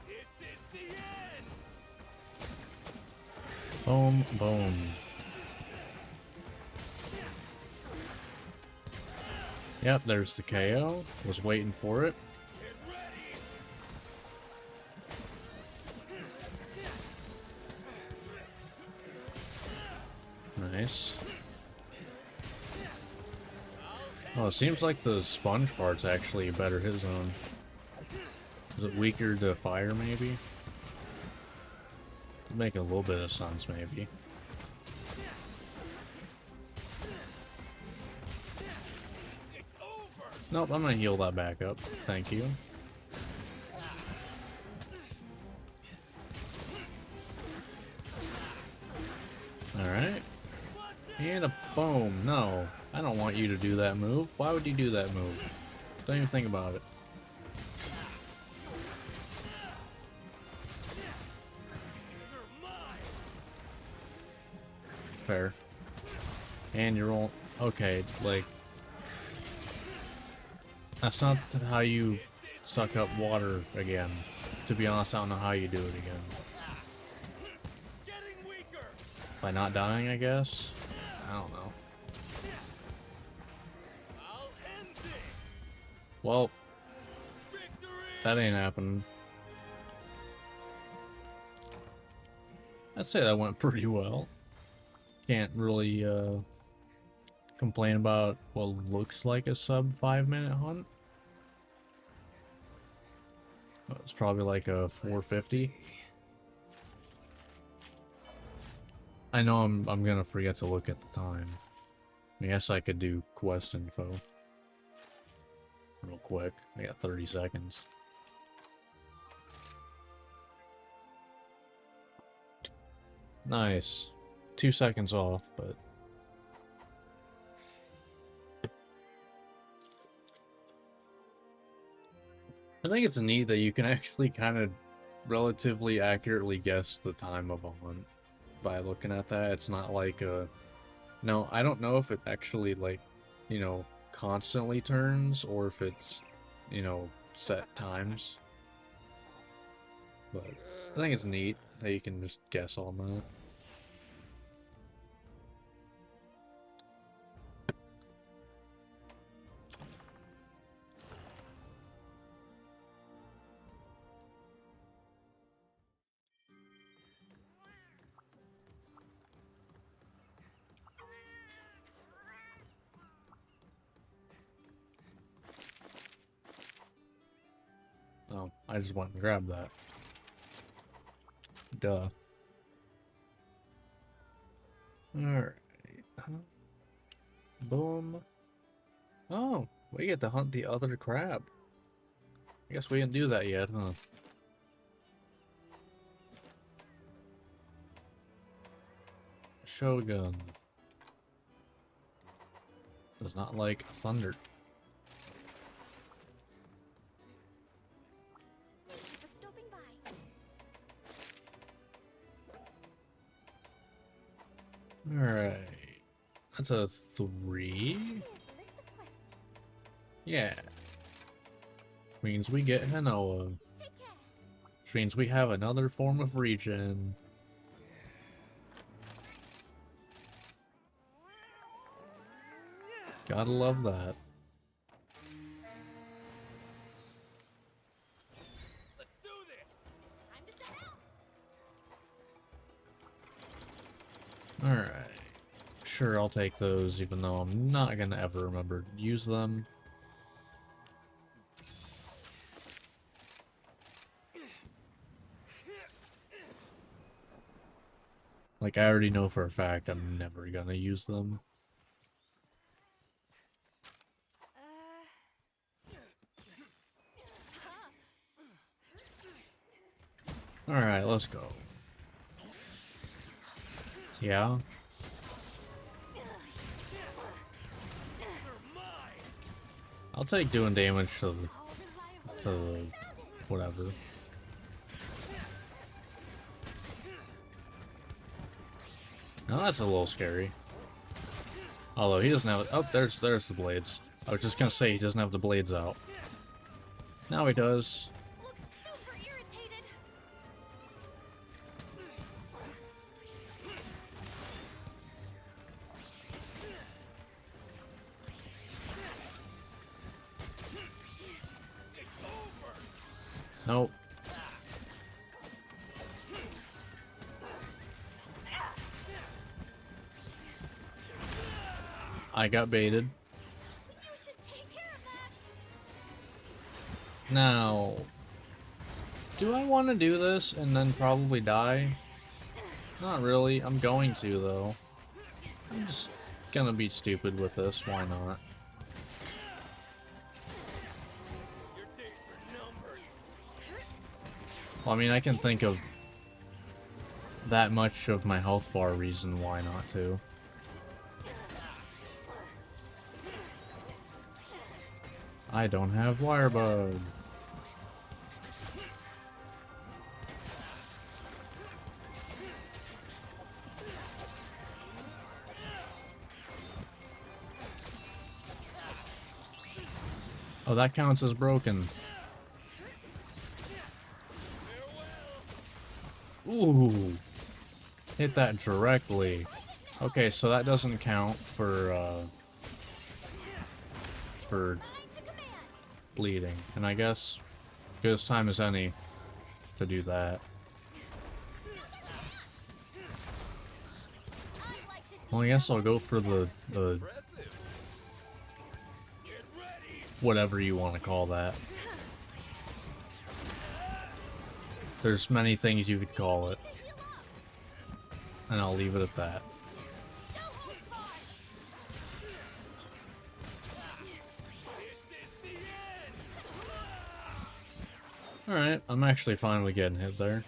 This is the end. Boom, boom. Yep, there's the KO. Was waiting for it. Get ready. Nice. Oh, it seems like the sponge part's actually a better hit zone. Is it weaker to fire, maybe? make a little bit of sense, maybe. It's over. Nope, I'm gonna heal that back up. Thank you. Alright. And a boom. No, I don't want you to do that move. Why would you do that move? Don't even think about it. You're mine. Fair. And you're all okay, like that's not how you suck up water again. To be honest, I don't know how you do it again. Getting weaker. By not dying, I guess? I don't know. I'll end this. Well, Victory. that ain't happening. I'd say that went pretty well. Can't really complain about what looks like a sub 5-minute hunt. It's probably like a 450. I know I'm gonna forget to look at the time. I guess I could do quest info real quick. I got 30 seconds. Nice. 2 seconds off, but I think it's neat that you can actually kind of relatively accurately guess the time of a hunt by looking at that. It's not like a... No, I don't know if it actually, like, you know, constantly turns or if it's, you know, set times. But I think it's neat that you can just guess on that. Oh, I just went and grabbed that. Duh. Alright. Boom. Oh, we get to hunt the other crab. I guess we didn't do that yet, huh? Shogun. Does not like thunder. Thank you for stopping by. Alright. That's a 3. Here's the list of quests. Yeah. Means we get Hanoa. Take care. Which means we have another form of regen. Gotta love that. Let's do this. Time to set out. Alright. Sure, I'll take those, even though I'm not gonna ever remember to use them. Like, I already know for a fact I'm never gonna use them. Alright, let's go. Yeah? I'll take doing damage to the whatever. Now that's a little scary. Although he doesn't have... Oh, there's the blades. I was just gonna say he doesn't have the blades out. Now he does. Looks super irritated. Nope. I got baited. You should take care of that. Now, do I want to do this and then probably die? Not really. I'm going to, though. I'm just gonna be stupid with this. Why not? Your days are numbered. Well, I mean, I can think of that much of my health bar reason why not to. I don't have wire bug. Oh, that counts as broken. Ooh. Hit that directly. Okay, so that doesn't count for bleeding. And I guess good as time as any to do that. I'd like to see Well, I guess I'll go for the Impressive. Get ready. whatever you want to call that. There's many things you could call it. And I'll leave it at that. no holds barred. This is the end. Alright, I'm actually finally getting hit there.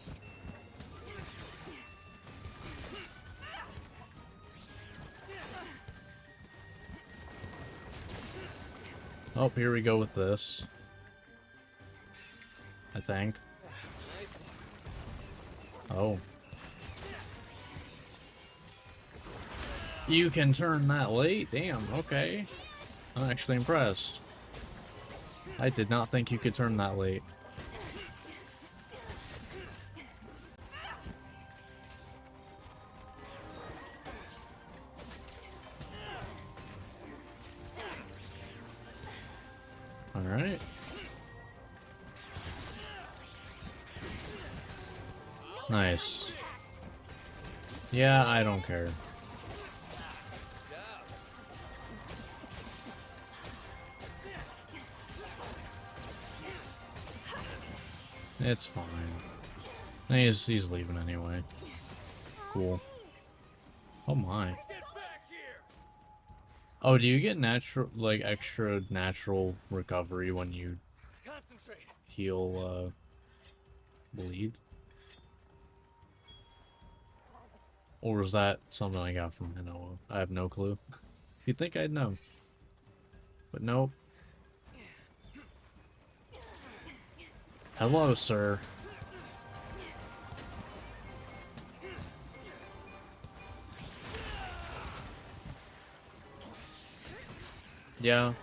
Oh, here we go with this. I think. Nice. Oh. You can turn that late? Damn, okay. I'm actually impressed. I did not think you could turn that late. Alright. Nice. Yeah, I don't care. It's fine. He's leaving anyway. Cool. Oh my. Get back here. Oh, do you get natural, like, extra natural recovery when you Concentrate. heal, bleed? Or was that something I got from Hinoa? I have no clue. You'd think I'd know. But nope. Hello, sir. Yeah.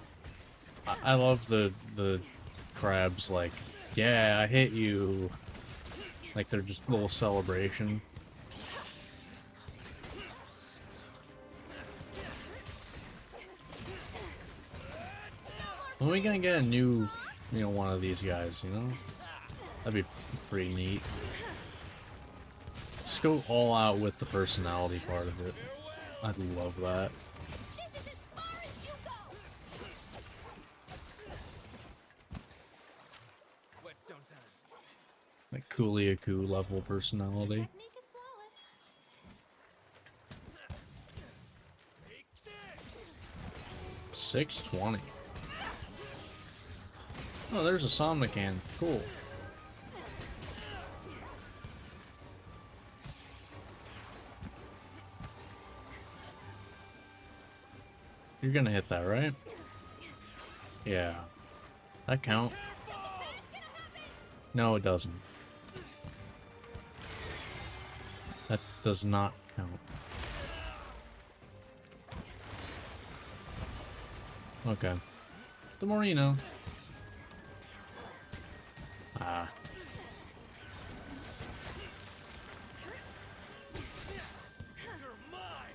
I love the crabs, like, yeah, I hit you. Like they're just a little celebration. When are we gonna get a new, one of these guys, you know? That'd be pretty neat. Just go all out with the personality part of it. I'd love that. This is as far as you go. Whetstone time. Like Cooliaku level personality. Technique is flawless. 620. Oh, there's a Somnican. Cool. You're gonna hit that, right? Yeah. That count? No, it doesn't. That does not count. Okay. The more you know. Ah.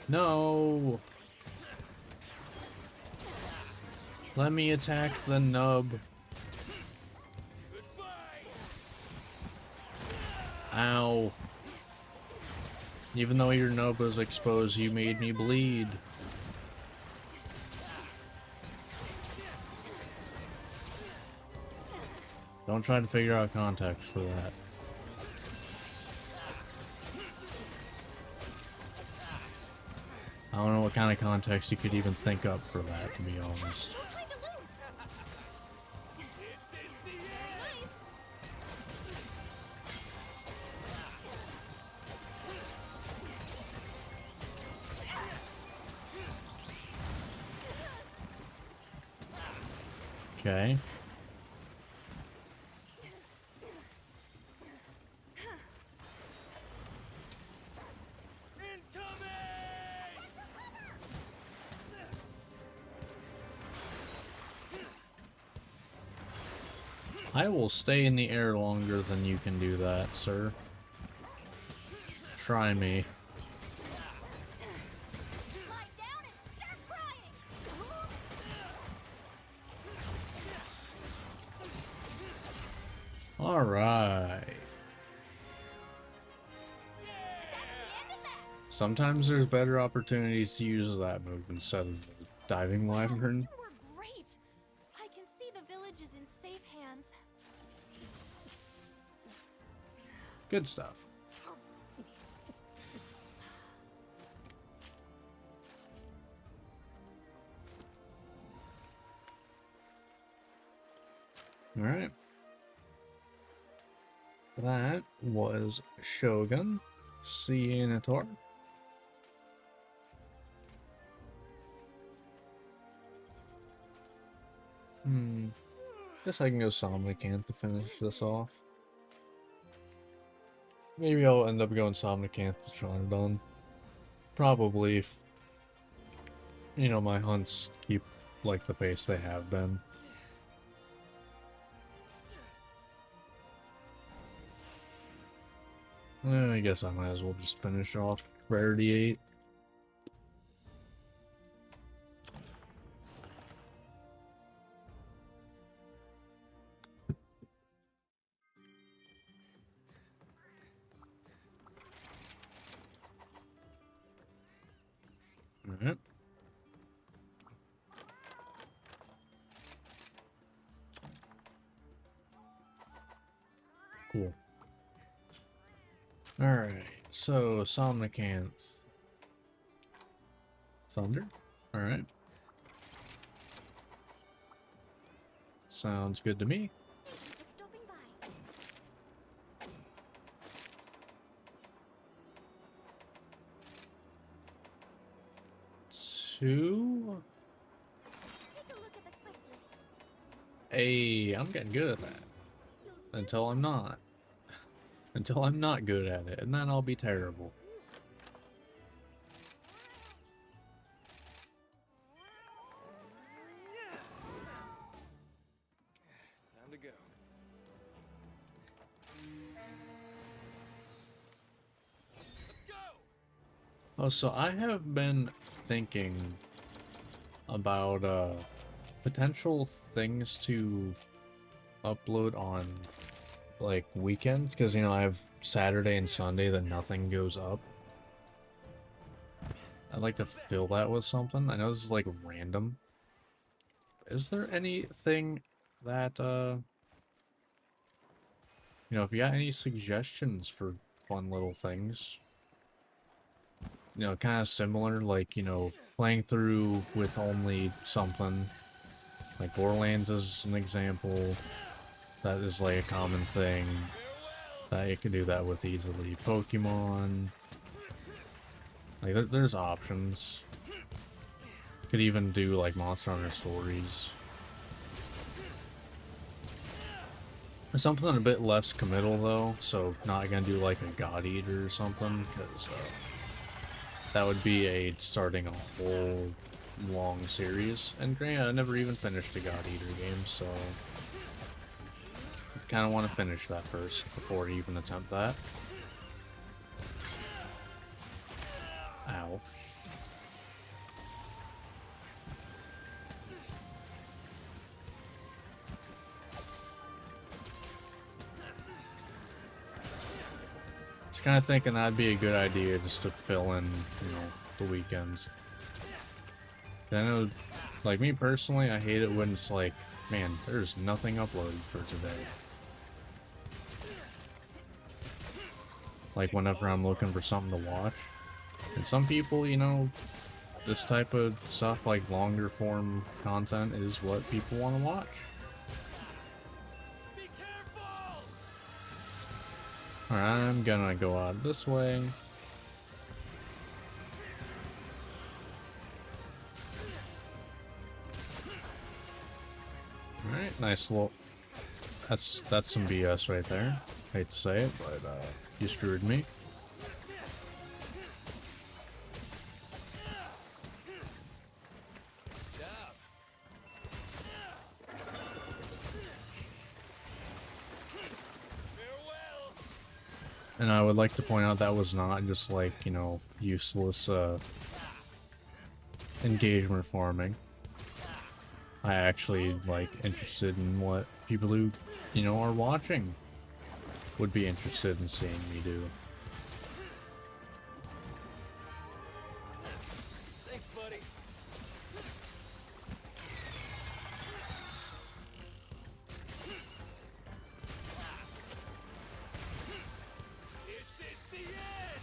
No! Let me attack the nub. Ow. Even though your nub was exposed, you made me bleed. Don't try to figure out context for that. don't know what kind of context you could even think up for that, to be honest. No time to lose. Nice. Okay. I will stay in the air longer than you can do that, sir. Try me. Lie down and start crying. All right. Sometimes there's better opportunities to use that move instead of the diving wyvern. You were great. I can see the village is in safe hands. Good stuff. All right. That was Shogun. See you in a tour. Guess I can go Somnicanth to finish this off. Maybe I'll end up going Somnicanth to Charndon. Probably if, you know, my hunts keep like the pace they have been. I guess I might as well just finish off Rarity 8. Alright. Cool. Alright, so Somnicanth. Thunder? Alright. Sounds good to me. Thank you for stopping by. Two? Take a look at the quest list. Hey, I'm getting good at that. Until I'm not. Until I'm not good at it, and then I'll be terrible. Time to go. Let's go! Oh, so I have been thinking about potential things to upload on like weekends, because you know I have Saturday and Sunday that nothing goes up. I'd like to fill that with something. I know this is like random. Is there anything that you know, if you got any suggestions for fun little things, you know, kind of similar, like, you know, playing through with only something, like Borderlands is an example. That is like a common thing that you can do that with easily. Pokemon, like there's options. Could even do like Monster Hunter Stories. Something a bit less committal though, so not gonna do like a God Eater or something, because that would be a starting a whole long series. And granted, I never even finished a God Eater game, so kind of want to finish that first before I even attempt that. Ow. Just kind of thinking that'd be a good idea just to fill in, you know, the weekends. I know, like me personally, I hate it when it's like, man, there's nothing uploaded for today. Like whenever I'm looking for something to watch. And some people, you know, this type of stuff, like longer form content, is what people want to watch. Be careful! Alright, I'm gonna go out this way. Alright, nice little... That's some BS right there. Hate to say it, but you screwed me. Stop. Farewell! And I would like to point out that was not just like, you know, useless engagement farming. I actually like interested in what people who, you know, are watching would be interested in seeing me do. Thanks, buddy. This is the end!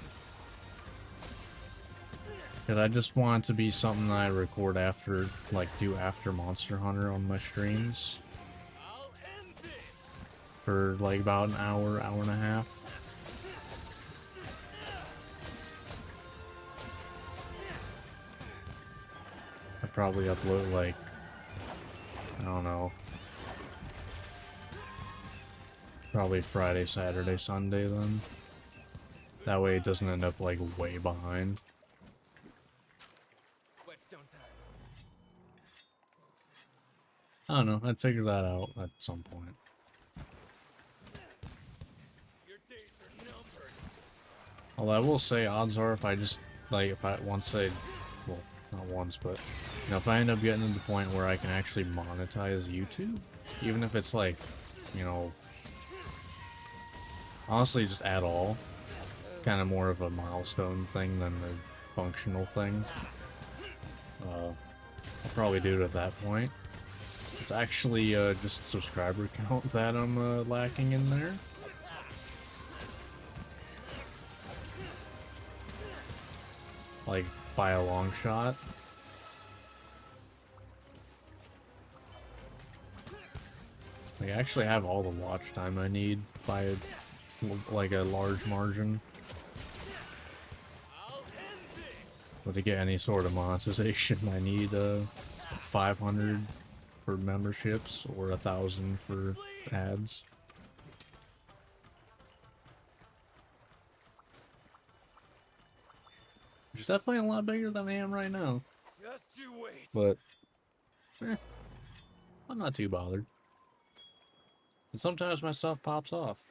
Cause I just want it to be something that I record after, like do after Monster Hunter on my streams I'll end this! for like about an hour, hour and a half. I probably upload like, I don't know, probably Friday, Saturday, Sunday then. That way it doesn't end up like way behind. Whetstone time. I don't know, I'd figure that out at some point. Your days are numbered. Although I will say, odds are if I just, like, if I, once I, well, not once, but, you know, if I end up getting to the point where I can actually monetize YouTube, even if it's like, you know, honestly just at all, kind of more of a milestone thing than a functional thing, I'll probably do it at that point. It's actually just subscriber count that I'm lacking in there. Like, by a long shot. Like, I actually have all the watch time I need by a, like a large margin. I'll end this! But to get any sort of monetization, I need 500 for memberships or 1,000 for ads. Which is definitely a lot bigger than I am right now. Just you wait! But I'm not too bothered. And sometimes my stuff pops off.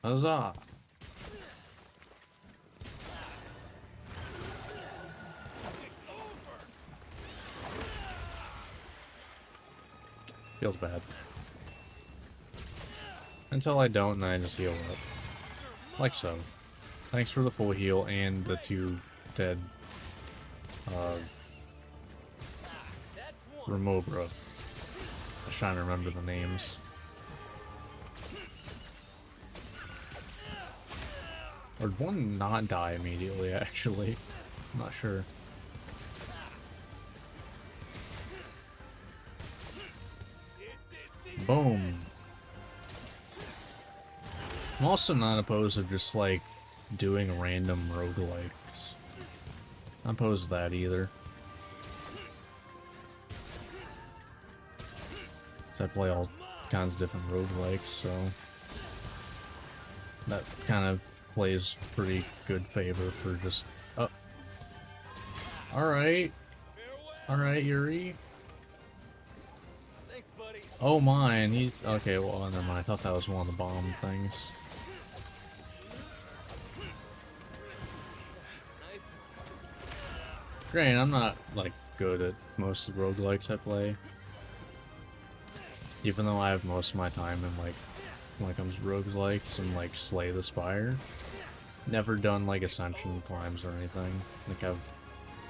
Huzzah! Feels bad. Until I don't, and then I just heal up. Like so. Thanks for the full heal and the 2 dead That's one. Remobra. I was trying to remember the names. Or did one not die immediately, actually? I'm not sure. Boom. I'm also not opposed to just, like, doing random roguelikes. Not opposed to that either. 'Cause I play all kinds of different roguelikes, so that kind of plays pretty good favor for just... Oh. Alright. Alright, Yuri. Thanks, buddy. Oh mine, he... Okay, well, never mind. I thought that was one of the bomb things. Nice. Granted, I'm not, like, good at most of the roguelikes I play. Even though I have most of my time in, like, when it comes to roguelikes and, like, Slay the Spire. Never done like ascension climbs or anything. I think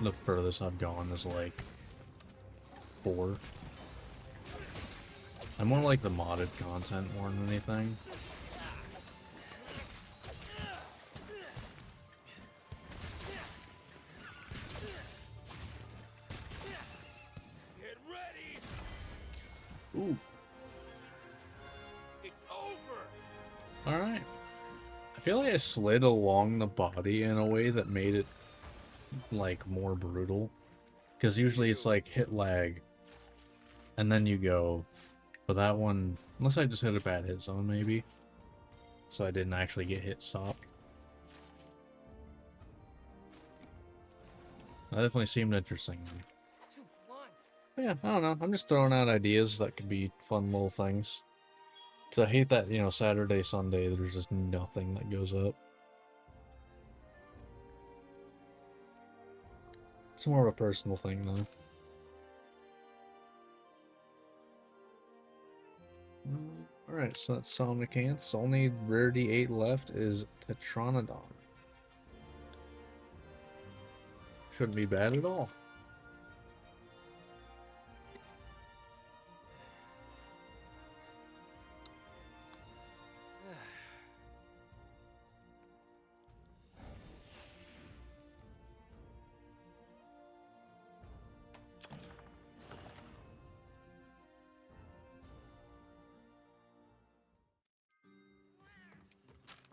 the furthest I've gone is like 4. I more like the modded content more than anything. Get ready. Ooh. It's over. Alright. I feel like I slid along the body in a way that made it like more brutal. Because usually it's like hit lag and then you go. But that one, unless I just hit a bad hit zone maybe. So I didn't actually get hit stopped. That definitely seemed interesting. Too blunt. But yeah, I don't know. I'm just throwing out ideas that could be fun little things. Because I hate that, you know, Saturday, Sunday, there's just nothing that goes up. It's more of a personal thing, though. Alright, so that's Sonic Ants. Only Rarity 8 left is Tetranodon. Shouldn't be bad at all.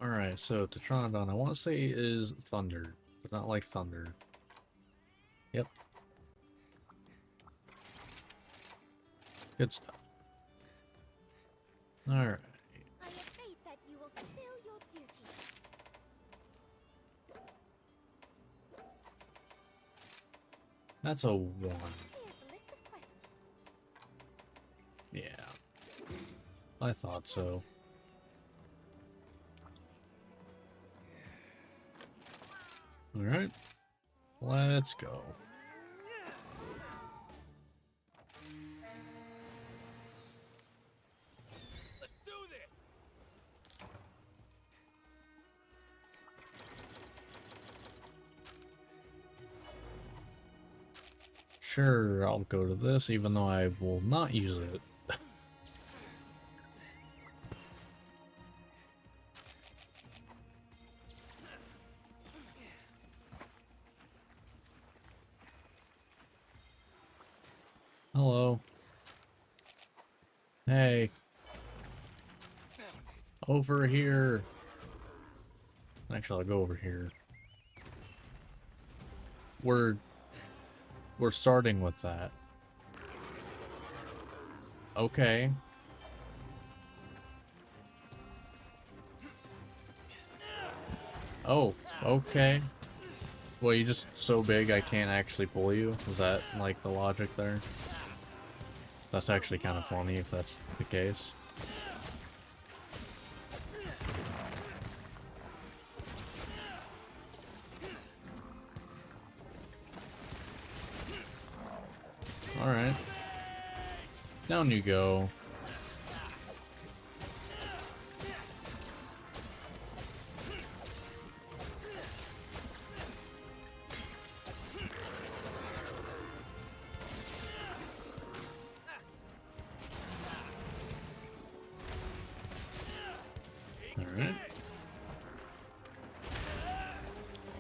Alright, so Tetranodon, I want to say is Thunder, but not like Thunder. Yep. Good stuff. Alright. I have faith that you will fulfill your duty. That's a 1. Here's the list of quests. Yeah. I thought so. Alright. Let's go. Let's do this. Sure, I'll go to this, even though I will not use it. Hello. Hey. Over here. Actually, I'll go over here. We're starting with that. Okay. Oh, okay. Well, you're just so big I can't actually pull you? Is that, like, the logic there? That's actually kind of funny if that's the case. Alright. Down you go. Alright.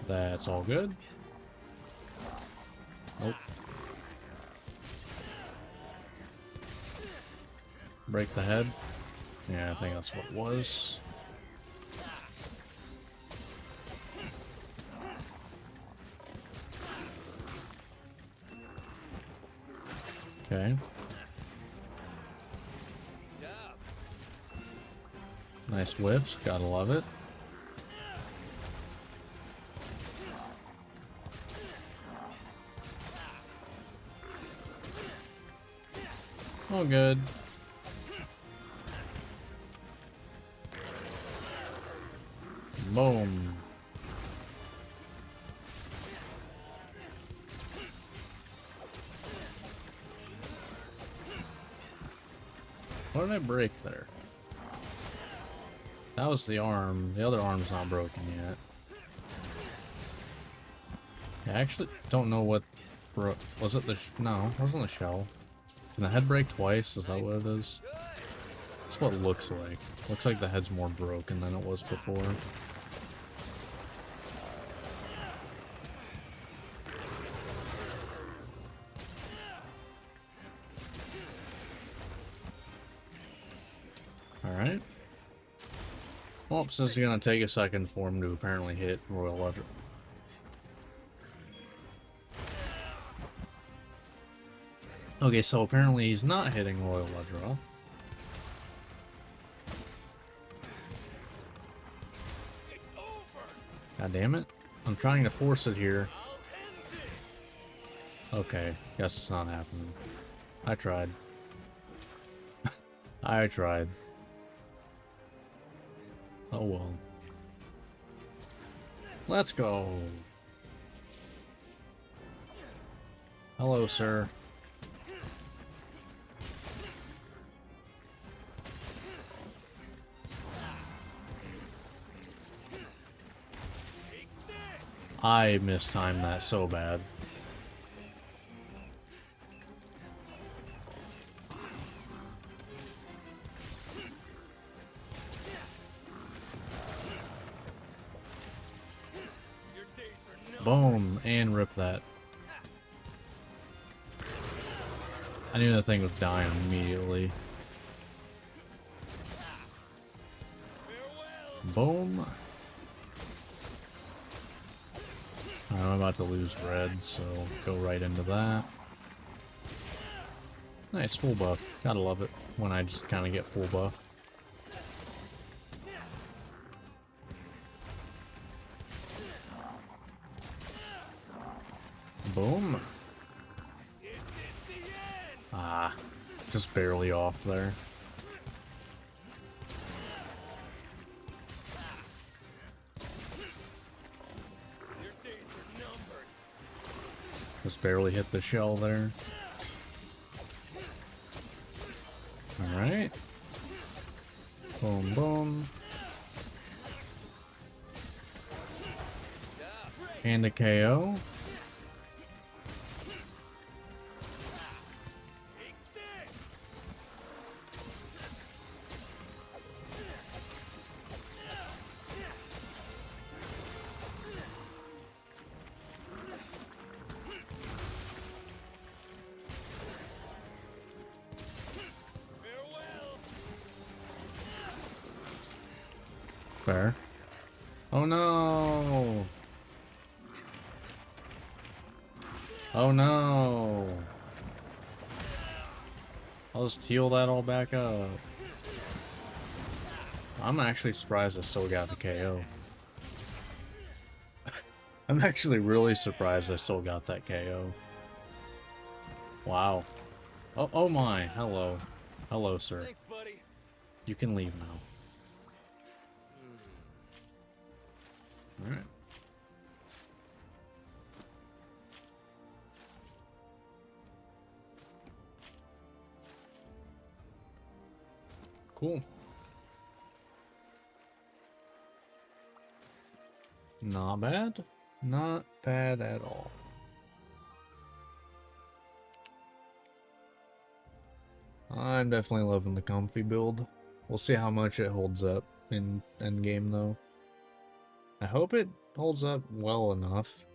That's all good. Nope. Break the head. Yeah, I think that's what it was. Okay. Nice whiffs, gotta love it. All good. Boom. What did I break there? That was the arm. The other arm's not broken yet. I actually don't know what was it no, it wasn't the shell. Can the head break twice? Is that what it is? That's what it looks like. Looks like the head's more broken than it was before. Alright. Well, since it's gonna take a second for him to apparently hit Royal Ledger. Okay, so apparently he's not hitting Royal Ledger. It's over. God damn it. I'm trying to force it here. I'll end this. Okay, guess it's not happening. I tried. I tried. Oh well. Let's go. Hello, sir. I mistimed that so bad. Your days are numbered. Boom, and rip that. I knew that thing was dying immediately. Farewell. Boom. I'm about to lose red, so go right into that. Nice, full buff. Gotta love it when I just kind of get full buff. Boom. This is the end. Ah, just barely off there. Your days are numbered. Just barely hit the shell there. Alright. Boom, boom. And a KO. Take this. Farewell. Fair. Oh no! Oh no! I'll just heal that all back up. I'm actually surprised I still got the KO. I'm actually really surprised I still got that KO. Wow. Oh my, hello. Hello, sir. Thanks, buddy. You can leave now. Alright. Cool. Not bad. Not bad at all. I'm definitely loving the comfy build. We'll see how much it holds up in endgame though. I hope it holds up well enough.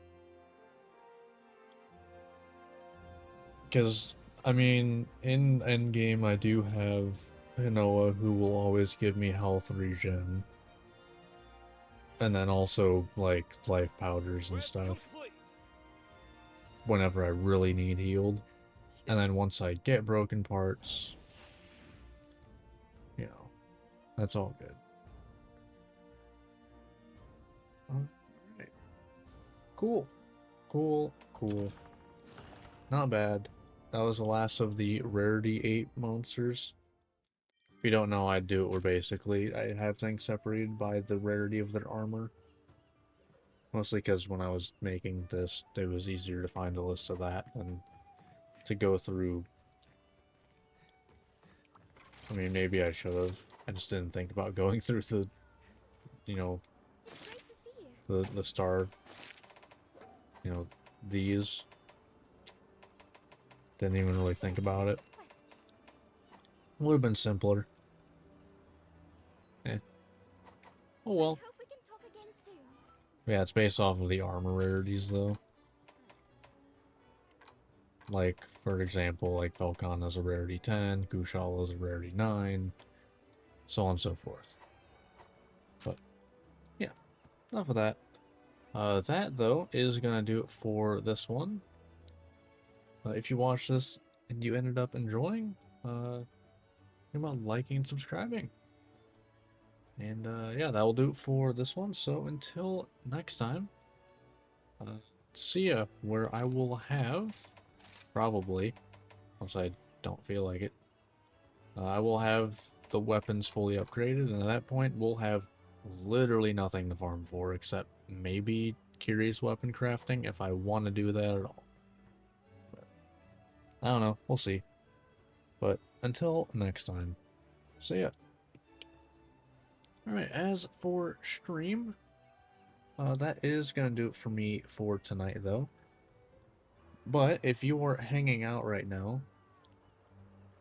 Because, I mean, in endgame I do have Hinoa who will always give me health regen. And then also, like, life powders and Rest stuff complete. whenever I really need healed. And then once I get broken parts, you know, that's all good. Alright. Cool. Cool. Cool. Not bad. That was the last of the Rarity 8 monsters. If you don't know, I do it where basically I have things separated by the rarity of their armor. Mostly because when I was making this, it was easier to find a list of that than to go through. I mean, maybe I should have. I just didn't think about going through the, you know, Great to see you. the star, you know, these. Didn't even really think about it. Would have been simpler. Eh. Oh well. Hope we can talk again soon. Yeah, it's based off of the armor rarities though. Like, for example, like Velkan is a rarity 10, Kushal is a rarity 9, so on and so forth. But, yeah, enough of that. That, though, is going to do it for this one. If you watched this and you ended up enjoying, think about liking and subscribing. And, yeah, that will do it for this one. So, until next time, see ya, where I will have... Probably, unless I don't feel like it. I will have the weapons fully upgraded, and at that point, we'll have literally nothing to farm for, except maybe curious weapon crafting, if I want to do that at all. But, I don't know, we'll see. But until next time, see ya. Alright, as for stream, that is going to do it for me for tonight, though. But if you are hanging out right now,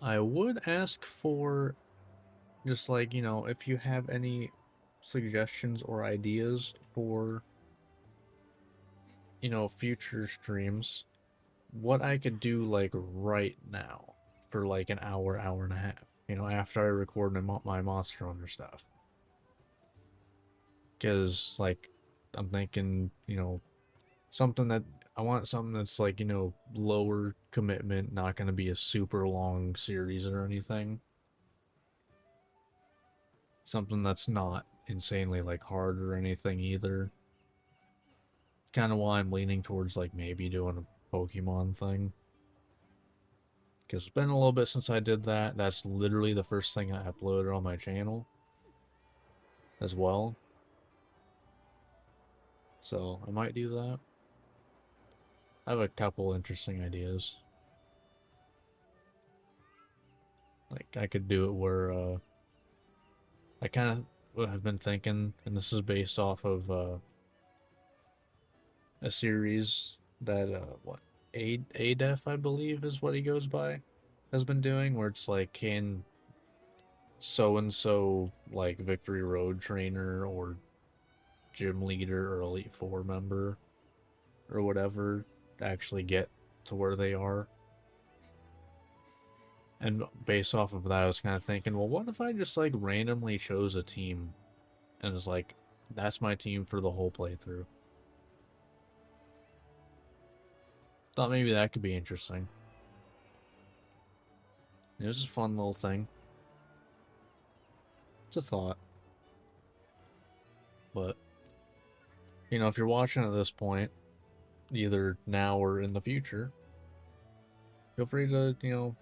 I would ask for just like, you know, if you have any suggestions or ideas for, you know, future streams, what I could do like right now for like an hour, hour and a half, you know, after I record my Monster Hunter stuff. Because, like, I'm thinking, you know, something that I want something that's like, you know, lower commitment, not going to be a super long series or anything. Something that's not insanely like hard or anything either. Kind of why I'm leaning towards like maybe doing a Pokemon thing. Because it's been a little bit since I did that. That's literally the first thing I uploaded on my channel as well. So I might do that. I have a couple interesting ideas. Like, I could do it where, I kind of have been thinking, and this is based off of, a series that, what, ADEF, I believe, is what he goes by, has been doing, where it's like, can so-and-so, like, Victory Road trainer, or gym leader, or Elite Four member, or whatever, actually get to where they are? And based off of that, I was kind of thinking, well, what if I just, like, randomly chose a team and was like, that's my team for the whole playthrough? Thought maybe that could be interesting. It was a fun little thing. It's a thought. But, you know, if you're watching at this point, either now or in the future, feel free to, you know,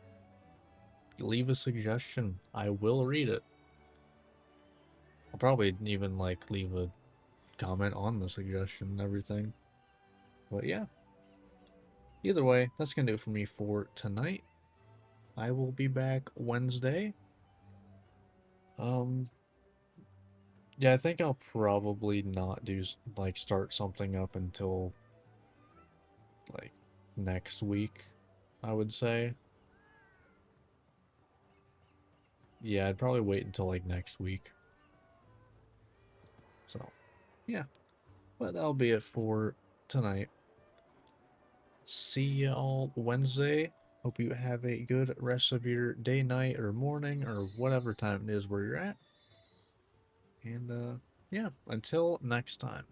leave a suggestion. I will read it. I'll probably even, like, leave a comment on the suggestion and everything. But yeah. Either way, that's going to do it for me for tonight. I will be back Wednesday. Yeah, I think I'll probably not do, like, start something up until, like, next week, I would say. Yeah, I'd probably wait until, like, next week. So, yeah. But that'll be it for tonight. See y'all Wednesday. Hope you have a good rest of your day, night, or morning, or whatever time it is where you're at. And, yeah, until next time.